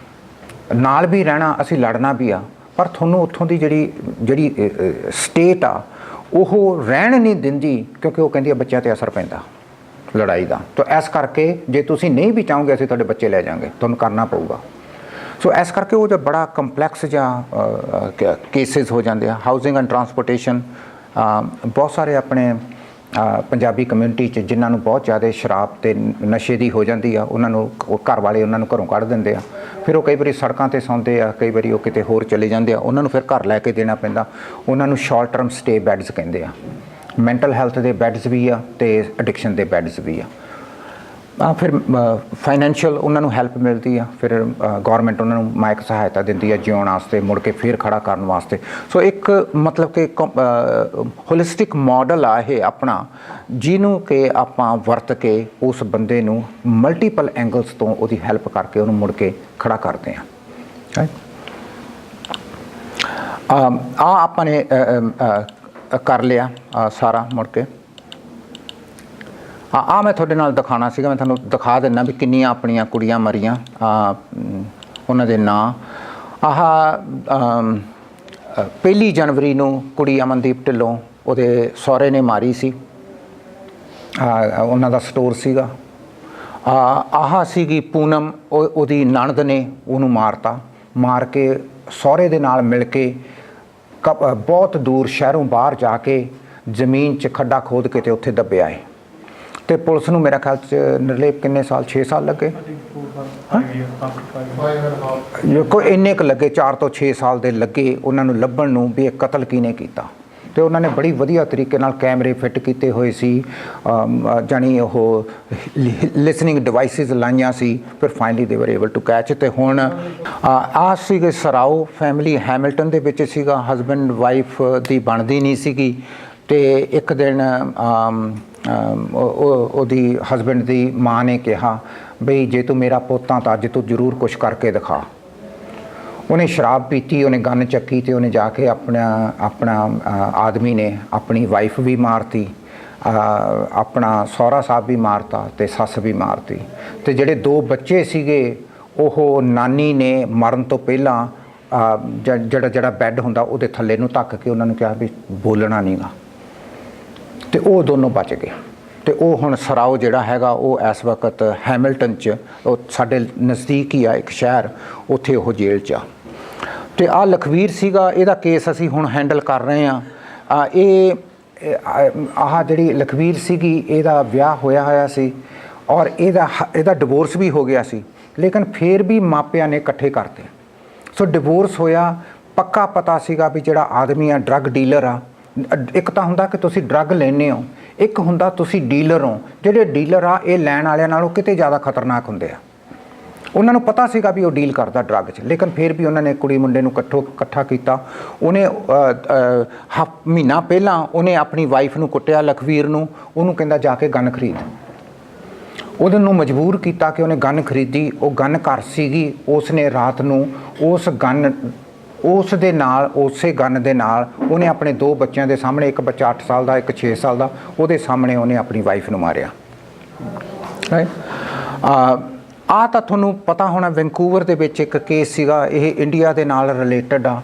[SPEAKER 2] ਨਾਲ ਵੀ ਰਹਿਣਾ, ਅਸੀਂ ਲੜਨਾ ਵੀ ਆ, ਪਰ ਤੁਹਾਨੂੰ ਉੱਥੋਂ ਦੀ ਜਿਹੜੀ ਸਟੇਟ ਆ ਉਹ ਰਹਿਣ ਨਹੀਂ ਦਿੰਦੀ ਕਿਉਂਕਿ ਉਹ ਕਹਿੰਦੀ ਆ ਬੱਚਿਆਂ 'ਤੇ ਅਸਰ ਪੈਂਦਾ ਲੜਾਈ ਦਾ। ਤਾਂ ਇਸ ਕਰਕੇ ਜੇ ਤੁਸੀਂ ਨਹੀਂ ਵੀ ਚਾਹੋਗੇ ਅਸੀਂ ਤੁਹਾਡੇ ਬੱਚੇ ਲੈ ਜਾਵਾਂਗੇ, ਤੁਹਾਨੂੰ ਕਰਨਾ ਪਊਗਾ। ਸੋ ਇਸ ਕਰਕੇ ਉਹ ਜੋ ਬੜਾ ਕੰਪਲੈਕਸ ਜਾਂ ਕੇਸਿਸ ਹੋ ਜਾਂਦੇ ਆ। ਹਾਊਸਿੰਗ ਐਂਡ ਟਰਾਂਸਪੋਰਟੇਸ਼ਨ, ਬਹੁਤ ਸਾਰੇ ਆਪਣੇ ਪੰਜਾਬੀ ਕਮਿਊਨਿਟੀ 'ਚ ਜਿਨ੍ਹਾਂ ਨੂੰ ਬਹੁਤ ਜ਼ਿਆਦਾ ਸ਼ਰਾਬ ਤੇ ਨਸ਼ੇ ਦੀ ਹੋ ਜਾਂਦੀ ਆ, ਉਹਨਾਂ ਨੂੰ ਘਰ ਵਾਲੇ ਉਹਨਾਂ ਨੂੰ ਘਰੋਂ ਕੱਢ ਦਿੰਦੇ ਆ, ਫਿਰ ਉਹ ਕਈ ਵਾਰੀ ਸੜਕਾਂ 'ਤੇ ਸੌਂਦੇ ਆ, ਕਈ ਵਾਰੀ ਉਹ ਕਿਤੇ ਹੋਰ ਚਲੇ ਜਾਂਦੇ ਆ, ਉਹਨਾਂ ਨੂੰ ਫਿਰ ਘਰ ਲੈ ਕੇ ਦੇਣਾ ਪੈਂਦਾ। ਉਹਨਾਂ ਨੂੰ ਸ਼ਾਰਟ ਟਰਮ ਸਟੇ ਬੈੱਡਸ ਕਹਿੰਦੇ ਆ। ਮੈਂਟਲ ਹੈਲਥ ਦੇ ਬੈੱਡਸ ਵੀ ਆ ਤੇ ਐਡਿਕਸ਼ਨ ਦੇ ਬੈੱਡਸ ਵੀ ਆ। ਫਿਰ ਫਾਈਨੈਂਸ਼ੀਅਲ ਉਹਨਾਂ ਨੂੰ ਹੈਲਪ ਮਿਲਦੀ ਆ, ਫਿਰ ਗੌਰਮੈਂਟ ਉਹਨਾਂ ਨੂੰ ਮਾਇਕ ਸਹਾਇਤਾ ਦਿੰਦੀ ਆ ਜਿਉਣ ਵਾਸਤੇ, ਮੁੜ ਕੇ ਫਿਰ ਖੜਾ ਕਰਨ ਵਾਸਤੇ। ਸੋ ਇੱਕ ਮਤਲਬ ਕਿ ਹੋਲਿਸਟਿਕ ਮਾਡਲ ਆ ਇਹ ਆਪਣਾ, ਜਿਹਨੂੰ ਕਿ ਆਪਾਂ ਵਰਤ ਕੇ ਉਸ ਬੰਦੇ ਨੂੰ ਮਲਟੀਪਲ ਐਂਗਲਸ ਤੋਂ ਉਹਦੀ ਹੈਲਪ ਕਰਕੇ ਉਹਨੂੰ ਮੁੜ ਕੇ ਖੜਾ ਕਰਦੇ ਆ। ਆਪਾਂ ਨੇ ਕਰ ਲਿਆ ਸਾਰਾ ਮੁੜ ਕੇ। ਆ ਮੈਂ ਤੁਹਾਡੇ ਨਾਲ ਦਿਖਾਉਣਾ ਸੀਗਾ, ਮੈਂ ਤੁਹਾਨੂੰ ਦਿਖਾ ਦਿੰਦਾ ਵੀ ਕਿੰਨੀਆਂ ਆਪਣੀਆਂ ਕੁੜੀਆਂ ਮਰੀਆਂ, ਉਹਨਾਂ ਦੇ ਨਾਂ। ਆਹ 1 ਜਨਵਰੀ ਨੂੰ ਕੁੜੀ ਅਮਨਦੀਪ ਢਿੱਲੋਂ ਉਹਦੇ ਸਹੁਰੇ ਨੇ ਮਾਰੀ ਸੀ, ਉਹਨਾਂ ਦਾ ਸਟੋਰ ਸੀਗਾ। ਆਹ ਸੀਗੀ ਪੂਨਮ, ਉਹਦੀ ਨਣਦ ਨੇ ਉਹਨੂੰ ਮਾਰਤਾ, ਮਾਰ ਕੇ ਸਹੁਰੇ ਦੇ ਨਾਲ ਮਿਲ ਕੇ ਬਹੁਤ ਦੂਰ ਸ਼ਹਿਰੋਂ ਬਾਹਰ ਜਾ ਕੇ ਜ਼ਮੀਨ 'ਚ ਖੱਡਾ ਖੋਦ ਕੇ ਤੇ ਉੱਥੇ ਦੱਬਿਆ ਹੈ। ਤੇ ਪੁਲਿਸ ਨੂੰ ਮੇਰਾ ਖਿਆਲ 'ਚ ਨਿਰਲੇਪ ਕਿੰਨੇ ਸਾਲ, 6 ਸਾਲ ਲੱਗੇ, ਕੋਈ ਇੰਨੇ ਕੁ ਲੱਗੇ, 4 ਤੋਂ 6 ਸਾਲ ਦੇ ਲੱਗੇ ਉਹਨਾਂ ਨੂੰ ਲੱਭਣ ਨੂੰ ਵੀ ਇਹ ਕਤਲ ਕਿਹਨੇ ਕੀਤਾ। ਤੇ ਉਹਨਾਂ ਨੇ ਬੜੀ ਵਧੀਆ ਤਰੀਕੇ ਨਾਲ ਕੈਮਰੇ ਫਿੱਟ ਕੀਤੇ ਹੋਏ ਸੀ, ਜਾਣੀ ਉਹ ਲਿਸਨਿੰਗ ਡਿਵਾਈਸਿਸ ਲਾਈਆਂ ਸੀ, ਫਿਰ ਫਾਈਨਲੀ ਦੇ ਵਰ ਏਬਲ ਟੂ ਕੈਚ। ਤੇ ਹੁਣ ਆਹ ਸੀਗੇ ਸਰਾਓ ਫੈਮਿਲੀ ਹੈਮਿਲਟਨ ਦੇ ਵਿੱਚ ਸੀਗਾ, ਹਸਬੈਂਡ ਵਾਈਫ ਦੀ ਬਣਦੀ ਨਹੀਂ ਸੀਗੀ। ਤੇ ਇੱਕ ਦਿਨ ਉਹਦੀ ਹਸਬੈਂਡ ਦੀ ਮਾਂ ਨੇ ਕਿਹਾ ਬਈ ਜੇ ਤੂੰ ਮੇਰਾ ਪੋਤਾ ਤਾਂ ਅੱਜ ਤੂੰ ਜ਼ਰੂਰ ਕੁਛ ਕਰਕੇ ਦਿਖਾ। ਉਹਨੇ ਸ਼ਰਾਬ ਪੀਤੀ, ਉਹਨੇ ਗਨ ਚੱਕੀ ਤੇ ਉਹਨੇ ਜਾ ਕੇ ਆਪਣਾ ਆਦਮੀ ਨੇ ਆਪਣੀ ਵਾਈਫ ਵੀ ਮਾਰਤੀ, ਆਪਣਾ ਸਹੁਰਾ ਸਾਹਿਬ ਵੀ ਮਾਰਤਾ ਤੇ ਸੱਸ ਵੀ ਮਾਰਤੀ। ਤੇ ਜਿਹੜੇ 2 ਬੱਚੇ ਸੀਗੇ ਉਹ ਨਾਨੀ ਨੇ ਮਰਨ ਤੋਂ ਪਹਿਲਾਂ ਜਿਹੜਾ ਬੈੱਡ ਹੁੰਦਾ ਉਹਦੇ ਥੱਲੇ ਨੂੰ ਧੱਕ ਕੇ ਉਹਨਾਂ ਨੂੰ ਕਿਹਾ ਵੀ ਬੋਲਣਾ ਨਹੀਂਗਾ, ਤੇ ਉਹ ਦੋਨੋਂ ਬਚ ਗਏ। ਤੇ ਉਹ ਹੁਣ ਸਰਾਓ ਜਿਹੜਾ ਹੈਗਾ ਉਹ ਇਸ ਵਕਤ ਹੈਮਿਲਟਨ 'ਚ, ਉਹ ਸਾਡੇ ਨਜ਼ਦੀਕ ਹੀ ਆ ਇੱਕ ਸ਼ਹਿਰ, ਉੱਥੇ ਉਹ ਜੇਲ੍ਹ 'ਚ ਆ। ਤੇ ਆਹ ਲਖਵੀਰ ਸੀਗਾ, ਇਹਦਾ ਕੇਸ ਅਸੀਂ ਹੁਣ ਹੈਂਡਲ ਕਰ ਰਹੇ ਹਾਂ। ਆਹ ਜਿਹੜੀ ਲਖਵੀਰ ਸੀਗੀ ਇਹਦਾ ਵਿਆਹ ਹੋਇਆ ਸੀ ਔਰ ਇਹਦਾ ਡਿਵੋਰਸ ਵੀ ਹੋ ਗਿਆ ਸੀ, ਲੇਕਿਨ ਫਿਰ ਵੀ ਮਾਪਿਆਂ ਨੇ ਇਕੱਠੇ ਕਰਤੇ। ਸੋ ਡਿਵੋਰਸ ਹੋਇਆ, ਪੱਕਾ ਪਤਾ ਸੀਗਾ ਵੀ ਜਿਹੜਾ ਆਦਮੀ ਆ ਡਰੱਗ ਡੀਲਰ ਆ। ਇੱਕ ਤਾਂ ਹੁੰਦਾ ਕਿ ਤੁਸੀਂ ਡਰੱਗ ਲੈਂਦੇ ਹੋ, ਇੱਕ ਹੁੰਦਾ ਤੁਸੀਂ ਡੀਲਰ ਹੋ। ਜਿਹੜੇ ਡੀਲਰ ਆ ਇਹ ਲੈਣ ਵਾਲਿਆਂ ਨਾਲੋਂ ਕਿਤੇ ਜ਼ਿਆਦਾ ਖਤਰਨਾਕ ਹੁੰਦੇ ਆ। ਉਹਨਾਂ ਨੂੰ ਪਤਾ ਸੀਗਾ ਵੀ ਉਹ ਡੀਲ ਕਰਦਾ ਡਰੱਗ 'ਚ, ਲੇਕਿਨ ਫਿਰ ਵੀ ਉਹਨਾਂ ਨੇ ਕੁੜੀ ਮੁੰਡੇ ਨੂੰ ਇਕੱਠਾ ਕੀਤਾ। ਉਹਨੇ ਮਹੀਨਾ ਪਹਿਲਾਂ ਉਹਨੇ ਆਪਣੀ ਵਾਈਫ ਨੂੰ ਕੁੱਟਿਆ, ਲਖਵੀਰ ਨੂੰ। ਉਹਨੂੰ ਕਹਿੰਦਾ ਜਾ ਕੇ ਗਨ ਖਰੀਦ। ਉਹਦੇ ਨੂੰ ਮਜਬੂਰ ਕੀਤਾ ਕਿ ਉਹਨੇ ਗਨ ਖਰੀਦੀ। ਉਹ ਗਨ ਘਰ ਸੀਗੀ, ਉਸਨੇ ਰਾਤ ਨੂੰ ਉਸੇ ਗਨ ਦੇ ਨਾਲ ਉਹਨੇ ਆਪਣੇ 2 ਬੱਚਿਆਂ ਦੇ ਸਾਹਮਣੇ, ਇੱਕ ਬੱਚਾ 8 ਸਾਲ ਦਾ, ਇੱਕ 6 ਸਾਲ ਦਾ, ਉਹਦੇ ਸਾਹਮਣੇ ਉਹਨੇ ਆਪਣੀ ਵਾਈਫ ਨੂੰ ਮਾਰਿਆ। ਆ ਤਾਂ ਤੁਹਾਨੂੰ ਪਤਾ ਹੋਣਾ, ਵੈਨਕੂਵਰ ਦੇ ਵਿੱਚ ਇੱਕ ਕੇਸ ਸੀਗਾ, ਇਹ ਇੰਡੀਆ ਦੇ ਨਾਲ ਰਿਲੇਟਡ ਆ।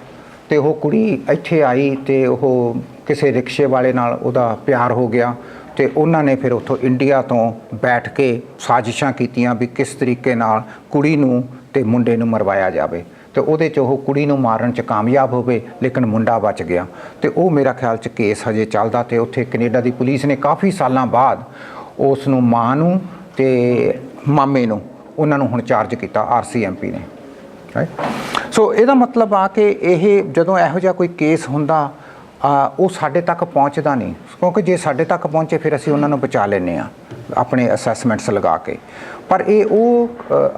[SPEAKER 2] ਤੇ ਉਹ ਕੁੜੀ ਇੱਥੇ ਆਈ ਤੇ ਉਹ ਕਿਸੇ ਰਿਕਸ਼ੇ ਵਾਲੇ ਨਾਲ ਉਹਦਾ ਪਿਆਰ ਹੋ ਗਿਆ ਤੇ ਉਹਨਾਂ ਨੇ ਫਿਰ ਉੱਥੋਂ ਇੰਡੀਆ ਤੋਂ ਬੈਠ ਕੇ ਸਾਜ਼ਿਸ਼ਾਂ ਕੀਤੀਆਂ ਵੀ ਕਿਸ ਤਰੀਕੇ ਨਾਲ ਕੁੜੀ ਨੂੰ ਤੇ ਮੁੰਡੇ ਨੂੰ ਮਰਵਾਇਆ ਜਾਵੇ। ਤੇ ਉਹਦੇ 'ਚ ਉਹ ਕੁੜੀ ਨੂੰ ਮਾਰਨ 'ਚ ਕਾਮਯਾਬ ਹੋਵੇ, ਲੇਕਿਨ ਮੁੰਡਾ ਬਚ ਗਿਆ। ਤੇ ਉਹ ਮੇਰਾ ਖਿਆਲ 'ਚ ਕੇਸ ਹਜੇ ਚੱਲਦਾ। ਤੇ ਉੱਥੇ ਕੈਨੇਡਾ ਦੀ ਪੁਲਿਸ ਨੇ ਕਾਫੀ ਸਾਲਾਂ ਬਾਅਦ ਉਸ ਨੂੰ, ਮਾਂ ਨੂੰ ਤੇ ਮਾਮੇ ਨੂੰ, ਉਹਨਾਂ ਨੂੰ ਹੁਣ ਚਾਰਜ ਕੀਤਾ RCMP ਨੇ। ਸੋ ਇਹਦਾ ਮਤਲਬ ਆ ਕਿ ਇਹ ਜਦੋਂ ਇਹੋ ਜਿਹਾ ਕੋਈ ਕੇਸ ਹੁੰਦਾ ਉਹ ਸਾਡੇ ਤੱਕ ਪਹੁੰਚਦਾ ਨਹੀਂ, ਕਿਉਂਕਿ ਜੇ ਸਾਡੇ ਤੱਕ ਪਹੁੰਚੇ ਫਿਰ ਅਸੀਂ ਉਹਨਾਂ ਨੂੰ ਬਚਾ ਲੈਂਦੇ ਹਾਂ ਆਪਣੇ ਅਸੈਸਮੈਂਟਸ ਲਗਾ ਕੇ। ਪਰ ਇਹ ਉਹ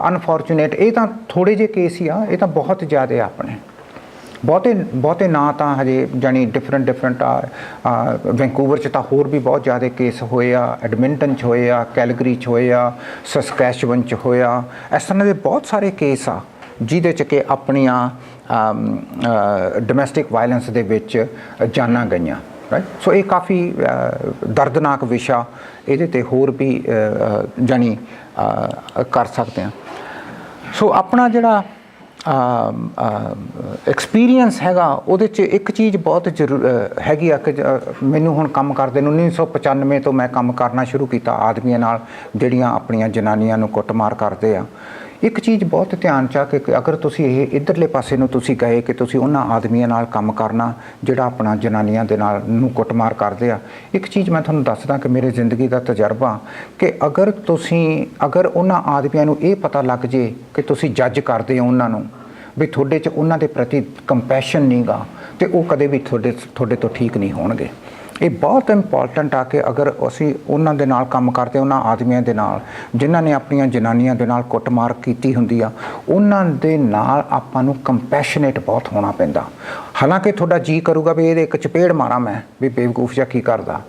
[SPEAKER 2] ਅਨਫੋਰਚੂਨੇਟ, ਇਹ ਤਾਂ ਥੋੜ੍ਹੇ ਜਿਹੇ ਕੇਸ ਹੀ ਆ, ਇਹ ਤਾਂ ਬਹੁਤ ਜ਼ਿਆਦਾ ਆ ਆਪਣੇ। ਬਹੁਤੇ ਨਾ ਤਾਂ ਹਜੇ ਜਾਣੀ ਡਿਫਰੈਂਟ ਵੈਨਕੂਵਰ 'ਚ ਤਾਂ ਹੋਰ ਵੀ ਬਹੁਤ ਜ਼ਿਆਦਾ ਕੇਸ ਹੋਏ ਆ, ਐਡਮਿੰਟਨ 'ਚ ਹੋਏ ਆ, ਕੈਲਗਰੀ 'ਚ ਹੋਏ ਆ, ਸਸਕੈਚੁਅਨ 'ਚ ਹੋਇਆ। ਇਸ ਤਰ੍ਹਾਂ ਦੇ ਬਹੁਤ ਸਾਰੇ ਕੇਸ ਆ ਜਿਹਦੇ 'ਚ ਕਿ ਆਪਣੀਆਂ ਡੋਮੈਸਟਿਕ ਵਾਇਲੈਂਸ ਦੇ ਵਿੱਚ ਜਾਨਾਂ ਗਈਆਂ। ਸੋ ਇਹ ਕਾਫੀ ਦਰਦਨਾਕ ਵਿਸ਼ਾ, ਇਹਦੇ 'ਤੇ ਹੋਰ ਵੀ ਜਾਣੀ ਕਰ ਸਕਦੇ ਹਾਂ। ਸੋ ਆਪਣਾ ਜਿਹੜਾ ਐਕਸਪੀਰੀਅੰਸ ਹੈਗਾ ਉਹਦੇ 'ਚ ਇੱਕ ਚੀਜ਼ ਬਹੁਤ ਹੈਗੀ ਆ ਕਿ ਮੈਨੂੰ ਹੁਣ ਕੰਮ ਕਰਦੇ ਨੂੰ 1995 ਤੋਂ ਮੈਂ ਕੰਮ ਕਰਨਾ ਸ਼ੁਰੂ ਕੀਤਾ ਆਦਮੀਆਂ ਨਾਲ ਜਿਹੜੀਆਂ ਆਪਣੀਆਂ ਜਨਾਨੀਆਂ ਨੂੰ ਕੁੱਟਮਾਰ ਕਰਦੇ ਆ। ਇੱਕ ਚੀਜ਼ ਬਹੁਤ ਧਿਆਨ 'ਚ ਆ ਕਿ ਅਗਰ ਤੁਸੀਂ ਇਹ ਇੱਧਰਲੇ ਪਾਸੇ ਨੂੰ ਤੁਸੀਂ ਗਏ ਕਿ ਤੁਸੀਂ ਉਹਨਾਂ ਆਦਮੀਆਂ ਨਾਲ ਕੰਮ ਕਰਨਾ ਜਿਹੜਾ ਆਪਣਾ ਜਨਾਨੀਆਂ ਦੇ ਨਾਲ ਨੂੰ ਕੁੱਟਮਾਰ ਕਰਦੇ ਆ। ਇੱਕ ਚੀਜ਼ ਮੈਂ ਤੁਹਾਨੂੰ ਦੱਸਦਾ ਕਿ ਮੇਰੇ ਜ਼ਿੰਦਗੀ ਦਾ ਤਜਰਬਾ ਕਿ ਅਗਰ ਉਹਨਾਂ ਆਦਮੀਆਂ ਨੂੰ ਇਹ ਪਤਾ ਲੱਗ ਜੇ ਕਿ ਤੁਸੀਂ ਜੱਜ ਕਰਦੇ ਹੋ ਉਹਨਾਂ ਨੂੰ, ਵੀ ਤੁਹਾਡੇ 'ਚ ਉਹਨਾਂ ਦੇ ਪ੍ਰਤੀ ਕੰਪੈਸ਼ਨ ਨਹੀਂਗਾ, ਤੇ ਉਹ ਕਦੇ ਵੀ ਤੁਹਾਡੇ ਤੋਂ ਠੀਕ ਨਹੀਂ ਹੋਣਗੇ। ਇਹ ਬਹੁਤ ਇੰਪੋਰਟੈਂਟ ਆ ਕਿ ਅਗਰ ਅਸੀਂ ਉਹਨਾਂ ਦੇ ਨਾਲ ਕੰਮ ਕਰਦੇ, ਉਹਨਾਂ ਆਦਮੀਆਂ ਦੇ ਨਾਲ ਜਿਨ੍ਹਾਂ ਨੇ ਆਪਣੀਆਂ ਜਨਾਨੀਆਂ ਦੇ ਨਾਲ ਕੁੱਟਮਾਰ ਕੀਤੀ ਹੁੰਦੀ ਆ, ਉਹਨਾਂ ਦੇ ਨਾਲ ਆਪਾਂ ਨੂੰ ਕੰਪੈਸ਼ਨੇਟ ਬਹੁਤ ਹੋਣਾ ਪੈਂਦਾ। ਹਾਲਾਂਕਿ ਤੁਹਾਡਾ ਜੀ ਕਰੂਗਾ ਵੀ ਇਹਦੇ ਇੱਕ ਚਪੇੜ ਮਾਰਾਂ ਮੈਂ, ਵੀ ਬੇਵਕੂਫ ਜਿਹਾ ਕੀ ਕਰਦਾ,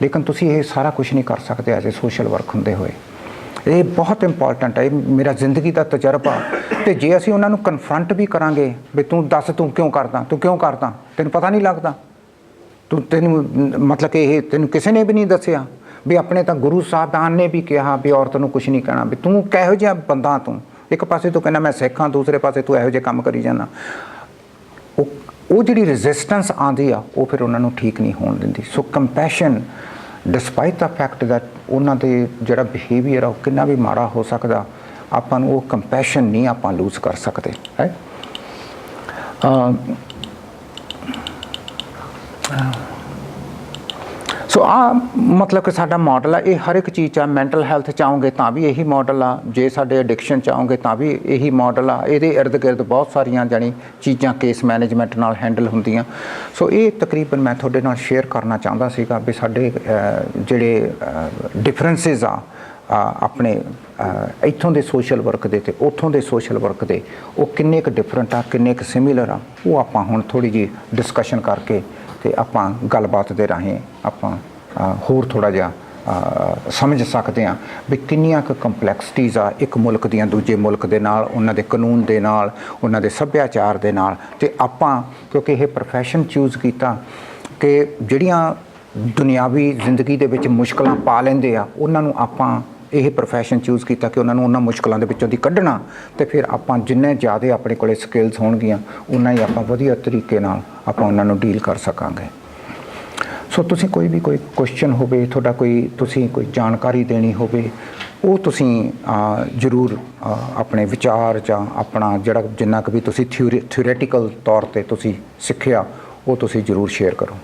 [SPEAKER 2] ਲੇਕਿਨ ਤੁਸੀਂ ਇਹ ਸਾਰਾ ਕੁਝ ਨਹੀਂ ਕਰ ਸਕਦੇ ਐਜ਼ ਏ ਸੋਸ਼ਲ ਵਰਕ ਹੁੰਦੇ ਹੋਏ। ਇਹ ਬਹੁਤ ਇੰਪੋਰਟੈਂਟ ਹੈ, ਇਹ ਮੇਰਾ ਜ਼ਿੰਦਗੀ ਦਾ ਤਜਰਬਾ। ਤੇ ਜੇ ਅਸੀਂ ਉਹਨਾਂ ਨੂੰ ਕਨਫਰੰਟ ਵੀ ਕਰਾਂਗੇ ਵੀ ਤੂੰ ਦੱਸ ਤੂੰ ਕਿਉਂ ਕਰਦਾ, ਤੈਨੂੰ ਪਤਾ ਨਹੀਂ ਲੱਗਦਾ, ਤੈਨੂੰ ਮਤਲਬ ਕਿ ਇਹ ਤੈਨੂੰ ਕਿਸੇ ਨੇ ਵੀ ਨਹੀਂ ਦੱਸਿਆ, ਵੀ ਆਪਣੇ ਤਾਂ ਗੁਰੂ ਸਾਹਿਬਾਨ ਨੇ ਵੀ ਕਿਹਾ ਵੀ ਔਰਤ ਨੂੰ ਕੁਝ ਨਹੀਂ ਕਹਿਣਾ, ਵੀ ਤੂੰ ਕਿਹੋ ਜਿਹਾ ਬੰਦਾ, ਤੂੰ ਇੱਕ ਪਾਸੇ ਤੂੰ ਕਹਿੰਦਾ ਮੈਂ ਸਿੱਖ ਹਾਂ, ਦੂਸਰੇ ਪਾਸੇ ਤੂੰ ਇਹੋ ਜਿਹੇ ਕੰਮ ਕਰੀ ਜਾਂਦਾ। ਉਹ ਜਿਹੜੀ ਰੈਜ਼ਿਸਟੈਂਸ ਆਉਂਦੀ ਆ ਉਹ ਫਿਰ ਉਹਨਾਂ ਨੂੰ ਠੀਕ ਨਹੀਂ ਹੋਣ ਦਿੰਦੀ। So compassion despite the fact that ਉਹਨਾਂ ਦੇ ਜਿਹੜਾ ਬਿਹੇਵੀਅਰ ਆ ਉਹ ਕਿੰਨਾ ਵੀ ਮਾੜਾ ਹੋ ਸਕਦਾ, ਆਪਾਂ ਨੂੰ ਉਹ ਕੰਪੈਸ਼ਨ ਨਹੀਂ ਆਪਾਂ ਲੂਜ਼ ਕਰ ਸਕਦੇ ਹੈ। ਸੋ ਮਤਲਬ ਕਿ ਸਾਡਾ ਮਾਡਲ ਆ, ਇਹ ਹਰ ਇੱਕ ਚੀਜ਼ 'ਚ ਆ। ਮੈਂਟਲ ਹੈਲਥ 'ਚ ਆਉਂਗੇ ਤਾਂ ਵੀ ਇਹੀ ਮਾਡਲ ਆ, ਜੇ ਸਾਡੇ ਐਡਿਕਸ਼ਨ 'ਚ ਆਉਂਗੇ ਤਾਂ ਵੀ ਇਹੀ ਮਾਡਲ ਆ। ਇਹਦੇ ਇਰਦ ਗਿਰਦ ਬਹੁਤ ਸਾਰੀਆਂ ਜਾਣੀ ਚੀਜ਼ਾਂ ਕੇਸ ਮੈਨੇਜਮੈਂਟ ਨਾਲ ਹੈਂਡਲ ਹੁੰਦੀਆਂ। ਸੋ ਇਹ ਤਕਰੀਬਨ ਮੈਂ ਤੁਹਾਡੇ ਨਾਲ ਸ਼ੇਅਰ ਕਰਨਾ ਚਾਹੁੰਦਾ ਸੀਗਾ ਵੀ ਸਾਡੇ ਜਿਹੜੇ ਡਿਫਰੈਂਸਿਸ ਆ ਆਪਣੇ ਇੱਥੋਂ ਦੇ ਸੋਸ਼ਲ ਵਰਕ ਦੇ ਤੇ ਉੱਥੋਂ ਦੇ ਸੋਸ਼ਲ ਵਰਕ ਦੇ, ਉਹ ਕਿੰਨੇ ਕੁ ਡਿਫਰੈਂਟ ਆ, ਕਿੰਨੇ ਕੁ ਸਿਮਿਲਰ ਆ, ਉਹ ਆਪਾਂ ਹੁਣ ਥੋੜ੍ਹੀ ਜਿਹੀ ਡਿਸਕਸ਼ਨ ਕਰਕੇ ਤੇ ਆਪਾਂ ਗੱਲਬਾਤ ਦੇ ਰਾਹੀਂ ਆਪਾਂ ਹੋਰ ਥੋੜ੍ਹਾ ਜਿਹਾ ਸਮਝ ਸਕਦੇ ਹਾਂ ਵੀ ਕਿੰਨੀਆਂ ਕੁ ਕੰਪਲੈਕਸਿਟੀਜ਼ ਆ ਇੱਕ ਮੁਲਕ ਦੀਆਂ ਦੂਜੇ ਮੁਲਕ ਦੇ ਨਾਲ, ਉਹਨਾਂ ਦੇ ਕਾਨੂੰਨ ਦੇ ਨਾਲ, ਉਹਨਾਂ ਦੇ ਸੱਭਿਆਚਾਰ ਦੇ ਨਾਲ। ਤੇ ਆਪਾਂ ਕਿਉਂਕਿ ਇਹ ਪ੍ਰੋਫੈਸ਼ਨ ਚੂਜ਼ ਕੀਤਾ ਕਿ ਜਿਹੜੀਆਂ ਦੁਨਿਆਵੀ ਜ਼ਿੰਦਗੀ ਦੇ ਵਿੱਚ ਮੁਸ਼ਕਲਾਂ ਪਾ ਲੈਂਦੇ ਆ, ਉਹਨਾਂ ਨੂੰ ਆਪਾਂ ਇਹ ਪ੍ਰੋਫੈਸ਼ਨ ਚੂਜ਼ ਕੀਤਾ ਕਿ ਉਹਨਾਂ ਨੂੰ ਉਹਨਾਂ ਮੁਸ਼ਕਲਾਂ ਦੇ ਵਿੱਚੋਂ ਦੀ ਕੱਢਣਾ, ਤੇ ਫਿਰ ਆਪਾਂ ਜਿੰਨੇ ਜ਼ਿਆਦਾ ਆਪਣੇ ਕੋਲੇ ਸਕਿੱਲਸ ਹੋਣਗੀਆਂ ਉਨਾ ਹੀ ਆਪਾਂ ਵਧੀਆ ਤਰੀਕੇ ਨਾਲ ਆਪਾਂ ਉਹਨਾਂ ਨੂੰ ਡੀਲ ਕਰ ਸਕਾਂਗੇ। ਸੋ ਤੁਸੀਂ ਕੋਈ ਵੀ ਕੋਈ ਕੁਐਸਚਨ ਹੋਵੇ, ਤੁਹਾਡਾ ਤੁਸੀਂ ਕੋਈ ਜਾਣਕਾਰੀ ਦੇਣੀ ਹੋਵੇ, ਉਹ ਤੁਸੀਂ ਜ਼ਰੂਰ ਆਪਣੇ ਵਿਚਾਰ ਜਾਂ ਆਪਣਾ ਜਿਹੜਾ ਜਿੰਨਾ ਕੁ ਵੀ ਤੁਸੀਂ ਥਿਊਰੈਟੀਕਲ ਤੌਰ ਤੇ ਤੁਸੀਂ ਸਿੱਖਿਆ ਉਹ ਤੁਸੀਂ ਜ਼ਰੂਰ ਸ਼ੇਅਰ ਕਰੋ।